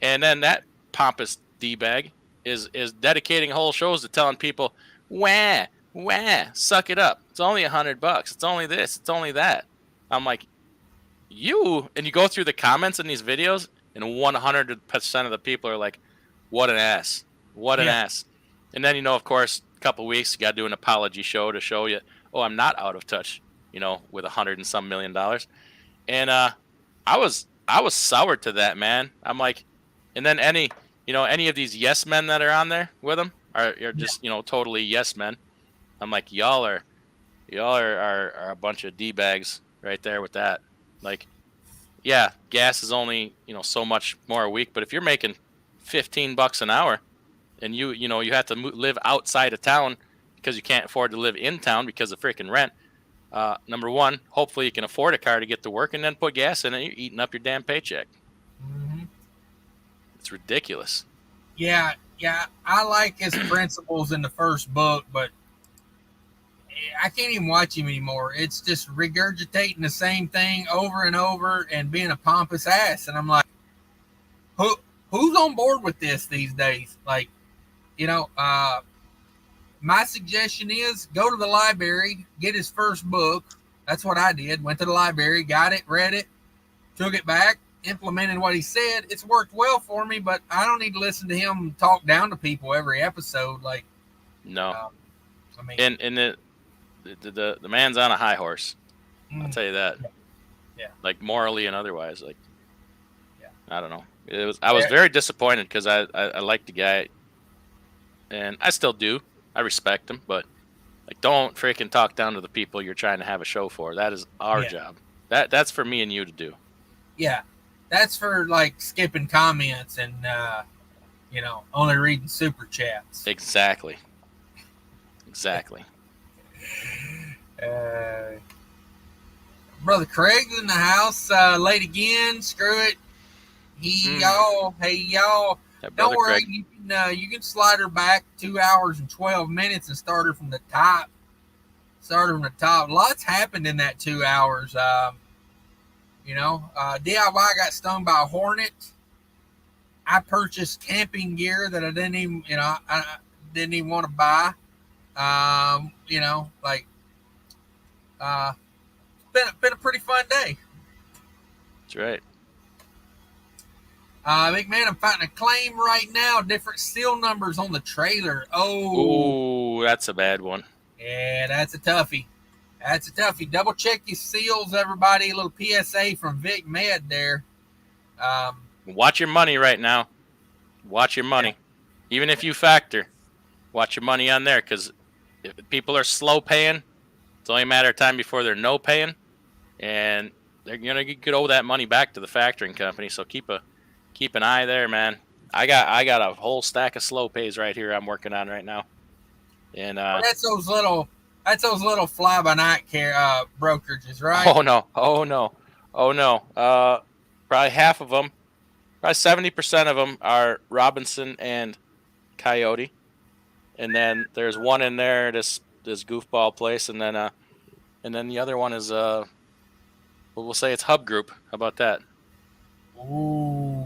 and then that pompous d bag is dedicating whole shows to telling people, wah wah, suck it up. It's only $100. It's only this. It's only that. I'm like, and you go through the comments in these videos, and 100% of the people are like, what an ass. What an ass. And then, you know, of course, a couple weeks, you got to do an apology show to show you, oh, I'm not out of touch, you know, with $100 and some million. And I was soured to that, man. I'm like, and then any of these yes men that are on there with them are just, you know, totally yes men. I'm like, y'all are a bunch of d bags right there with that. Like, yeah, gas is only, you know, so much more a week, but if you're making $15 an hour, and you know you have to live outside of town because you can't afford to live in town because of freaking rent. Number one, hopefully you can afford a car to get to work and then put gas in it. You're eating up your damn paycheck. Mm-hmm. It's ridiculous. Yeah. I like his principles in the first book, but I can't even watch him anymore. It's just regurgitating the same thing over and over and being a pompous ass. And I'm like, who's on board with this these days? Like, you know, my suggestion is go to the library, get his first book. That's what I did. Went to the library, got it, read it, took it back, implemented what he said. It's worked well for me, but I don't need to listen to him talk down to people every episode. Like, no, I mean, and the man's on a high horse. I'll tell you that. Yeah. Like morally and otherwise. Like, yeah. I don't know. I was very disappointed because I liked the guy, and I still do. I respect him, but like, don't freaking talk down to the people you're trying to have a show for. That is our job. That's for me and you to do. Yeah, that's for like skipping comments and you know, only reading super chats. Exactly. Brother Craig's in the house, late again. Screw it. Hey y'all. Yeah, Don't worry, Craig. you can slide her back 2 hours and 12 minutes and start her from the top. Lots happened in that 2 hours. You know, DIY got stung by a hornet. I purchased camping gear that I didn't even, you know, I didn't even want to buy. You know, like, been a pretty fun day. That's right. Big man, I'm fighting a claim right now. Different seal numbers on the trailer. Oh, that's a bad one. Yeah, that's a toughie. Double check your seals, everybody. A little PSA from Vic Med there. Watch your money right now. Watch your money. Yeah. Even if you factor, watch your money on there, because if people are slow paying, it's only a matter of time before they're no paying, and you could owe that money back to the factoring company. So keep an eye there, man. I got a whole stack of slow pays right here I'm working on right now, and that's those little fly by night brokerages, right? Oh no. Probably half of them, probably 70% of them are Robinson and Coyote, and then there's one in there, this goofball place, and then the other one is we'll say it's Hub Group. How about that? Ooh.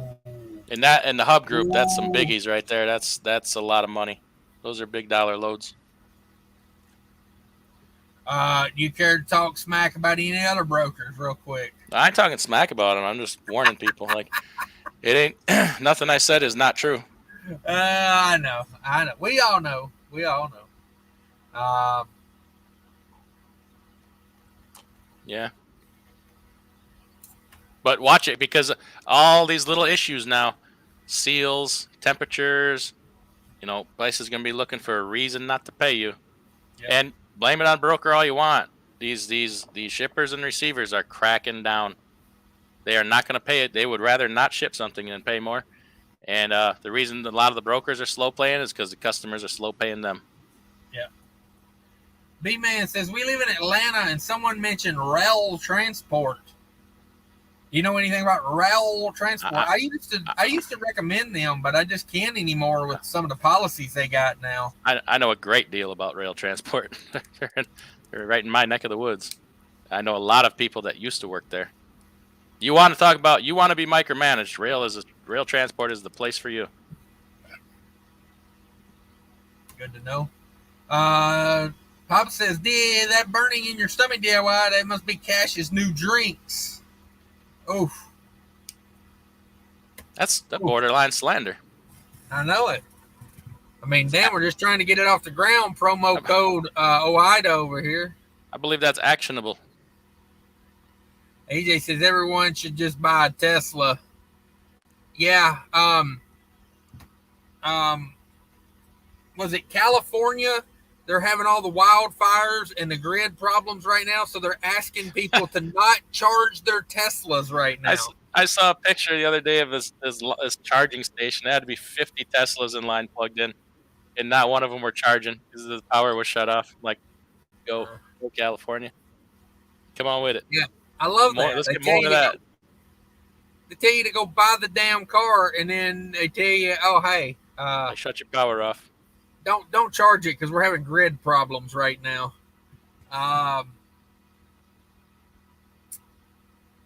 And the Hub Group, that's some biggies right there. That's a lot of money. Those are big dollar loads. Do you care to talk smack about any other brokers real quick? I ain't talking smack about them. I'm just warning people. Like, it ain't nothing I said is not true. I know. We all know. Yeah. But watch it, because all these little issues now, seals, temperatures, you know, places going to be looking for a reason not to pay you. Yep. And blame it on broker all you want. These shippers and receivers are cracking down. They are not going to pay it. They would rather not ship something than pay more. And the reason a lot of the brokers are slow paying is because the customers are slow paying them. Yeah. B-Man says, we live in Atlanta and someone mentioned rail transport. You know anything about rail transport? I- I used to recommend them, but I just can't anymore with some of the policies they got now. I know a great deal about rail transport. They're right in my neck of the woods. I know a lot of people that used to work there. You want to talk about, you want to be micromanaged? Rail transport is the place for you. Good to know. Papa says, that burning in your stomach DIY, that must be Cash's new drinks. Oof. That's the borderline slander. I know it. I mean, damn, we're just trying to get it off the ground. Promo code ooida over here. I believe that's actionable. AJ says everyone should just buy a Tesla. Yeah. Was it California? They're having all the wildfires and the grid problems right now, so they're asking people to not charge their Teslas right now. I saw a picture the other day of this charging station. There had to be 50 Teslas in line plugged in, and not one of them were charging because the power was shut off. Like, go California. Come on with it. Yeah, I love that. Let's get more of that. They tell you to go buy the damn car, and then they tell you, oh, hey. Shut your power off. Don't charge it because we're having grid problems right now.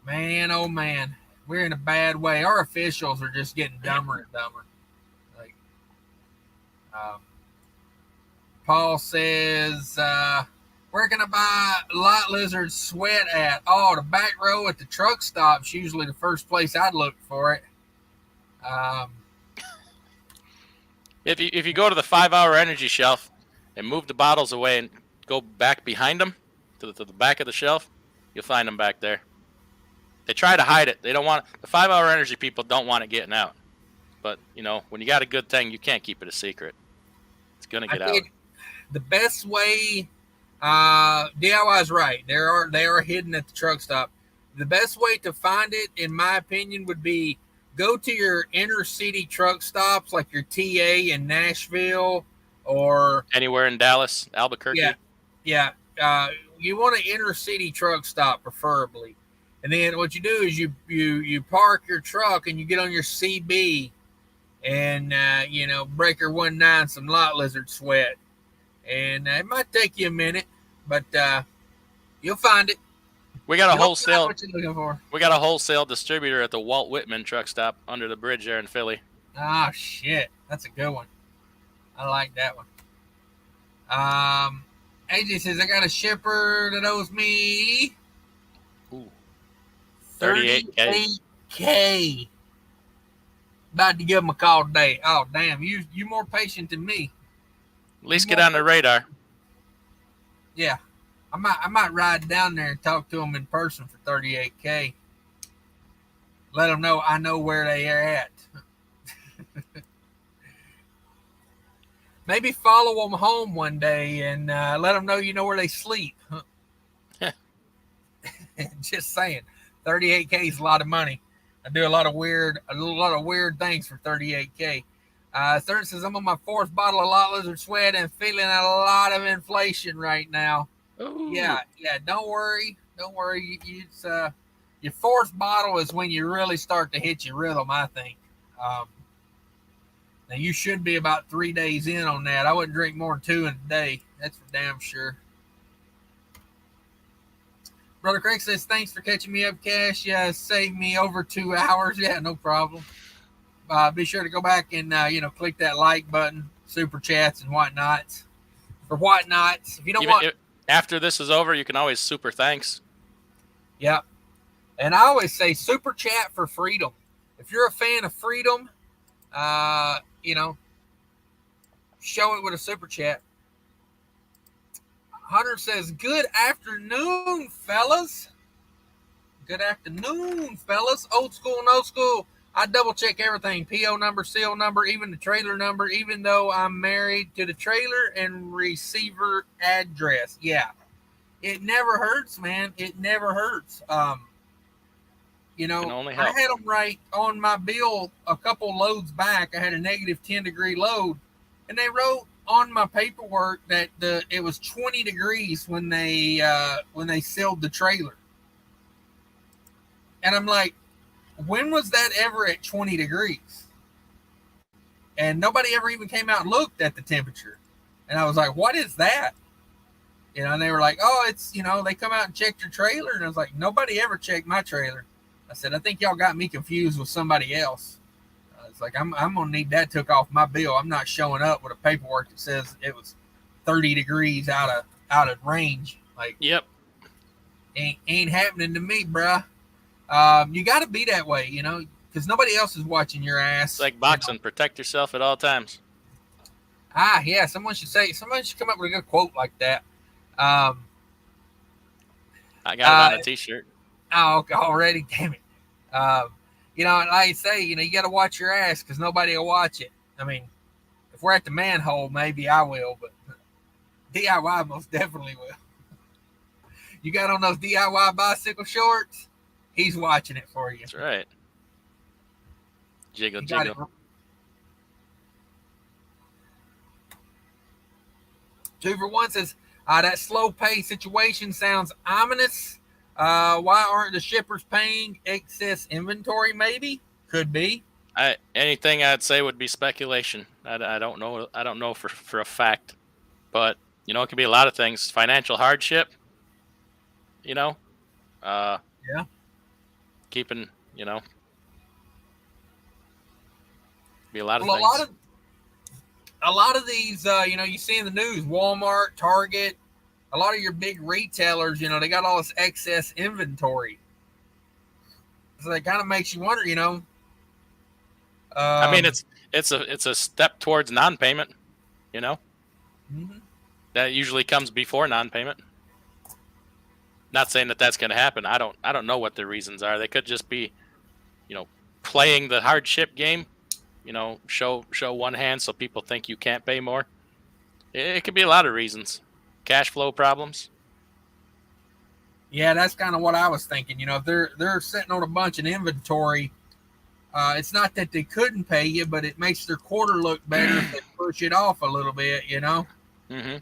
Man, oh man, we're in a bad way. Our officials are just getting dumber and dumber. Like, Paul says, where can I buy lot lizard sweat at? Oh, the back row at the truck stop's usually the first place I'd look for it. If you go to the 5-hour energy shelf and move the bottles away and go back behind them to the back of the shelf, you'll find them back there. They try to hide it. They don't want the 5-hour energy people don't want it getting out. But you know, when you got a good thing, you can't keep it a secret. It's gonna get out. The best way, DIY is right. They are hidden at the truck stop. The best way to find it, in my opinion, would be go to your inner city truck stops, like your TA in Nashville or anywhere in Dallas, Albuquerque. Yeah. You want an inner city truck stop, preferably. And then what you do is you park your truck and you get on your CB and, breaker 19, some lot lizard sweat. And it might take you a minute, but you'll find it. We got a wholesale. What you're looking for. We got a wholesale distributor at the Walt Whitman truck stop under the bridge there in Philly. Ah, shit. That's a good one. I like that one. AJ says, I got a shipper that owes me $38K. About to give him a call today. Oh, damn. You more patient than me. At least get on the radar. Yeah. I might ride down there and talk to him in person for $38K. Let them know I know where they are at. Maybe follow them home one day and let them know you know where they sleep. Just saying, $38K is a lot of money. I do a lot of weird things for $38K. Third says I'm on my 4th bottle of lot lizard sweat and feeling a lot of inflation right now. Ooh. Yeah. Don't worry. It's your 4th bottle is when you really start to hit your rhythm, I think. Now you should be about 3 days in on that. I wouldn't drink more than 2 in a day. That's for damn sure. Brother Craig says, thanks for catching me up, Cash. Yeah, saved me over 2 hours. Yeah, no problem. Be sure to go back and, click that like button, super chats and whatnots. For whatnots. If you don't want... After this is over, you can always super thanks. Yep. And I always say super chat for freedom. If you're a fan of freedom, show it with a super chat. Hunter says, good afternoon, fellas. Good afternoon, fellas. Old school, no school. I double check everything. PO number, seal number, even the trailer number, even though I'm married to the trailer and receiver address. Yeah. It never hurts, man. It never hurts. I had them right on my bill a couple loads back. I had a negative 10-degree load, and they wrote on my paperwork that it was 20 degrees when they sealed the trailer. And I'm like, when was that ever at 20 degrees? And nobody ever even came out and looked at the temperature. And I was like, what is that? You know, and they were like, oh, it's, you know, they come out and checked your trailer. And I was like, nobody ever checked my trailer. I said, I think y'all got me confused with somebody else. It's like, I'm going to need that took off my bill. I'm not showing up with a paperwork that says it was 30 degrees out of range. Like, Yep. Ain't happening to me, bruh. You got to be that way, you know, because nobody else is watching your ass. It's like boxing. You know? Protect yourself at all times. Yeah. Someone should come up with a good quote like that. I got it on a t-shirt. Oh, already, damn it. You know, like I say, you know, you got to watch your ass because nobody will watch it. I mean, if we're at the manhole, maybe I will, but DIY most definitely will. You got on those DIY bicycle shorts, he's watching it for you. That's right. Jiggle. 2 for 1 says, that slow pay situation sounds ominous. Why aren't the shippers paying excess inventory? Maybe, could be. Anything I'd say would be speculation. I don't know. I don't know for a fact, but you know, it could be a lot of things. Financial hardship. You know. Yeah. Keeping, you know, be a lot of things. A lot of these, you know, you see in the news, Walmart, Target, a lot of your big retailers, you know, they got all this excess inventory. So that kind of makes you wonder, you know. I mean, it's a step towards non-payment, you know. Mm-hmm. That usually comes before non-payment. Not saying that that's going to happen. I don't know what the reasons are. They could just be, you know, playing the hardship game. You know, show one hand so people think you can't pay more. It could be a lot of reasons. Cash flow problems. Yeah, that's kind of what I was thinking. You know, if they're sitting on a bunch of inventory, it's not that they couldn't pay you, but it makes their quarter look better if they push it off a little bit. You know. Mm-hmm.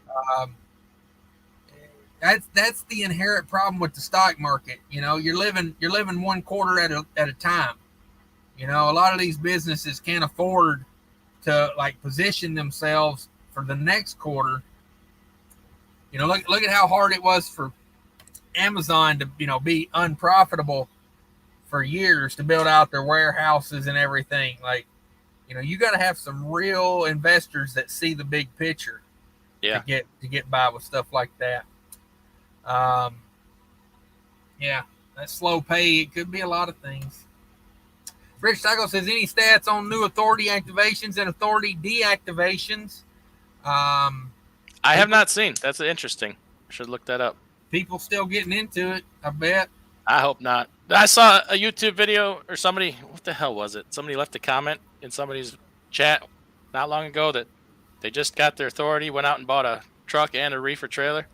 That's the inherent problem with the stock market. You know, you're living 1 quarter at a time. You know, a lot of these businesses can't afford to like position themselves for the next quarter. You know, look at how hard it was for Amazon to, you know, be unprofitable for years to build out their warehouses and everything. Like, you know, you got to have some real investors that see the big picture. Yeah. To get by with stuff like that. Yeah, that slow pay, it could be a lot of things. Rich Taco says, any stats on new authority activations and authority deactivations? I have not seen. That's interesting. I should look that up. People still getting into it, I bet. I hope not. I saw a YouTube video or somebody, what the hell was it? Somebody left a comment in somebody's chat not long ago that they just got their authority, went out and bought a truck and a reefer trailer,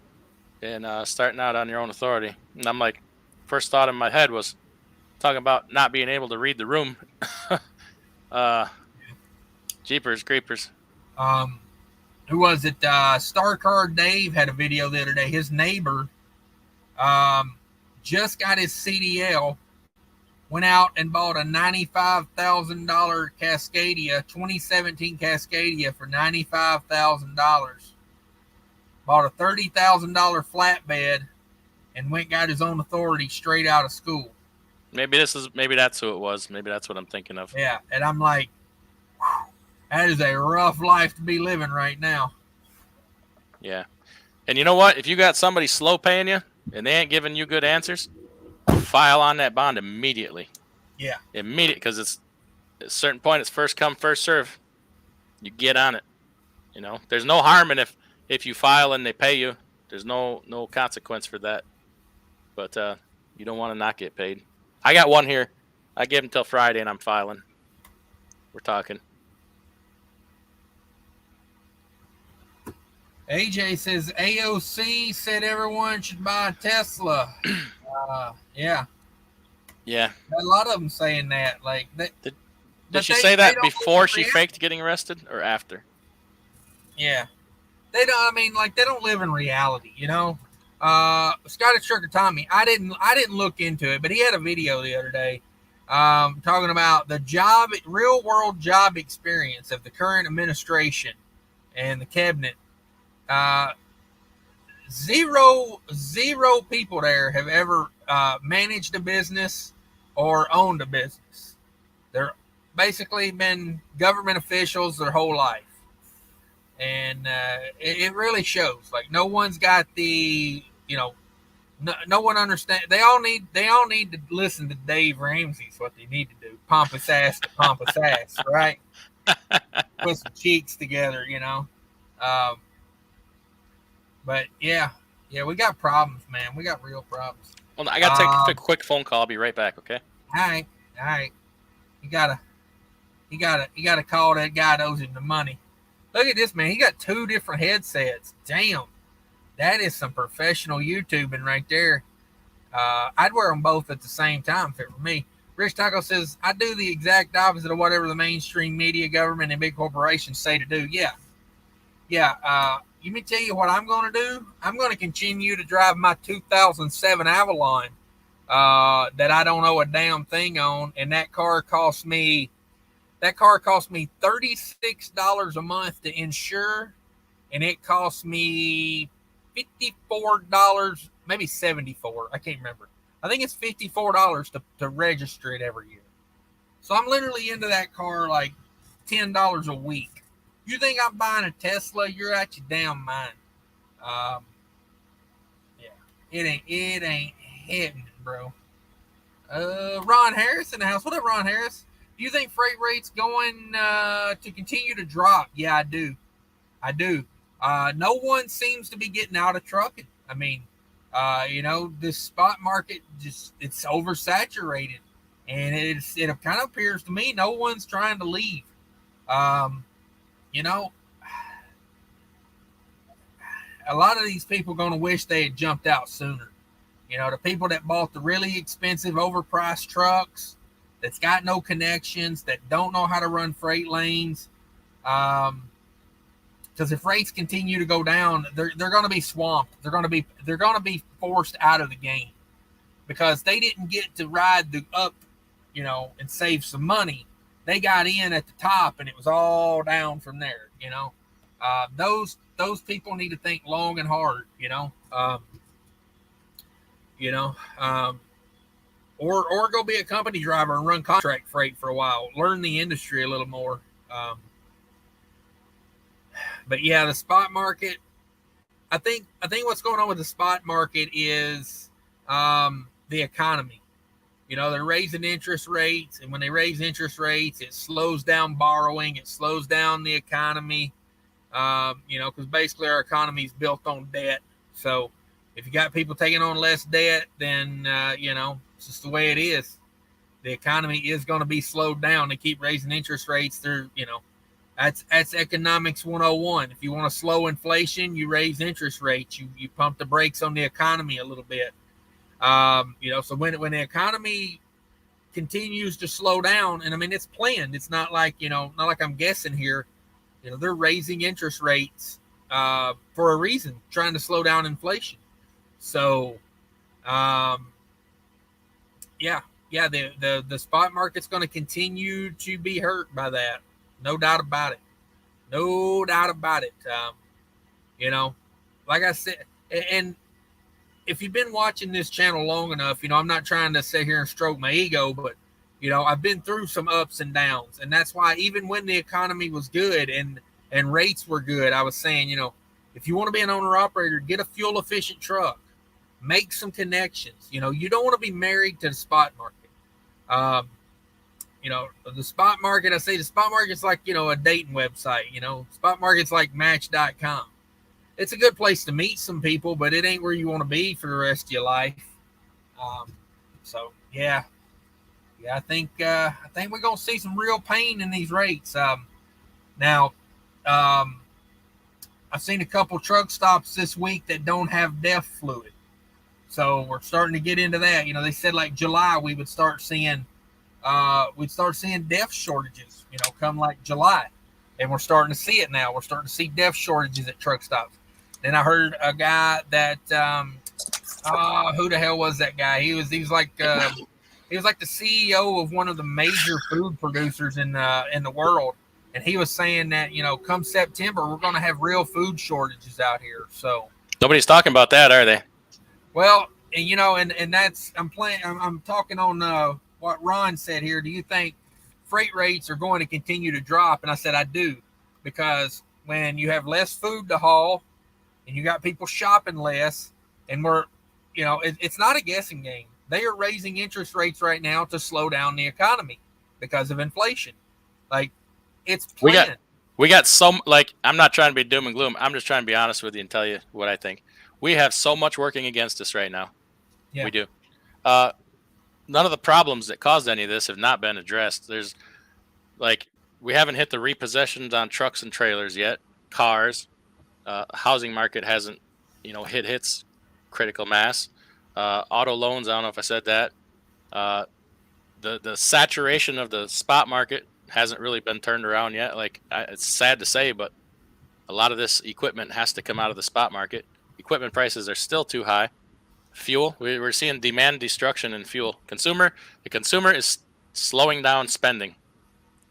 and starting out on your own authority. And I'm like, first thought in my head was talking about not being able to read the room. Jeepers creepers. Who was it? Star Card Dave had a video the other day. His neighbor just got his CDL, went out and bought a $95,000 Cascadia, 2017 Cascadia for $95,000. Bought a $30,000 flatbed and went got his own authority straight out of school. Maybe that's who it was. Maybe that's what I'm thinking of. Yeah, and I'm like, whew, that is a rough life to be living right now. Yeah. And you know what? If you got somebody slow paying you and they ain't giving you good answers, file on that bond immediately. Yeah. Immediate, because it's at a certain point, it's first come, first serve. You get on it. You know, there's no harm in if you file and they pay you. There's no consequence for that. But you don't want to not get paid. I got one here. I give them till Friday and I'm filing. We're talking. AJ says AOC said everyone should buy a Tesla. Yeah. Yeah. A lot of them saying that. Like that. Did she say that before she faked getting arrested or after? Yeah. They don't. I mean, like they don't live in reality, you know. Scottish Trucker Tommy. I didn't look into it, but he had a video the other day, talking about the real world job experience of the current administration and the cabinet. Zero people there have ever managed a business or owned a business. They're basically been government officials their whole life. And it really shows. Like, no one's got the, no one understands. They all need to listen to Dave Ramsey. Is what they need to do. Pompous ass to pompous ass, right? Put some cheeks together, But yeah, we got problems, man. We got real problems. Well, I gotta take a quick phone call. I'll be right back. Okay. All right. You gotta call that guy that owes him the money. Look at this, man. He got 2 different headsets. Damn. That is some professional YouTubing right there. I'd wear them both at the same time if it were me. Rich Taco says, I do the exact opposite of whatever the mainstream media, government, and big corporations say to do. Yeah. Let me tell you what I'm going to do. I'm going to continue to drive my 2007 Avalon that I don't owe a damn thing on. And that car cost me $36 a month to insure, and it cost me $54, maybe $74. I can't remember. I think it's $54 to register it every year. So I'm literally into that car like $10 a week. You think I'm buying a Tesla? You're out your damn mind. It ain't happening, bro. Ron Harris in the house. What up, Ron Harris? Do you think freight rates going to continue to drop? Yeah, I do. No one seems to be getting out of trucking. I mean, this spot market it's oversaturated, and it kind of appears to me no one's trying to leave. A lot of these people are going to wish they had jumped out sooner. The people that bought the really expensive, overpriced trucks, that's got no connections, that don't know how to run freight lanes. Because if rates continue to go down, they're going to be swamped. They're going to be forced out of the game because they didn't get to ride the up, and save some money. They got in at the top, and it was all down from there. Those people need to think long and hard. Or go be a company driver and run contract freight for a while. Learn the industry a little more. But yeah, the spot market. I think what's going on with the spot market is the economy. They're raising interest rates, and when they raise interest rates, it slows down borrowing. It slows down the economy. Because basically our economy is built on debt. So if you got people taking on less debt, then it's just the way it is. The economy is going to be slowed down. They keep raising interest rates. That's economics 101. If you want to slow inflation, you raise interest rates. You pump the brakes on the economy a little bit. So when the economy continues to slow down, and I mean it's planned. It's not like not like I'm guessing here. They're raising interest rates for a reason, trying to slow down inflation. So, the spot market's going to continue to be hurt by that. No doubt about it. Like I said, and if you've been watching this channel long enough, I'm not trying to sit here and stroke my ego, but I've been through some ups and downs, and that's why even when the economy was good and rates were good, I was saying, if you want to be an owner operator, get a fuel efficient truck, make some connections. You don't want to be married to the spot market. The spot market, I say the spot market's like, a dating website, spot market's like match.com. It's a good place to meet some people, but it ain't where you want to be for the rest of your life. I think we're going to see some real pain in these rates. Now, I've seen a couple truck stops this week that don't have DEF fluid. So we're starting to get into that. They said like July we would start seeing DEF shortages, come like July. And we're starting to see it now. We're starting to see DEF shortages at truck stops. Then I heard a guy that who the hell was that guy? He was like he was like the CEO of one of the major food producers in the world, and he was saying that come September we're going to have real food shortages out here. So nobody's talking about that, are they? well, and that's I'm talking on what Ron said here. Do you think freight rates are going to continue to drop? And I said I do, because when you have less food to haul and you got people shopping less, and it's not a guessing game. They are raising interest rates right now to slow down the economy because of inflation. Like, it's planned. We got some, I'm not trying to be doom and gloom. I'm just trying to be honest with you and tell you what I think. We have so much working against us right now. Yeah. We do. None of the problems that caused any of this have not been addressed. There's we haven't hit the repossessions on trucks and trailers yet. Cars, housing market hasn't, hit its critical mass. Auto loans, I don't know if I said that. The saturation of the spot market hasn't really been turned around yet. It's sad to say, but a lot of this equipment has to come out of the spot market. Equipment prices are still too high. Fuel, we're seeing demand destruction in fuel. The consumer is slowing down spending.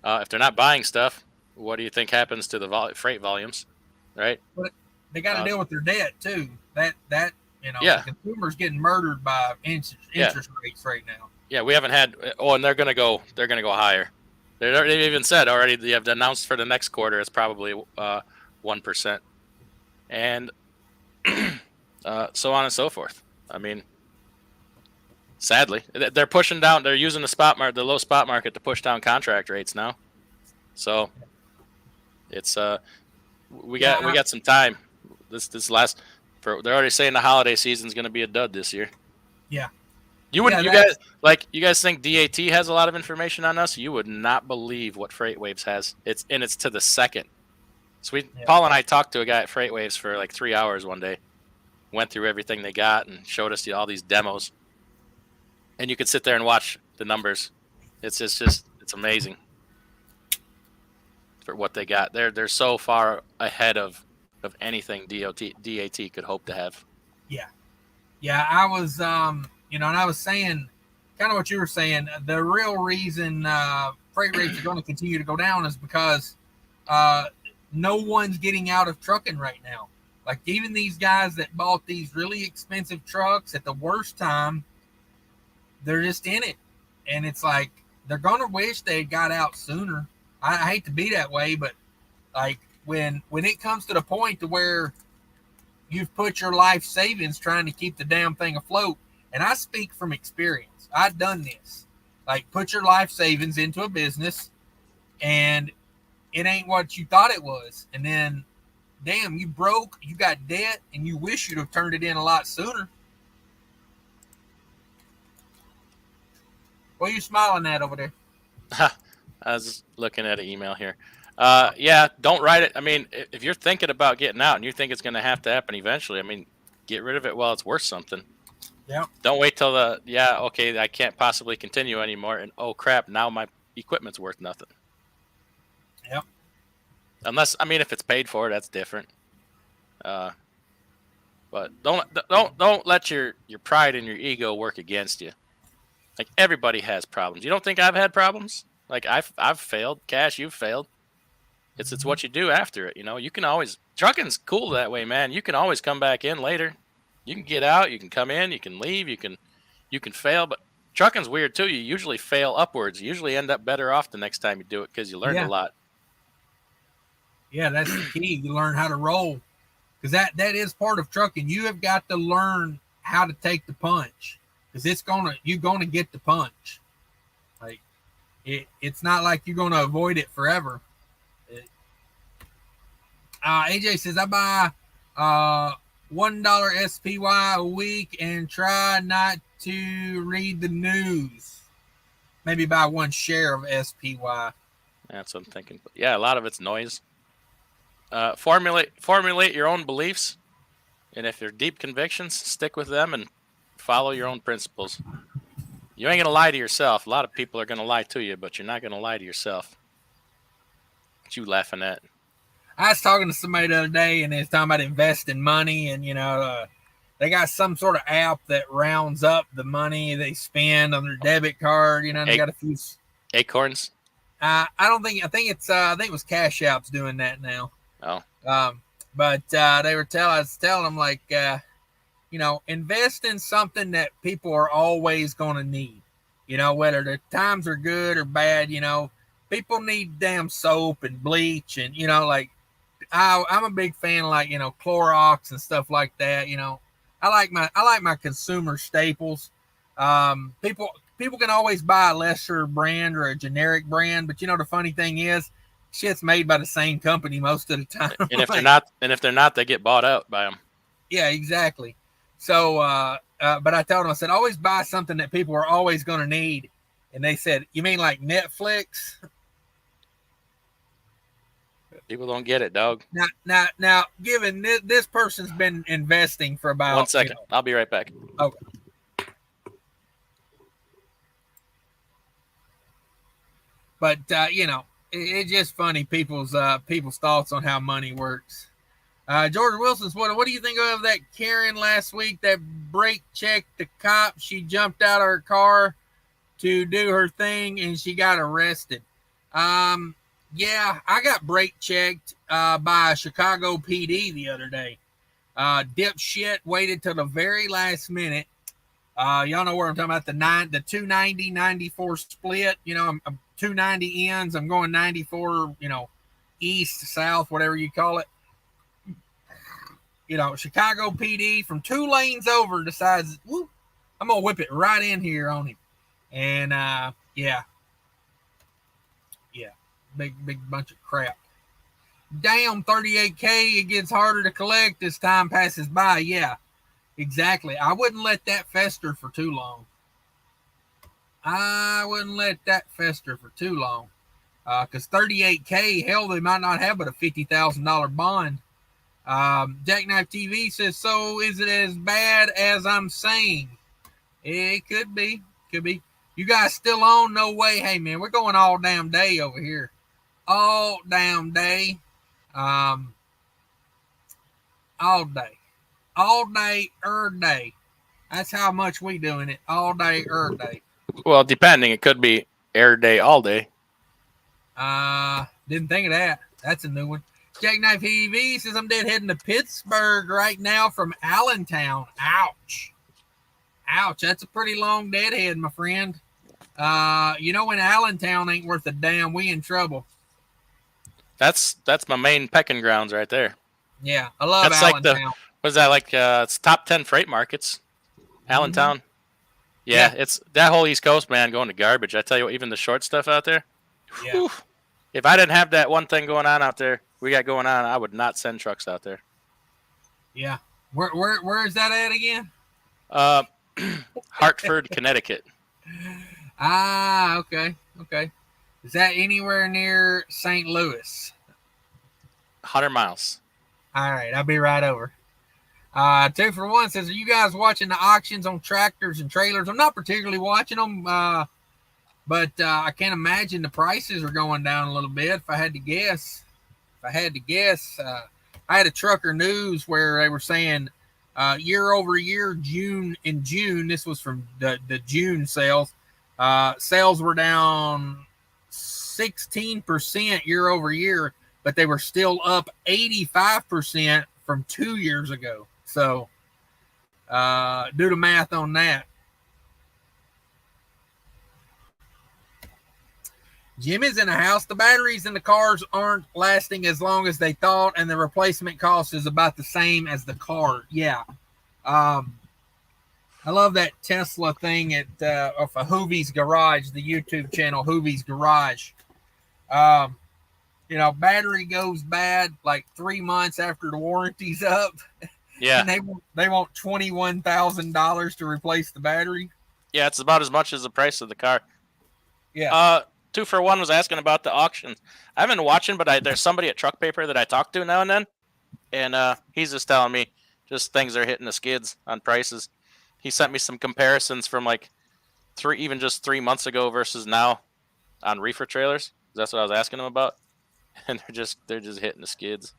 If they're not buying stuff, what do you think happens to the freight volumes, right? But they got to deal with their debt too. The consumer's getting murdered by interest rates right now. Yeah, we haven't had. Oh, and they're gonna go higher. They've even said already. They have announced for the next quarter it's probably 1%, and so on and so forth. I mean, sadly, they're pushing down. They're using the low spot market to push down contract rates now. So it's we got some time. They're already saying the holiday season is going to be a dud this year. Yeah. You guys think DAT has a lot of information on us? You would not believe what FreightWaves has. It's to the second. So Paul and I talked to a guy at FreightWaves for 3 hours one day. Went through everything they got and showed us all these demos. And you could sit there and watch the numbers. It's amazing for what they got. They're so far ahead of anything DAT could hope to have. Yeah. Yeah, I was and I was saying kind of what you were saying. The real reason freight rates are going to continue to go down is because no one's getting out of trucking right now. Like, even these guys that bought these really expensive trucks at the worst time, they're just in it. And it's like, they're going to wish they got out sooner. I hate to be that way, but when it comes to the point to where you've put your life savings trying to keep the damn thing afloat, and I speak from experience. I've done this. Put your life savings into a business, and it ain't what you thought it was. And then, damn, you broke, you got debt, and you wish you'd have turned it in a lot sooner. What are you smiling at over there? I was looking at an email here. Don't write it. I mean, if you're thinking about getting out and you think it's going to have to happen eventually, I mean, get rid of it while it's worth something. Yeah. Don't wait till I can't possibly continue anymore, and oh crap, now my equipment's worth nothing. Yep. Unless, if it's paid for, that's different. But don't let your pride and your ego work against you. Everybody has problems. You don't think I've had problems? I've failed. Cash, you've failed. It's what you do after it. You can always, trucking's cool that way, man. You can always come back in later. You can get out. You can come in. You can leave. You can fail. But trucking's weird too. You usually fail upwards. You usually end up better off the next time you do it because you learned a lot. Yeah, that's the key. You learn how to roll, because that is part of trucking. You have got to learn how to take the punch, because you're gonna get the punch. It's not like you're gonna avoid it forever. AJ says, I buy $1 SPY a week and try not to read the news. Maybe buy one share of SPY. That's what I'm thinking. But yeah, a lot of it's noise. Formulate your own beliefs, and if they're deep convictions, stick with them and follow your own principles. You ain't gonna lie to yourself. A lot of people are gonna lie to you, but you're not gonna lie to yourself. What you laughing at? I was talking to somebody the other day, and they was talking about investing money, and they got some sort of app that rounds up the money they spend on their debit card. You know, they got a few Acorns. I don't think. I think it's. I think it was Cash App's doing that now. Oh. But they were I was telling them like, you know, invest in something that people are always going to need. You know, whether the times are good or bad. You know, people need damn soap and bleach, and you know, like I'm a big fan of like, you know, Clorox and stuff like that. You know, I like my consumer staples. People can always buy a lesser brand or a generic brand, but you know the funny thing is, shit's made by the same company most of the time. And if like, they're not, they get bought out by them. Yeah, exactly. So, but I told them, I said, always buy something that people are always going to need. And they said, you mean like Netflix? People don't get it, dog. Now, given this person's been investing for about 1 second, I'll be right back. Okay. But you know, it's just funny people's thoughts on how money works. George Wilson's what do you think of that Karen last week that brake checked the cop? She jumped out of her car to do her thing and she got arrested. Yeah, I got brake checked by Chicago PD the other day. Dipshit waited till the very last minute. Y'all know where I'm talking about, the 290-94 split. You know, I'm 290 ends. I'm going 94, you know, east, south, whatever you call it. You know, Chicago PD from 2 lanes over decides, whoop, I'm going to whip it right in here on him. And, yeah, big bunch of crap. Damn, $38K, it gets harder to collect as time passes by. Yeah, exactly. I wouldn't let that fester for too long. Because $38K, hell, they might not have but a $50,000 bond. Jackknife TV says, so is it as bad as I'm saying? It could be. You guys still on? No way. Hey, man, we're going all damn day over here. All damn day. All day. All day, day. That's how much we doing it. All day, day. Well, depending. It could be air day, all day. Didn't think of that. That's a new one. Jackknife TV says, I'm dead heading to Pittsburgh right now from Allentown. Ouch. That's a pretty long deadhead, my friend. You know, when Allentown ain't worth a damn, we in trouble. That's my main pecking grounds right there. Yeah, I love that's Allentown. Like what's that like? It's top 10 freight markets. Allentown. Mm-hmm. Yeah, it's that whole East Coast, man, going to garbage. I tell you what, even the short stuff out there. Yeah. Whew, if I didn't have that one thing going on out there, we got going on, I would not send trucks out there. Yeah. Where is that at again? Hartford, Connecticut. Okay. Is that anywhere near St. Louis? 100 miles. All right, I'll be right over. 2 for 1 says, are you guys watching the auctions on tractors and trailers? I'm not particularly watching them, but I can't imagine the prices are going down a little bit. If I had to guess, I had a Trucker News where they were saying year over year, June, this was from the June sales. Sales were down 16% year over year, but they were still up 85% from 2 years ago. So do the math on that. Jimmy's in the house. The batteries in the cars aren't lasting as long as they thought, and the replacement cost is about the same as the car. Yeah. I love that Tesla thing at Hoovie's Garage, the YouTube channel Hoovie's Garage. You know, battery goes bad like 3 months after the warranty's up. Yeah. And they want $21,000 to replace the battery. Yeah, it's about as much as the price of the car. Yeah. 2 for 1 was asking about the auctions. I haven't been watching, but there's somebody at Truck Paper that I talk to now and then, and he's just telling me just things are hitting the skids on prices. He sent me some comparisons from like 3 months ago versus now on reefer trailers. That's what I was asking him about, and they're just hitting the skids.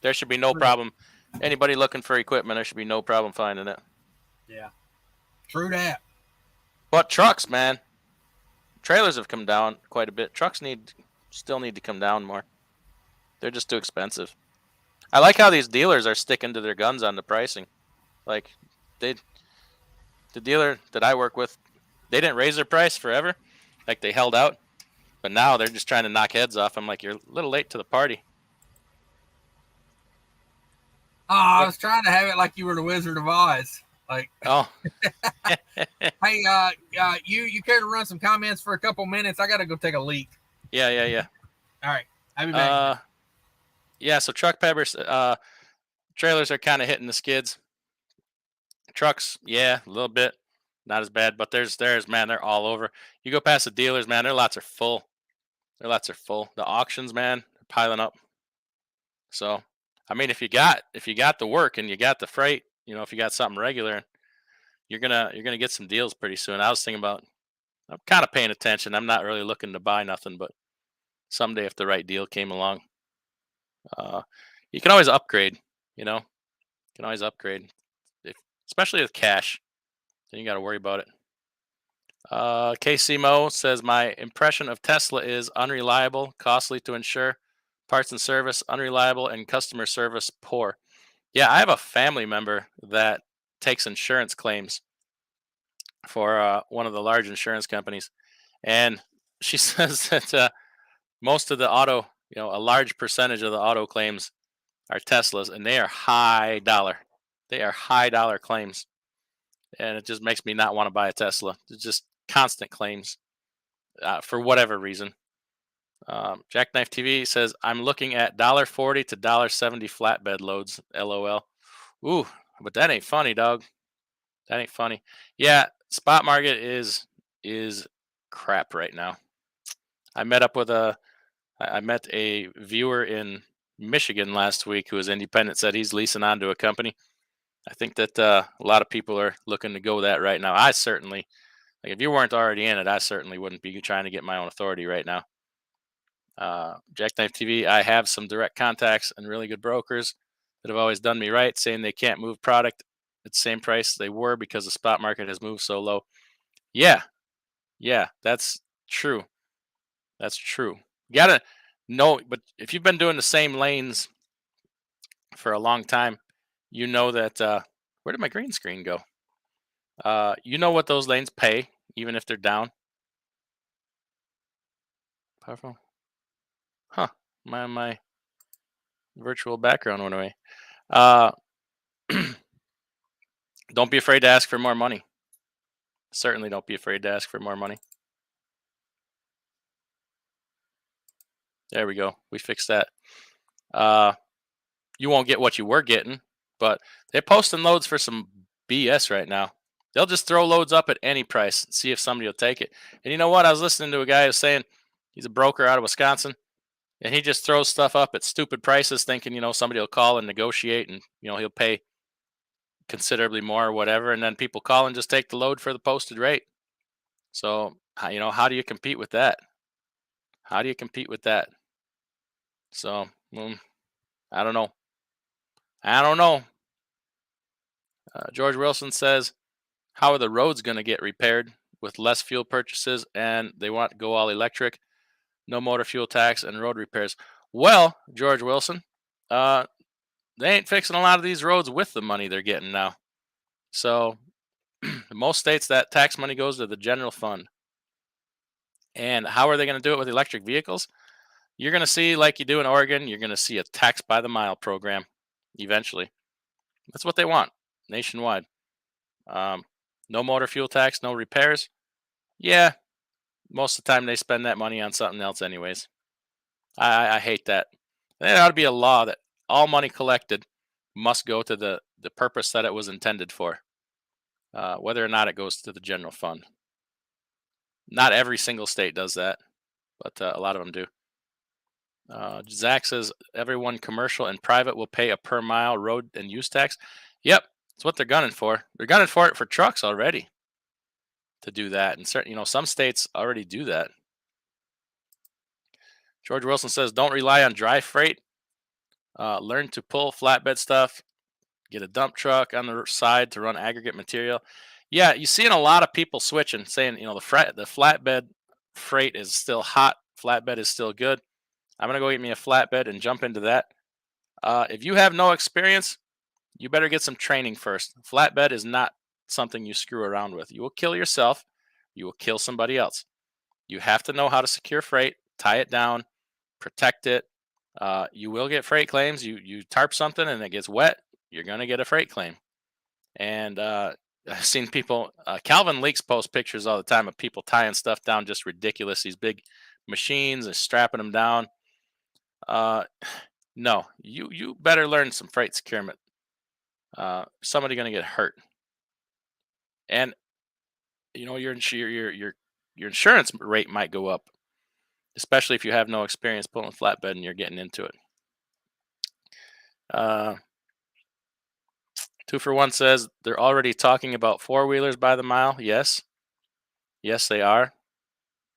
There should be no problem. Anybody looking for equipment, there should be no problem finding it. Yeah. True that. But trucks, man, trailers have come down quite a bit. Trucks still need to come down more. They're just too expensive. I like how these dealers are sticking to their guns on the pricing. Like the dealer that I work with, they didn't raise their price forever. Like they held out, but now they're just trying to knock heads off. I'm like, you're a little late to the party. Oh, I was trying to have it like you were the Wizard of Oz. Like, oh, hey, you care to run some comments for a couple minutes? I got to go take a leak. Yeah. All right, I'll be back. Yeah. So truck peppers, trailers are kind of hitting the skids. Trucks, yeah, a little bit, not as bad. But there's man, they're all over. You go past the dealers, man, their lots are full. Their lots are full. The auctions, man, they're piling up. So, I mean, if you got the work and you got the freight, if you got something regular, you're gonna get some deals pretty soon. I was thinking about, I'm kind of paying attention. I'm not really looking to buy nothing, but someday if the right deal came along, you can always upgrade. You can always upgrade, especially with cash. Then you got to worry about it. KC Mo says my impression of Tesla is unreliable, costly to insure, parts and service unreliable, and customer service poor. Yeah, I have a family member that takes insurance claims for one of the large insurance companies, and she says that most of the auto, a large percentage of the auto claims are Teslas, and they are high dollar. They are high dollar claims, and it just makes me not want to buy a Tesla. It's just constant claims for whatever reason. Jackknife TV says I'm looking at $1.40 to $1.70 flatbed loads. LOL. Ooh, but that ain't funny, dog. That ain't funny. Yeah, spot market is crap right now. I met a viewer in Michigan last week who was independent. Said he's leasing onto a company. I think that a lot of people are looking to go that right now. I certainly, if you weren't already in it, I certainly wouldn't be trying to get my own authority right now. Jackknife TV, I have some direct contacts and really good brokers that have always done me right, saying they can't move product at the same price they were because the spot market has moved so low. Yeah, that's true. That's true. You gotta know, but if you've been doing the same lanes for a long time, you know that. Where did my green screen go? You know what those lanes pay, even if they're down. Powerful. Huh. My virtual background went away. Don't be afraid to ask for more money. Certainly don't be afraid to ask for more money. There we go. We fixed that. You won't get what you were getting, but they're posting loads for some BS right now. They'll just throw loads up at any price and see if somebody will take it. And you know what? I was listening to a guy who was saying he's a broker out of Wisconsin, and he just throws stuff up at stupid prices, thinking somebody will call and negotiate, and he'll pay considerably more or whatever, and then people call and just take the load for the posted rate. So how do you compete with that? How do you compete with that? So I don't know. George Wilson says, how are the roads going to get repaired with less fuel purchases, and they want to go all electric, no motor fuel tax, and road repairs? Well, George Wilson, they ain't fixing a lot of these roads with the money they're getting now. So most states, that tax money goes to the general fund. And how are they going to do it with electric vehicles? You're going to see, like you do in Oregon, you're going to see a tax by the mile program eventually. That's what they want nationwide. No motor fuel tax, no repairs. Yeah, most of the time they spend that money on something else anyways. I hate that. There ought to be a law that all money collected must go to the purpose that it was intended for, whether or not it goes to the general fund. Not every single state does that, but a lot of them do. Zach says everyone commercial and private will pay a per mile road and use tax. Yep, that's what they're gunning for. They're gunning for it for trucks already to do that. And certain, some states already do that. George Wilson says don't rely on dry freight. Learn to pull flatbed stuff. get a dump truck on the side to run aggregate material. Yeah, you're seeing a lot of people switching, saying, the flatbed freight is still hot. Flatbed is still good. I'm going to go get me a flatbed and jump into that. If you have no experience, you better get some training first. Flatbed is not something you screw around with. You will kill yourself. You will kill somebody else. You have to know how to secure freight, tie it down, protect it. You will get freight claims. You tarp something and it gets wet, you're going to get a freight claim. And I've seen people, Calvin Leaks post pictures all the time of people tying stuff down just ridiculous. These big machines and strapping them down. No, you better learn some freight securement. Somebody going to get hurt. And your insurance rate might go up, especially if you have no experience pulling flatbed and you're getting into it. 2for1 says they're already talking about four-wheelers by the mile. Yes, they are.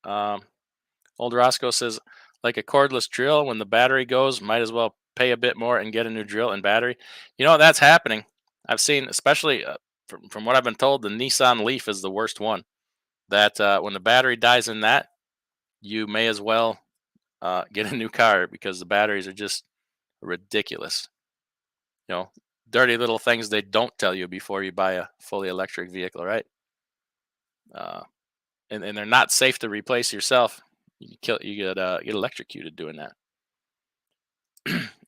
Old Roscoe says, like a cordless drill, when the battery goes, might as well pay a bit more and get a new drill and battery. That's happening. I've seen, especially from what I've been told, the Nissan Leaf is the worst one. That when the battery dies in that, you may as well get a new car because the batteries are just ridiculous. Dirty little things they don't tell you before you buy a fully electric vehicle, right? And they're not safe to replace yourself. You get electrocuted doing that.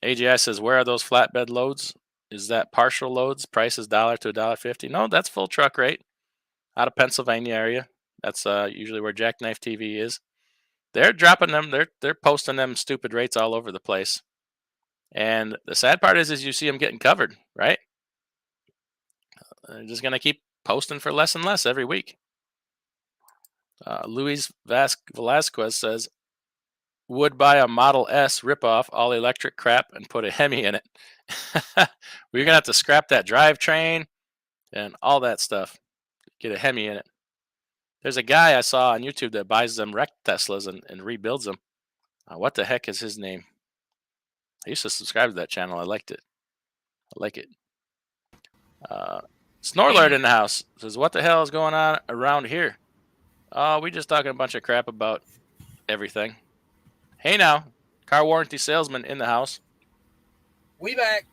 AGI says, where are those flatbed loads? Is that partial loads? Price is $1 to $1.50. No, that's full truck rate. Out of Pennsylvania area. That's usually where Jackknife TV is. They're dropping them. They're posting them stupid rates all over the place. And the sad part is you see them getting covered, right? They're just going to keep posting for less and less every week. Luis Velasquez says, would buy a Model S ripoff, all electric crap, and put a Hemi in it. We're going to have to scrap that drivetrain and all that stuff. Get a Hemi in it. There's a guy I saw on YouTube that buys them wrecked Teslas and rebuilds them. What the heck is his name? I used to subscribe to that channel. I liked it. I like it. Snorlord in the house says, what the hell is going on around here? We just talking a bunch of crap about everything. Hey now, car warranty salesman in the house. We back.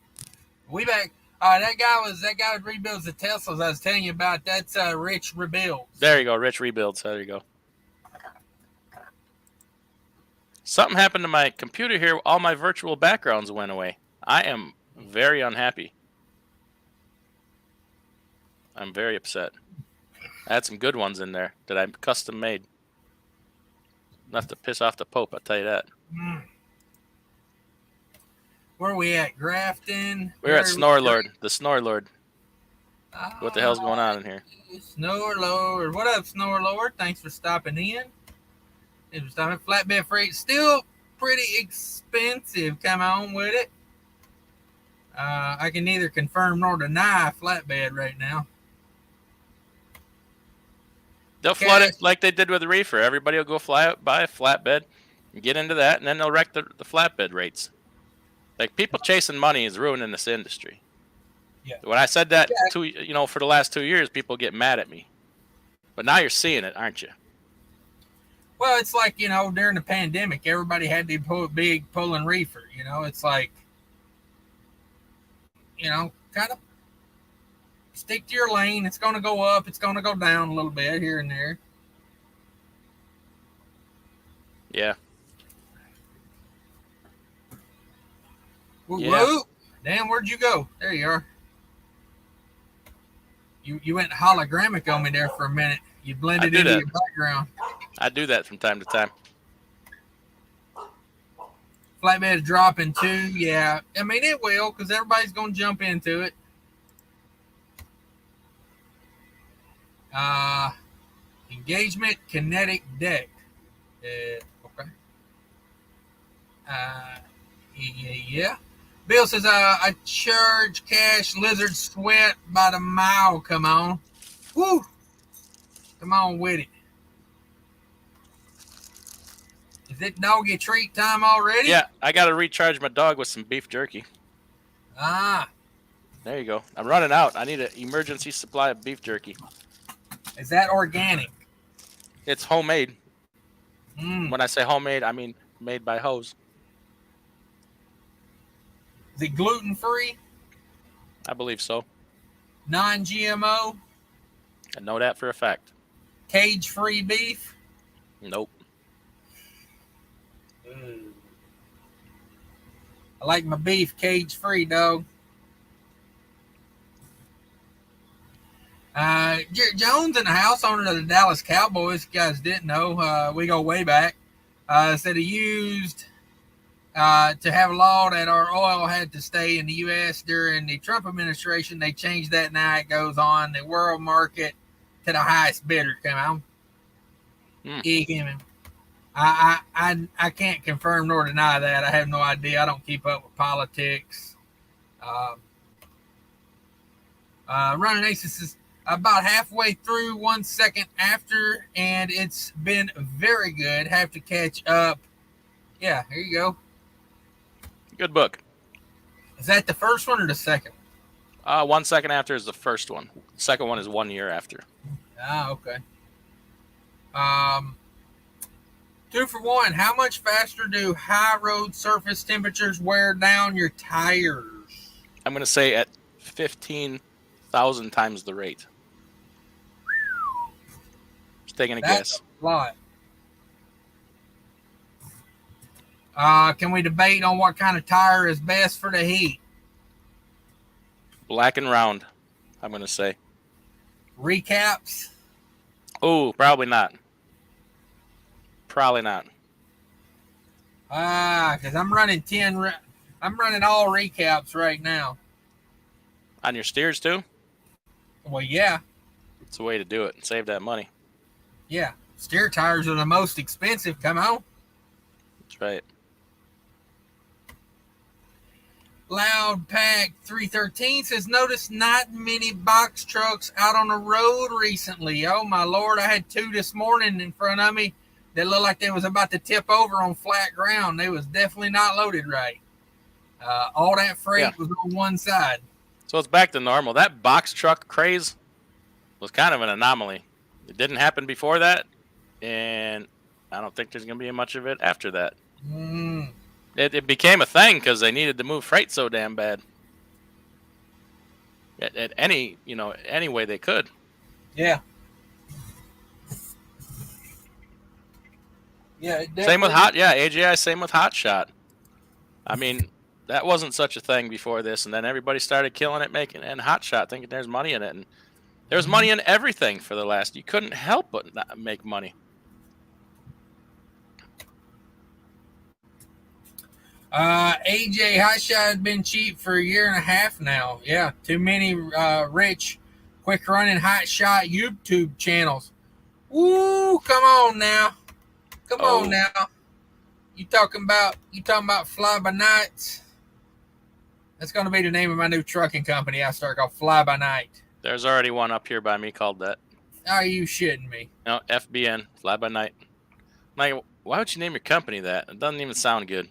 That guy rebuilds the Teslas I was telling you about. That's Rich Rebuilds. There you go, Rich Rebuilds. There you go. Something happened to my computer here. All my virtual backgrounds went away. I am very unhappy. I'm very upset. I had some good ones in there that I custom made. Enough to piss off the Pope, I'll tell you that. Where are we at? Grafton? We're at Snorlord, the Snorlord. What the hell's going on in here? Snorlord. What up, Snorlord? Thanks for stopping in. Thanks for stopping. Flatbed freight still pretty expensive. Come on with it. I can neither confirm nor deny flatbed right now. They'll flood it like they did with the reefer. Everybody will go buy a flatbed and get into that, and then they'll wreck the flatbed rates. Like, people chasing money is ruining this industry. Yeah. When I said that, for the last 2 years, people get mad at me. But now you're seeing it, aren't you? Well, it's like, during the pandemic, everybody had to pull big pulling reefer. It's like, kind of stick to your lane. It's going to go up. It's going to go down a little bit here and there. Yeah. Whoa. Damn, where'd you go? There you are. You went hologramic on me there for a minute. You blended into your background. I do that from time to time. Flatbed dropping too. Yeah. I mean, it will, because everybody's going to jump into it. Engagement kinetic deck. Okay. Yeah. Bill says, I charge cash lizard sweat by the mile. Come on. Woo. Come on with it. Is it doggy treat time already? Yeah, I got to recharge my dog with some beef jerky. There you go. I'm running out. I need an emergency supply of beef jerky. Is that organic? It's homemade. Mm. When I say homemade, I mean made by hoes. Is it gluten-free? I believe so. Non-GMO? I know that for a fact. Cage-free beef? Nope. I like my beef cage-free, dog. Jerry Jones in the house, owner of the Dallas Cowboys. If you guys didn't know, we go way back. Said he used to have a law that our oil had to stay in the U.S. during the Trump administration. They changed that. Now it goes on the world market to the highest bidder. Come on. I can't confirm nor deny that. I have no idea. I don't keep up with politics. Running Aces is about halfway through, 1 second after, and it's been very good. Have to catch up. Yeah, here you go. Good book. Is that the first one or the second? 1 second after is the first one. The second one is 1 year after. Ah, okay. 2 for 1. How much faster do high road surface temperatures wear down your tires? I'm going to say at 15,000 times the rate. Just taking a guess. A lot. Can we debate on what kind of tire is best for the heat? Black and round, I'm going to say. Recaps? Oh, probably not. Probably not. Because I'm running I'm running all recaps right now. On your steers too? Well, yeah. It's a way to do it and save that money. Yeah. Steer tires are the most expensive. Come on. That's right. Loud Pack 313 says, notice not many box trucks out on the road recently. Oh, my Lord. I had 2 this morning in front of me that looked like they was about to tip over on flat ground. They was definitely not loaded right. All that freight was on one side. So it's back to normal. That box truck craze was kind of an anomaly. It didn't happen before that, and I don't think there's going to be much of it after that. It became a thing because they needed to move freight so damn bad. At any way they could. Yeah. Yeah. Same with AGI. Same with Hot Shot. I mean, that wasn't such a thing before this, and then everybody started killing it, making and Hot Shot, thinking there's money in it, and there was money in everything for the last. You couldn't help but not make money. AJ Hot Shot has been cheap for 1.5 years now. Yeah, too many rich, quick running Hot Shot YouTube channels. Woo! Come on now. Come on now. You talking about Fly By Night? That's going to be the name of my new trucking company I start, called Fly By Night. There's already one up here by me called that. Are you shitting me? No, FBN, Fly By Night. Like, why would you name your company that? It doesn't even sound good.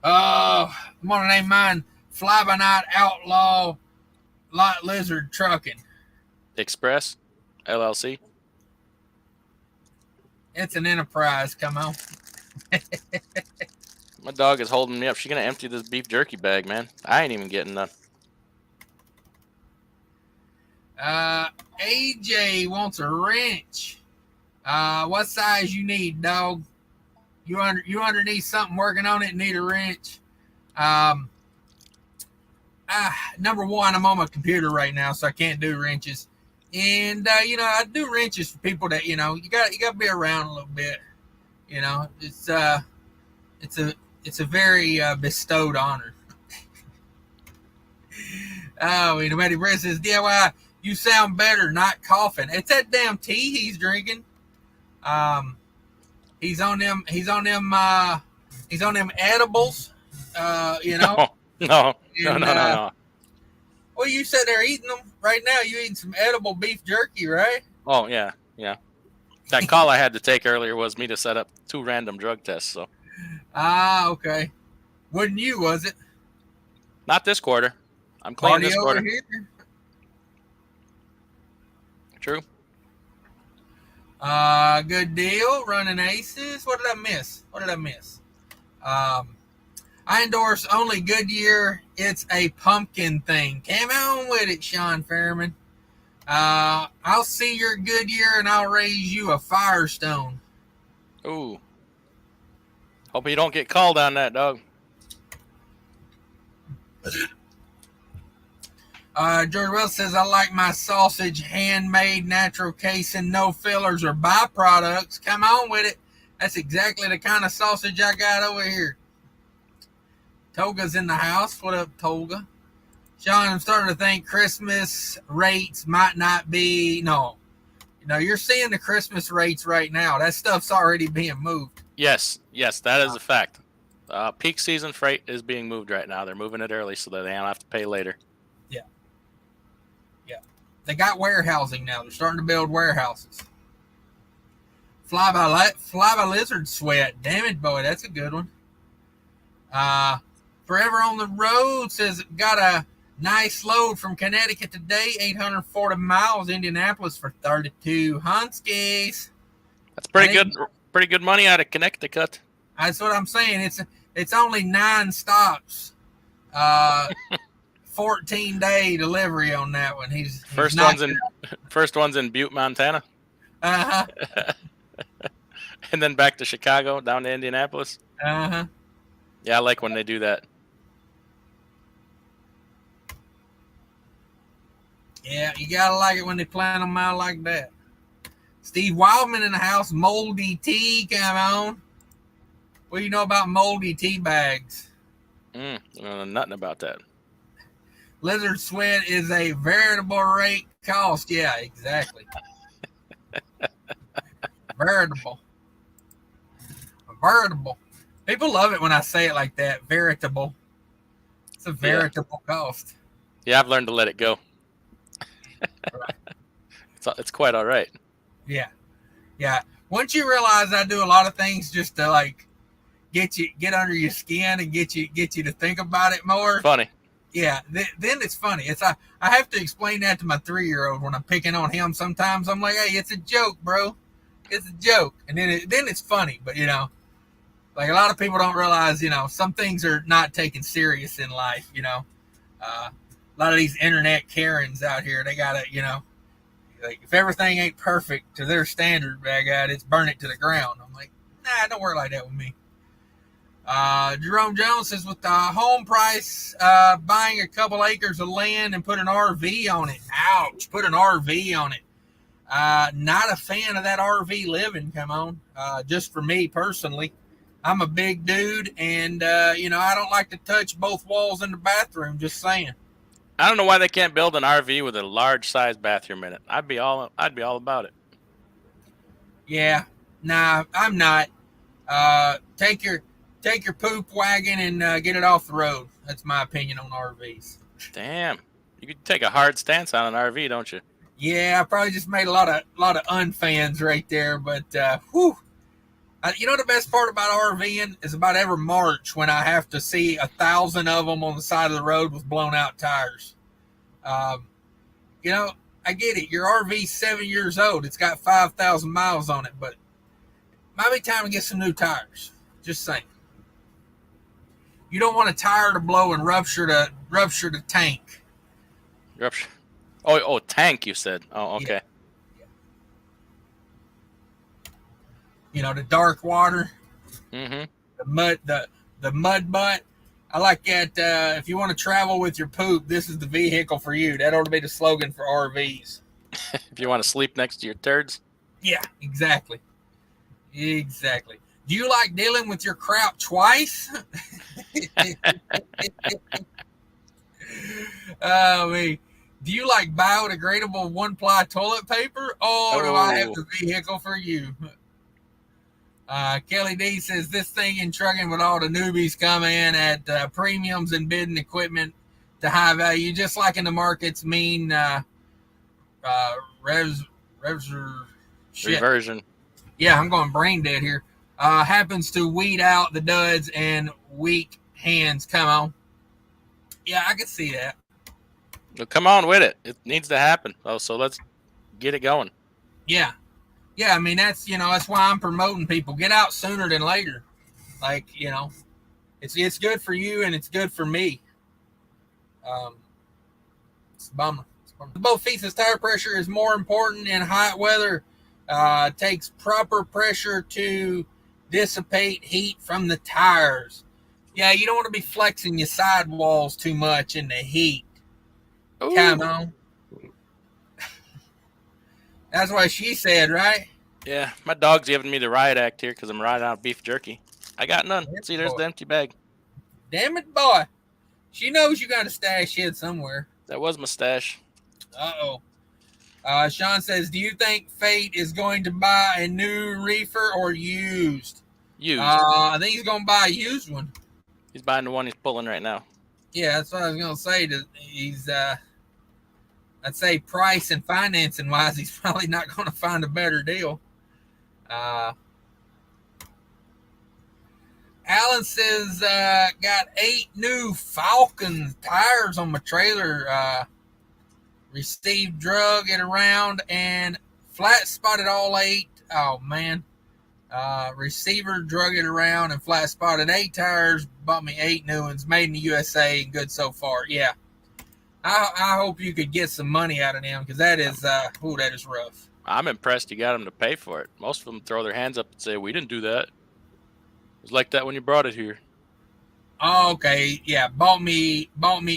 I'm going to name mine Fly By Night Outlaw Light Lizard Trucking. Express, LLC. It's an enterprise. Come on. My dog is holding me up. She's going to empty this beef jerky bag, man. I ain't even getting none. AJ wants a wrench. What size you need, dog? You underneath something working on it and need a wrench. Number one, I'm on my computer right now, so I can't do wrenches. And I do wrenches for people that you got to be around a little bit. It's a very bestowed honor. Matty Brett says, DIY, you sound better, not coughing. It's that damn tea he's drinking. He's on them edibles. No. Well, you said they're eating them right now. You eating some edible beef jerky, right? Oh yeah. That call I had to take earlier was me to set up 2 random drug tests. So. Okay. Wasn't you, was it? Not this quarter. I'm clean this over quarter. here. True. Good deal. Running aces. What did I miss? I endorse only Goodyear. It's a pumpkin thing. Come on with it, Sean Fairman. I'll see your Goodyear and I'll raise you a Firestone. Ooh. Hope you don't get called on that, dog. George Wells says, I like my sausage handmade, natural casing, no fillers or byproducts. Come on with it. That's exactly the kind of sausage I got over here. Toga's in the house. What up, Toga? Sean, I'm starting to think Christmas rates might not be, no, you're seeing the Christmas rates right now. That stuff's already being moved. Yes, that is a fact. Peak season freight is being moved right now. They're moving it early so that they don't have to pay later. They got warehousing now. They're starting to build warehouses. Fly by lizard sweat. Dammitboy, that's a good one. Forever on the road says got a nice load from Connecticut today. 840 miles. Indianapolis for 32 Hunskies. That's pretty good. Pretty good money out of Connecticut. That's what I'm saying. It's only 9 stops. 14-day delivery on that one. He's first one's in Butte, Montana. Uh-huh. And then back to Chicago, down to Indianapolis. Uh-huh. Yeah, I like when they do that. Yeah, you gotta like it when they plan them out like that. Steve Wildman in the house. Moldy tea, come on. What do you know about moldy tea bags? I don't know nothing about that. Lizard sweat is a veritable rate cost. Yeah, exactly. Veritable. People love it when I say it like that. Veritable. It's a veritable cost. Yeah, I've learned to let it go. Right. It's quite all right. Yeah. Once you realize I do a lot of things just to like get under your skin and get you to think about it more. Funny. Yeah, then it's funny. I have to explain that to my 3-year-old when I'm picking on him. Sometimes I'm like, hey, it's a joke, bro. It's a joke. And then it's funny. But, like a lot of people don't realize, some things are not taken serious in life, A lot of these internet Karens out here, they got to, like if everything ain't perfect to their standard, it's burn it to the ground. I'm like, nah, don't work like that with me. Jerome Jones says with the home price, buying a couple acres of land and put an RV on it. Ouch. Put an RV on it. Not a fan of that RV living. Come on. Just for me personally, I'm a big dude and, I don't like to touch both walls in the bathroom. Just saying. I don't know why they can't build an RV with a large size bathroom in it. I'd be all about it. Yeah. Nah, I'm not. Take your poop wagon and get it off the road. That's my opinion on RVs. Damn, you could take a hard stance on an RV, don't you? Yeah, I probably just made a lot of unfans right there. But whew, the best part about RVing is about every March when I have to see 1,000 of them on the side of the road with blown out tires. I get it. Your RV's 7 years old. It's got 5,000 miles on it, but it might be time to get some new tires. Just saying. You don't want a tire to blow and rupture the tank. Rupture. Oh, tank. You said. Oh, okay. Yeah. The dark water. Mm-hmm. The mud butt. I like that. If you want to travel with your poop, this is the vehicle for you. That ought to be the slogan for RVs. If you want to sleep next to your turds. Yeah, exactly. Do you like dealing with your crap twice? Do you like biodegradable one-ply toilet paper? Oh, do I have the vehicle for you? Kelly D says this thing in trucking with all the newbies come in at premiums and bidding equipment to high value, just like in the markets mean reversion. Yeah, I'm going brain dead here. Happens to weed out the duds and weak hands. Come on. Yeah, I can see that. Well, come on with it. It needs to happen. Oh, so let's get it going. Yeah. Yeah, I mean, that's why I'm promoting people. Get out sooner than later. Like, it's good for you and it's good for me. It's a bummer. Both feet of tire pressure is more important in hot weather. Takes proper pressure to dissipate heat from the tires. Yeah, you don't want to be flexing your sidewalls too much in the heat. Ooh. Come on. That's what she said, right? Yeah, my dog's giving me the riot act here because I'm riding out of beef jerky. I got none. See, there's the empty bag. Damn it, boy. She knows you got a stash hid somewhere. That was my stash. Uh-oh. Sean says, do you think Fate is going to buy a new reefer or used? Used. I think he's going to buy a used one. He's buying the one he's pulling right now. Yeah, that's what I was going to say. He's, I'd say price and financing wise, he's probably not going to find a better deal. Alan says, got 8 new Falcon tires on my trailer. Received drug it around and flat spotted all 8. Oh, man. Receiver drug it around and flat spotted 8 tires. Bought me 8 new ones. Made in the USA. Good so far. Yeah. I hope you could get some money out of them because that is rough. I'm impressed you got them to pay for it. Most of them throw their hands up and say, we didn't do that. It was like that when you brought it here. Oh, okay. Yeah. Bought me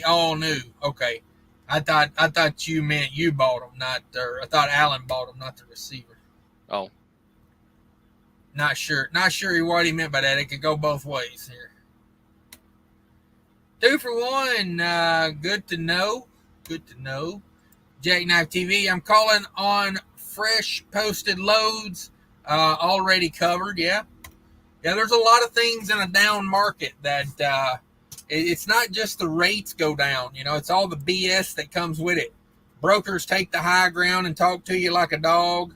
all new. Okay. I thought you meant you bought them, I thought Alan bought them, not the receiver. Oh. Not sure what he meant by that. It could go both ways here. 2 for 1. Good to know. Jackknife TV. I'm calling on fresh posted loads already covered. Yeah. There's a lot of things in a down market that it's not just the rates go down. It's all the BS that comes with it. Brokers take the high ground and talk to you like a dog.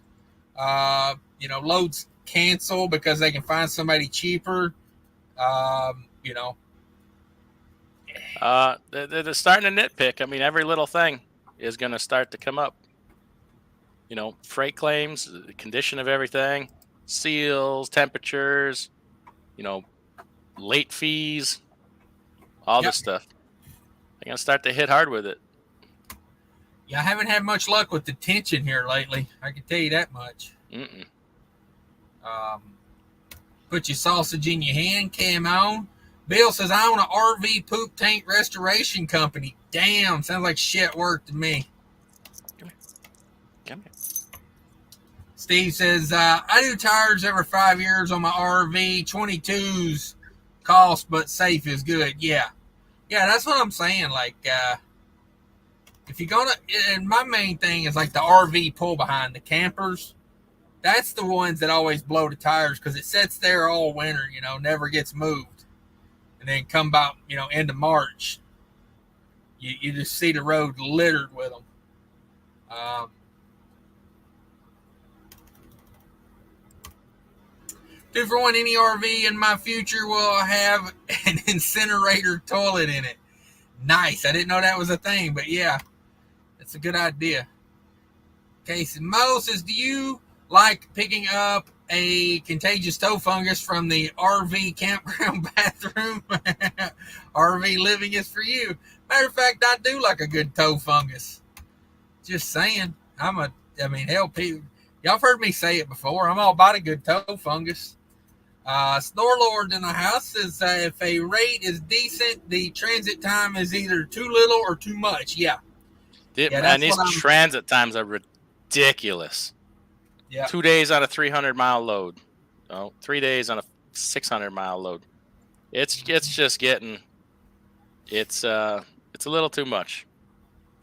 Loads cancel because they can find somebody cheaper. They're starting to nitpick. I mean, every little thing is going to start to come up. Freight claims, the condition of everything, seals, temperatures, late fees, all this stuff. They're going to start to hit hard with it. Yeah, I haven't had much luck with the tension here lately. I can tell you that much. Mm-mm. Put your sausage in your hand, cam on. Bill says, I own an RV poop tank restoration company. Damn, sounds like shit work to me. Come here. Steve says, I do tires every 5 years on my RV. 22s cost, but safe is good. Yeah, that's what I'm saying. Like, if you're going to, and my main thing is like the RV pull behind, the campers. That's the ones that always blow the tires because it sits there all winter, never gets moved. And then come about, end of March, you just see the road littered with them. 2 for 1, any RV in my future will have an incinerator toilet in it. Nice. I didn't know that was a thing, but yeah, that's a good idea. Casey Mo says, do you like picking up a contagious toe fungus from the RV campground bathroom? RV living is for you. Matter of fact, I do like a good toe fungus. Just saying. Hell, people, y'all have heard me say it before. I'm all about a good toe fungus. Snorlord in the house says if a rate is decent, the transit time is either too little or too much. Yeah. Man, these transit times are ridiculous. Yeah. 2 days on a 300-mile load. 3 days on a 600-mile load. It's just getting. It's a little too much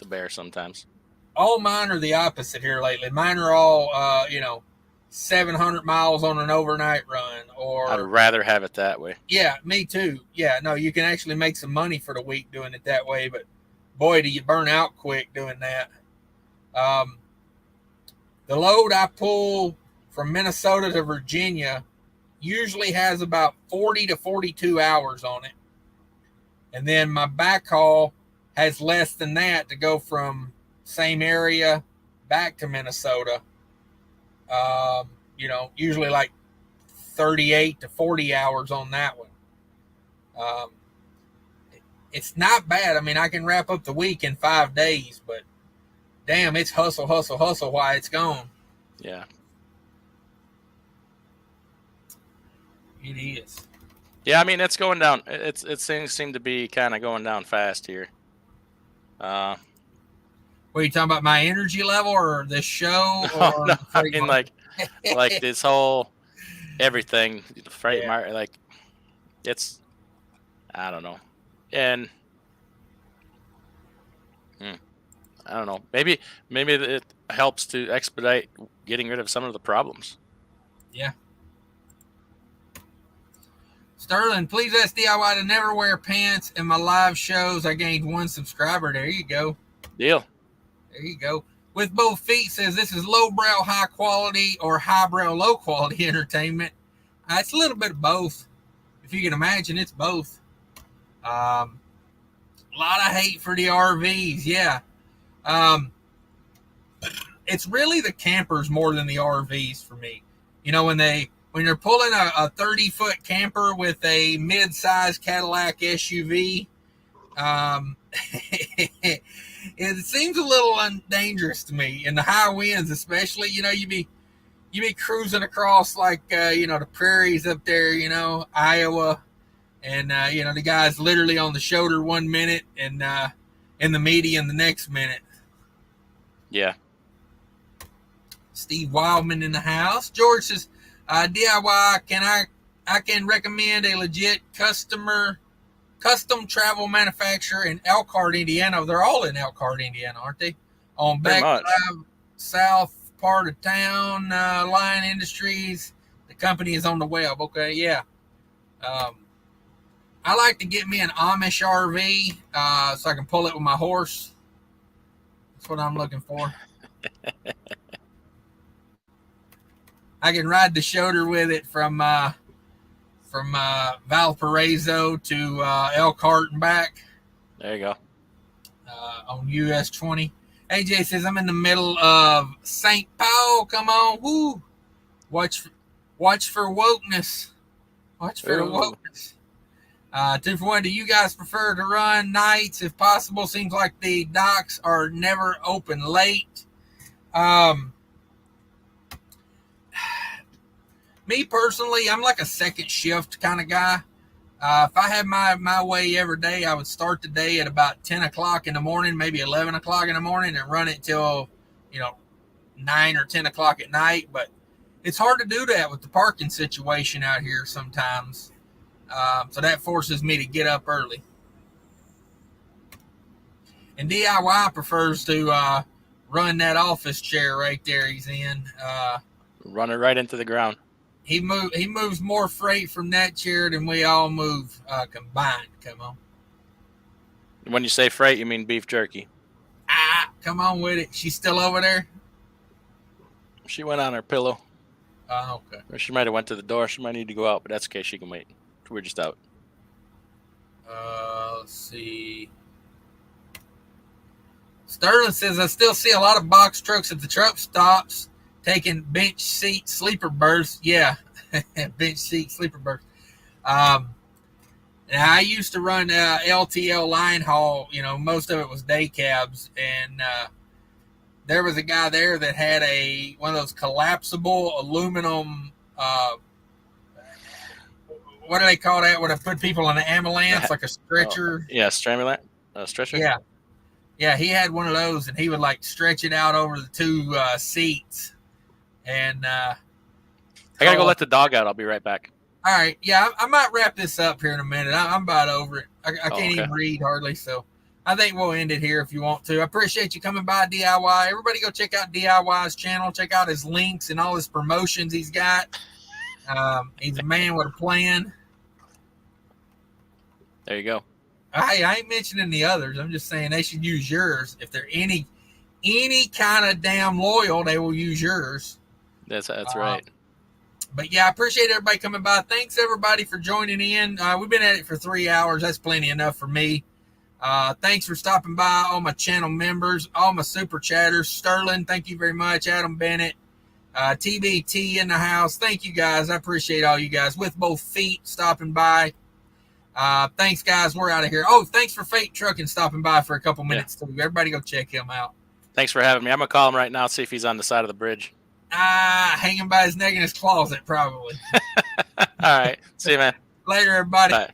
to bear sometimes. All mine are the opposite here lately. Mine are all 700 miles on an overnight run. Or I'd rather have it that way. Yeah, me too. Yeah, no, you can actually make some money for the week doing it that way, but boy, do you burn out quick doing that. The load I pull from Minnesota to Virginia usually has about 40 to 42 hours on it. And then my backhaul has less than that to go from same area back to Minnesota. Usually like 38 to 40 hours on that one. It's not bad. I mean, I can wrap up the week in 5 days, but damn, it's hustle, hustle, hustle while it's gone. Yeah. It is. Yeah, I mean, it's going down. Things seem to be kind of going down fast here. What are you talking about? My energy level or this show? Or no, I mean like this whole everything, the freight market, like it's, I don't know, and I don't know. Maybe it helps to expedite getting rid of some of the problems. Yeah. Sterling, please ask DIY to never wear pants in my live shows. I gained 1 subscriber. There you go. Deal. There you go. With both feet says this is lowbrow high quality or highbrow low quality entertainment. It's a little bit of both. If you can imagine, it's both. A lot of hate for the RVs. Yeah. It's really the campers more than the RVs for me. You know, when you're pulling a 30-foot camper with a mid-size Cadillac SUV, it seems a little dangerous to me. In the high winds, especially, you be cruising across like the prairies up there, Iowa, and the guy's literally on the shoulder 1 minute and in the median the next minute. Yeah. Steve Wildman in the house. George says, DIY, I can recommend a legit custom travel manufacturer in Elkhart, Indiana. They're all in Elkhart, Indiana, aren't they? On back drive, south part of town, Lion Industries. The company is on the web. Okay, yeah. I like to get me an Amish RV so I can pull it with my horse. That's what I'm looking for. I can ride the shoulder with it from Valparaiso to Elkhart and back. There you go. On US 20. AJ says I'm in the middle of St. Paul. Come on, woo! Watch for wokeness. Watch for wokeness. 2 for 1. Do you guys prefer to run nights if possible? Seems like the docks are never open late. Me personally, I'm like a second shift kind of guy. If I had my way every day, I would start the day at about 10 o'clock in the morning, maybe 11 o'clock in the morning, and run it till 9 or 10 o'clock at night. But it's hard to do that with the parking situation out here sometimes. So that forces me to get up early. And DIY prefers to run that office chair right there he's in. Run it right into the ground. He moves more freight from that chair than we all move combined. Come on. When you say freight, you mean beef jerky. Come on with it. She's still over there? She went on her pillow. Oh, okay. Or she might have went to the door. She might need to go out, but that's okay. She can wait. We're just out. Let's see. Sterling says, I still see a lot of box trucks at the truck stops taking bench seat sleeper berths. Yeah, bench seat sleeper berths. And I used to run LTL line haul. Most of it was day cabs. And there was a guy there that had one of those collapsible aluminum what do they call that? When I put people in an ambulance, like a stretcher. Yeah, stretcher. Yeah, he had one of those, and he would like stretch it out over the 2 seats. And I gotta go let the dog out. I'll be right back. All right, yeah, I might wrap this up here in a minute. I'm about over it. I can't even read hardly, so I think we'll end it here if you want to. I appreciate you coming by, DIY. Everybody go check out DIY's channel. Check out his links and all his promotions he's got. He's a man with a plan. There you go. I ain't mentioning the others. I'm just saying they should use yours. If they're any kind of damn loyal, they will use yours. That's right. But yeah, I appreciate everybody coming by. Thanks everybody for joining in. We've been at it for 3 hours. That's plenty enough for me. Thanks for stopping by, all my channel members, all my super chatters. Sterling, thank you very much. Adam Bennett, TBT in the house. Thank you guys. I appreciate all you guys with both feet stopping by. Thanks, guys. We're out of here. Oh, thanks for Fate Trucking stopping by for a couple minutes too. Everybody go check him out. Thanks for having me. I'm gonna call him right now, see if he's on the side of the bridge. Hanging by his neck in his closet, probably. All right. See you, man. Later, everybody. Bye.